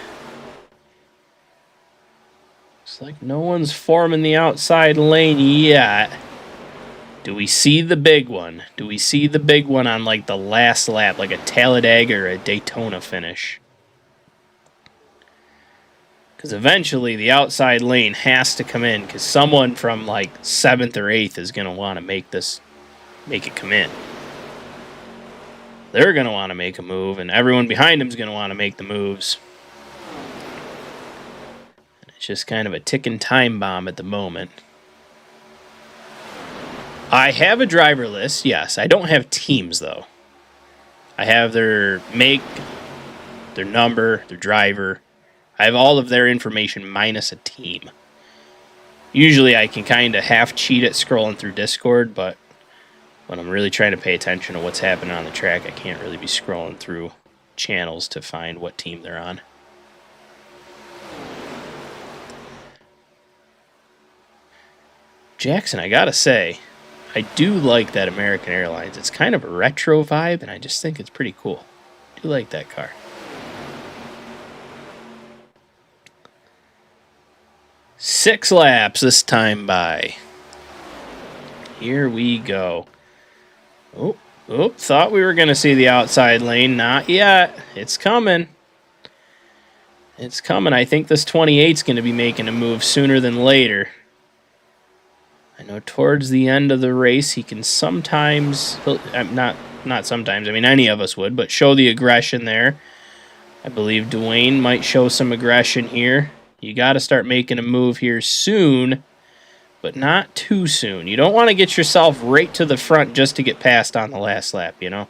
no one's forming the outside lane yet. Do we see the big one? Do we see the big one on like the last lap, like a Talladega or a Daytona finish? Because eventually the outside lane has to come in because someone from like 7th or 8th is going to want to make it come in. They're going to want to make a move, and everyone behind them is going to want to make the moves. It's just kind of a ticking time bomb at the moment. I have a driver list, yes. I don't have teams, though. I have their make, their number, their driver. I have all of their information minus a team. Usually I can kind of half cheat at scrolling through Discord, but when I'm really trying to pay attention to what's happening on the track, I can't really be scrolling through channels to find what team they're on. Jackson, I gotta say, I do like that American Airlines. It's kind of a retro vibe, and I just think it's pretty cool. I do like that car. Six laps this time by. Here we go. Oh, thought we were going to see the outside lane. Not yet. It's coming. It's coming. I think this 28's going to be making a move sooner than later. I know towards the end of the race, he can sometimes, not sometimes, I mean, any of us would, but show the aggression there. I believe Dwayne might show some aggression here. You got to start making a move here soon, but not too soon. You don't want to get yourself right to the front just to get past on the last lap, you know?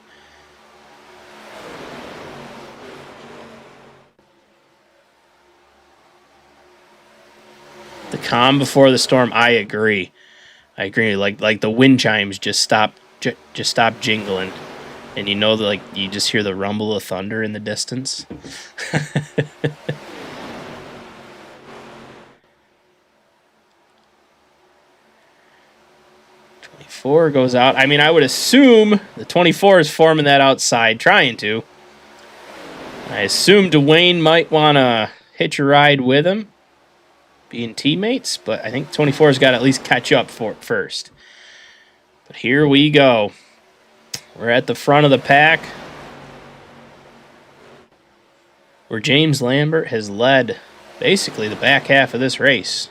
The calm before the storm, I agree. I agree. Like the wind chimes just stop jingling, and you know, like you just hear the rumble of thunder in the distance. 24 goes out. I mean, I would assume the 24 is forming that outside, trying to. I assume Dwayne might want to hitch a ride with him, being teammates, but I think 24's got to at least catch up for it first. But here we go. We're at the front of the pack, where James Lambert has led basically the back half of this race.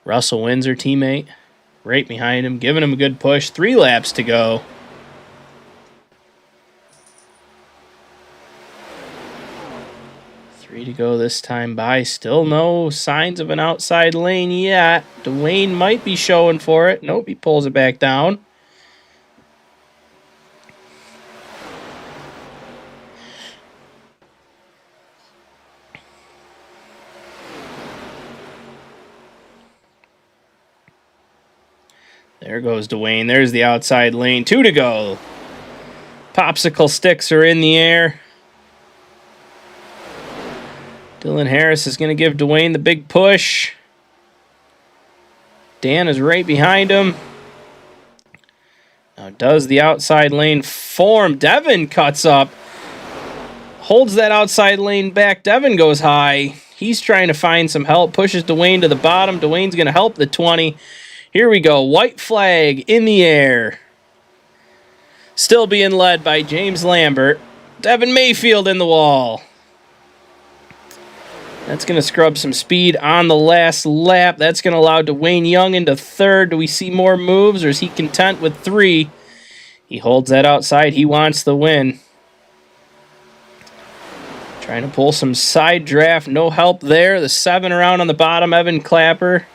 Russell Windsor, teammate, right behind him, giving him a good push. 3 laps to go. Three to go this time by. Still no signs of an outside lane yet. Dwayne might be showing for it. Nope, he pulls it back down. There goes Dwayne. There's the outside lane. 2 to go. Popsicle sticks are in the air. Dylan Harris is going to give Dwayne the big push. Dan is right behind him. Now does the outside lane form. Devin cuts up. Holds that outside lane back. Devin goes high. He's trying to find some help. Pushes Dwayne to the bottom. Dwayne's going to help the 20. Here we go. White flag in the air. Still being led by James Lambert. Devin Mayfield in the wall. That's going to scrub some speed on the last lap. That's going to allow Dwayne Young into third. Do we see more moves, or is he content with 3? He holds that outside. He wants the win. Trying to pull some side draft. No help there. The 7 around on the bottom. Evan Clapper.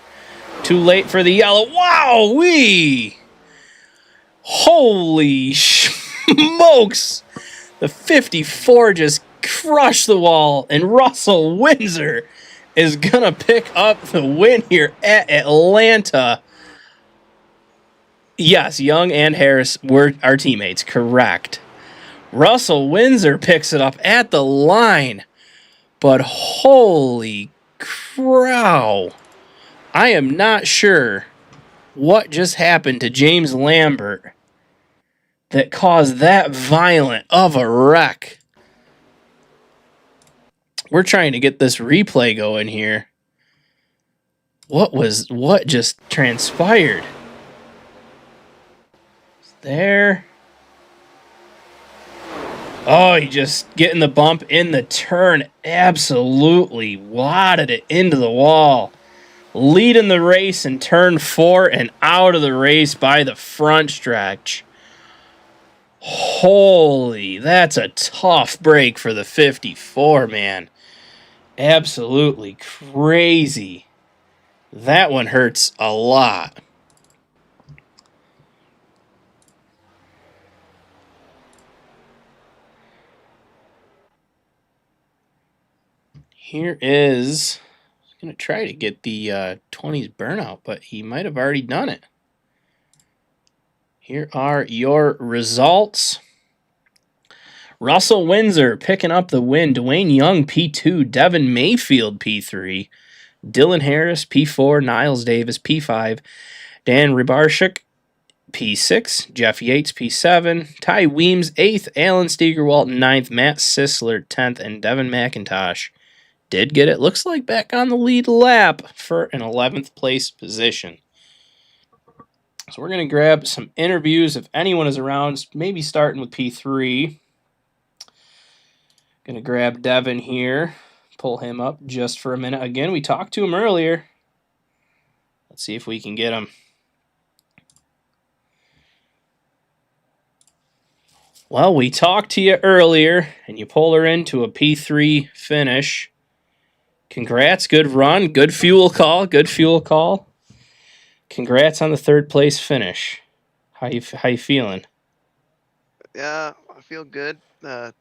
Too late for the yellow. Wow-wee! Holy smokes! The 54 just crushed the wall, and Russell Windsor is going to pick up the win here at Atlanta. Yes, Young and Harris were our teammates, correct. Russell Windsor picks it up at the line, but holy crow. I am not sure what just happened to James Lambert that caused that violent of a wreck. We're trying to get this replay going here. What just transpired? There. Oh, he just getting the bump in the turn. Absolutely wadded it into the wall. Leading the race in turn 4 and out of the race by the front stretch. Holy, that's a tough break for the 54, man. Absolutely crazy. That one hurts a lot. Here is... going to try to get the 20s burnout, but he might have already done it. Here are your results. Russell Windsor picking up the win. Dwayne Young, P2. Devin Mayfield, P3. Dylan Harris, P4. Niles Davis, P5. Dan Rybarczyk, P6. Jeff Yates, P7. Ty Weems, 8th. Alan Steigerwalt, 9th. Matt Sisler, 10th. And Devin McIntosh did get it. Looks like back on the lead lap for an 11th place position. So we're going to grab some interviews if anyone is around, maybe starting with P3. Going to grab Devin here, pull him up just for a minute. Again, we talked to him earlier. Let's see if we can get him. Well, we talked to you earlier, and you pulled her into a P3 finish. Congrats, good run, good fuel call, good fuel call. Congrats on the 3rd place finish. How you feeling? Yeah, I feel good.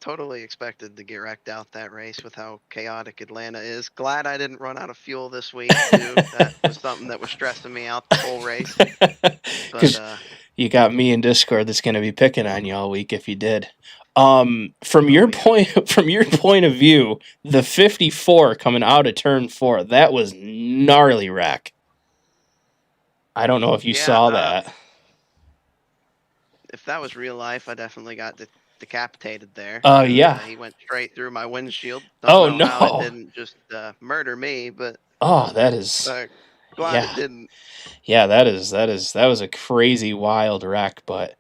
Totally expected to get wrecked out that race with how chaotic Atlanta is. Glad I didn't run out of fuel this week, too. That was something that was stressing me out the whole race. Because you got me in Discord that's going to be picking on you all week if you did. From your point of view, the 54 coming out of turn 4, that was gnarly wreck. I don't know if you saw that. If that was real life, I definitely got decapitated there. Oh, yeah. He went straight through my windshield. Don't know how it didn't just murder me, but that is glad it didn't. Yeah, that was a crazy wild wreck, but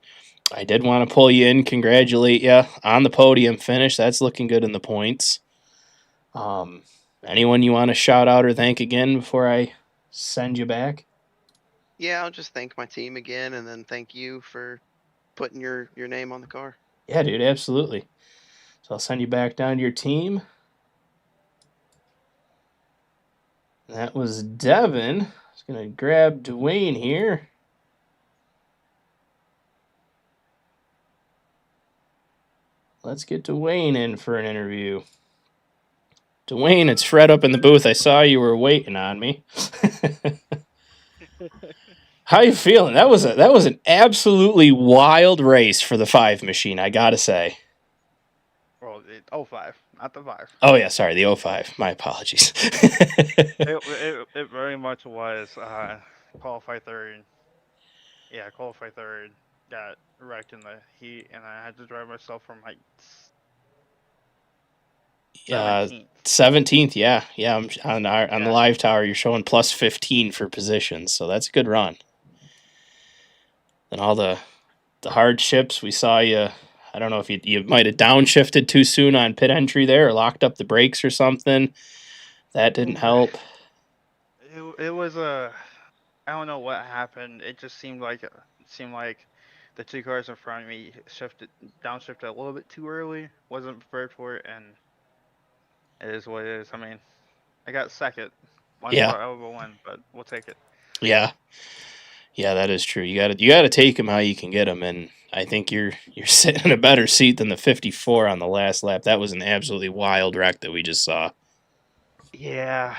I did want to pull you in, congratulate you on the podium finish. That's looking good in the points. Anyone you want to shout out or thank again before I send you back? Yeah, I'll just thank my team again, and then thank you for putting your name on the car. Yeah, dude, absolutely. So I'll send you back down to your team. That was Devin. I was going to grab Dwayne here. Let's get Dwayne in for an interview. Dwayne, it's Fred up in the booth. I saw you were waiting on me. How you feeling? That was an absolutely wild race for the 5 machine, I gotta say. Well, 05, not the 5. Oh yeah, sorry, the 05. My apologies. It very much was qualify third. Yeah, qualify third. Got wrecked in the heat, and I had to drive myself from like 17th. 17th, yeah. I'm on the Yeah. live tower. You're showing plus 15 for positions, so that's a good run. And all the hardships we saw you. I don't know if you might have downshifted too soon on pit entry there, or locked up the brakes or something. That didn't help. It was a. I don't know what happened. It just seemed like the two cars in front of me downshifted a little bit too early. Wasn't prepared for it, and it is what it is. I mean, I got second, one Yeah. spot over one, but we'll take it. Yeah, that is true. You got to take them how you can get them, and I think you're sitting in a better seat than the 54 on the last lap. That was an absolutely wild wreck that we just saw. Yeah,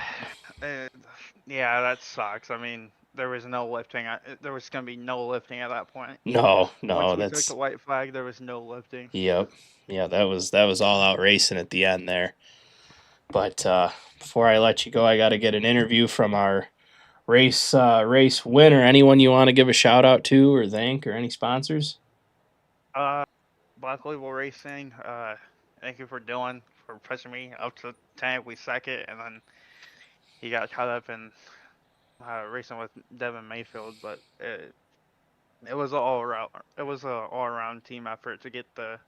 yeah, that sucks. I mean, there was no lifting. There was gonna be no lifting at that point. No, Once we took that's the white flag, there was no lifting. yep. Yeah, that was all out racing at the end there. But before I let you go, I got to get an interview from our race winner. Anyone you want to give a shout out to or thank, or any sponsors? Black Label Racing. Thank you for pushing me up to tank. We second, and then he got caught up in racing with Devin Mayfield, but it was an all around team effort to get the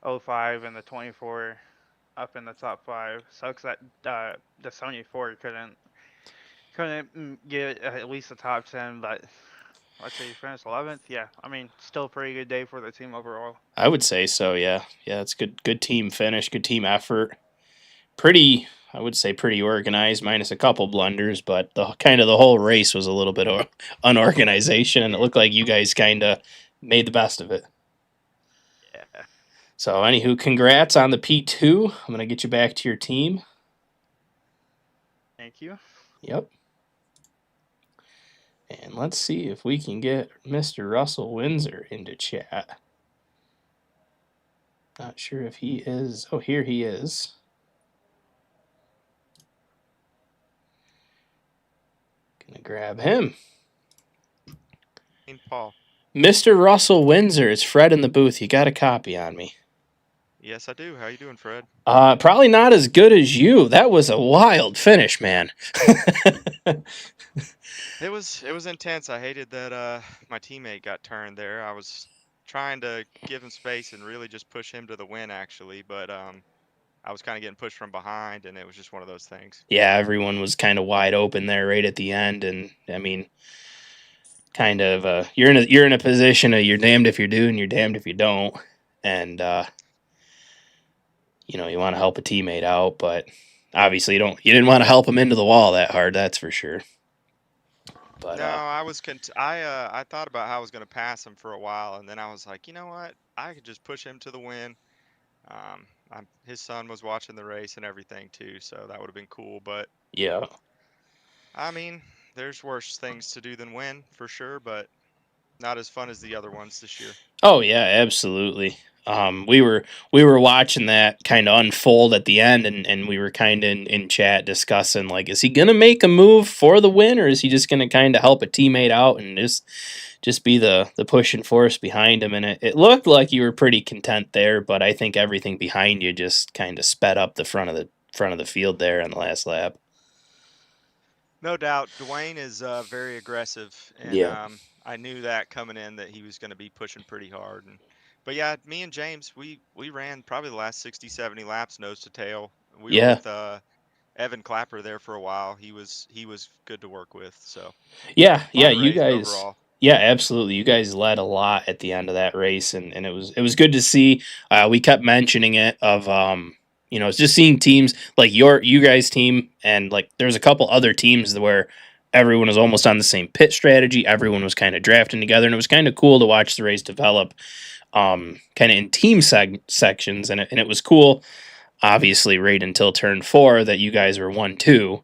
05 and the 24 up in the top 5. Sucks that the 74 couldn't get at least the top 10, but let's say he finished 11th. Yeah, I mean, still a pretty good day for the team overall. I would say so. Yeah, it's good team finish, good team effort. I would say pretty organized, minus a couple blunders, but the whole race was a little bit of unorganization, and it looked like you guys kind of made the best of it. Yeah. So, anywho, congrats on the P2. I'm gonna get you back to your team. Thank you. Yep. And let's see if we can get Mr. Russell Windsor into chat. Not sure if he is. Oh, here he is. Gonna grab him. Paul. Mr. Russell Windsor, it's Fred in the booth. You got a copy on me. Yes, I do. How you doing, Fred? Probably not as good as you. That was a wild finish, man. It was intense. I hated that my teammate got turned there. I was trying to give him space and really just push him to the win, actually, but I was kind of getting pushed from behind, and it was just one of those things. Yeah, everyone was kind of wide open there right at the end, and I mean, kind of you're in a position of you're damned if you do and you're damned if you don't, and you want to help a teammate out, but obviously you didn't want to help him into the wall that hard, that's for sure. But no, I was I thought about how I was going to pass him for a while, and then I was like, you know what? I could just push him to the win. His son was watching the race and everything too, so that would have been cool. But yeah, I mean, there's worse things to do than win for sure, but not as fun as the other ones this year. Oh yeah, absolutely. We were watching that kind of unfold at the end, and we were kind of in chat discussing, like, is he gonna make a move for the win, or is he just gonna kind of help a teammate out and just be the pushing force behind him? And it looked like you were pretty content there, but I think everything behind you just kind of sped up the front of the field there on the last lap. No doubt, Dwayne is very aggressive, and Yeah. I knew that coming in that he was going to be pushing pretty hard. But yeah, me and James, we ran probably the last 60, 70 laps nose to tail. We were with Evan Clapper there for a while. He was good to work with. So yeah, you race guys. overall. Yeah, absolutely. You guys led a lot at the end of that race, and it was good to see. We kept mentioning it of it's just seeing teams like you guys team, and like there's a couple other teams where everyone was almost on the same pit strategy. Everyone was kind of drafting together, and it was kind of cool to watch the race develop, kind of in team sections, and it was cool. Obviously, right until turn 4, that you guys were 1-2.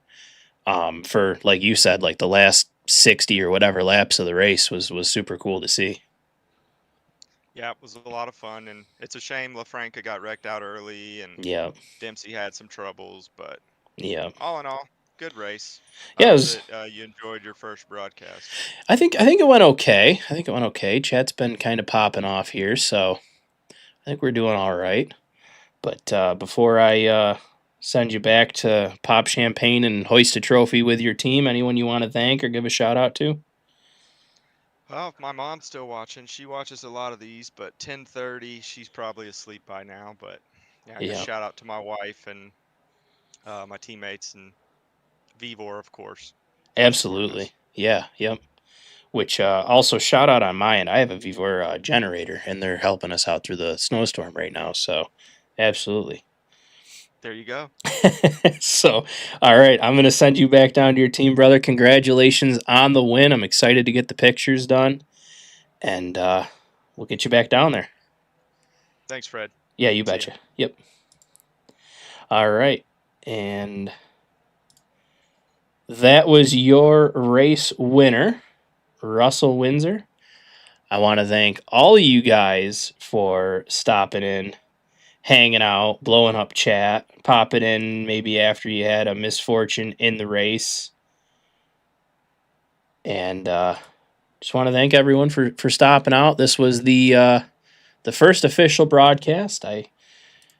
For, like you said, like the last 60 or whatever laps of the race was super cool to see. Yeah, it was a lot of fun, and it's a shame LaFranca got wrecked out early, and Yeah, Dempsey had some troubles, but yeah, all in all, good race. Yeah, it Hope was, that you enjoyed your first broadcast. I think it went okay. I think it went okay. Chat's been kind of popping off here, so I think we're doing all right. But before I send you back to pop champagne and hoist a trophy with your team, anyone you want to thank or give a shout out to? Well, my mom's still watching. She watches a lot of these, but 10:30, she's probably asleep by now. But yeah, I guess Yeah, shout out to my wife and my teammates and Vivor, of course, for supporting absolutely. us. Yeah, yep. Which also shout out on my end. I have a Vivor generator, and they're helping us out through the snowstorm right now. So, absolutely. There you go. So, all right, I'm going to send you back down to your team, brother. Congratulations on the win. I'm excited to get the pictures done, and we'll get you back down there. Thanks, Fred. Yeah, you See ya. betcha. Yep. All right. And that was your race winner, Russell Windsor. I want to thank all of you guys for stopping in, hanging out, blowing up chat, popping in maybe after you had a misfortune in the race. And just want to thank everyone for stopping out. This was the first official broadcast. I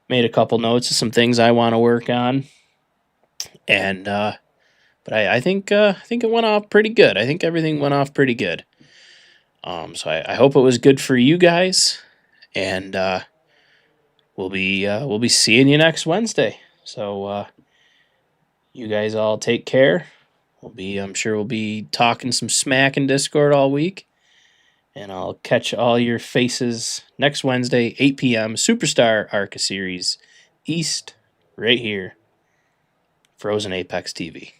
made a couple notes of some things I want to work on, and but I think it went off pretty good. I think everything went off pretty good. So I hope it was good for you guys, and we'll be seeing you next Wednesday. So you guys all take care. I'm sure we'll be talking some smack in Discord all week. And I'll catch all your faces next Wednesday, 8 p.m. Superstar ARCA Series East, right here, Frozen Apex TV.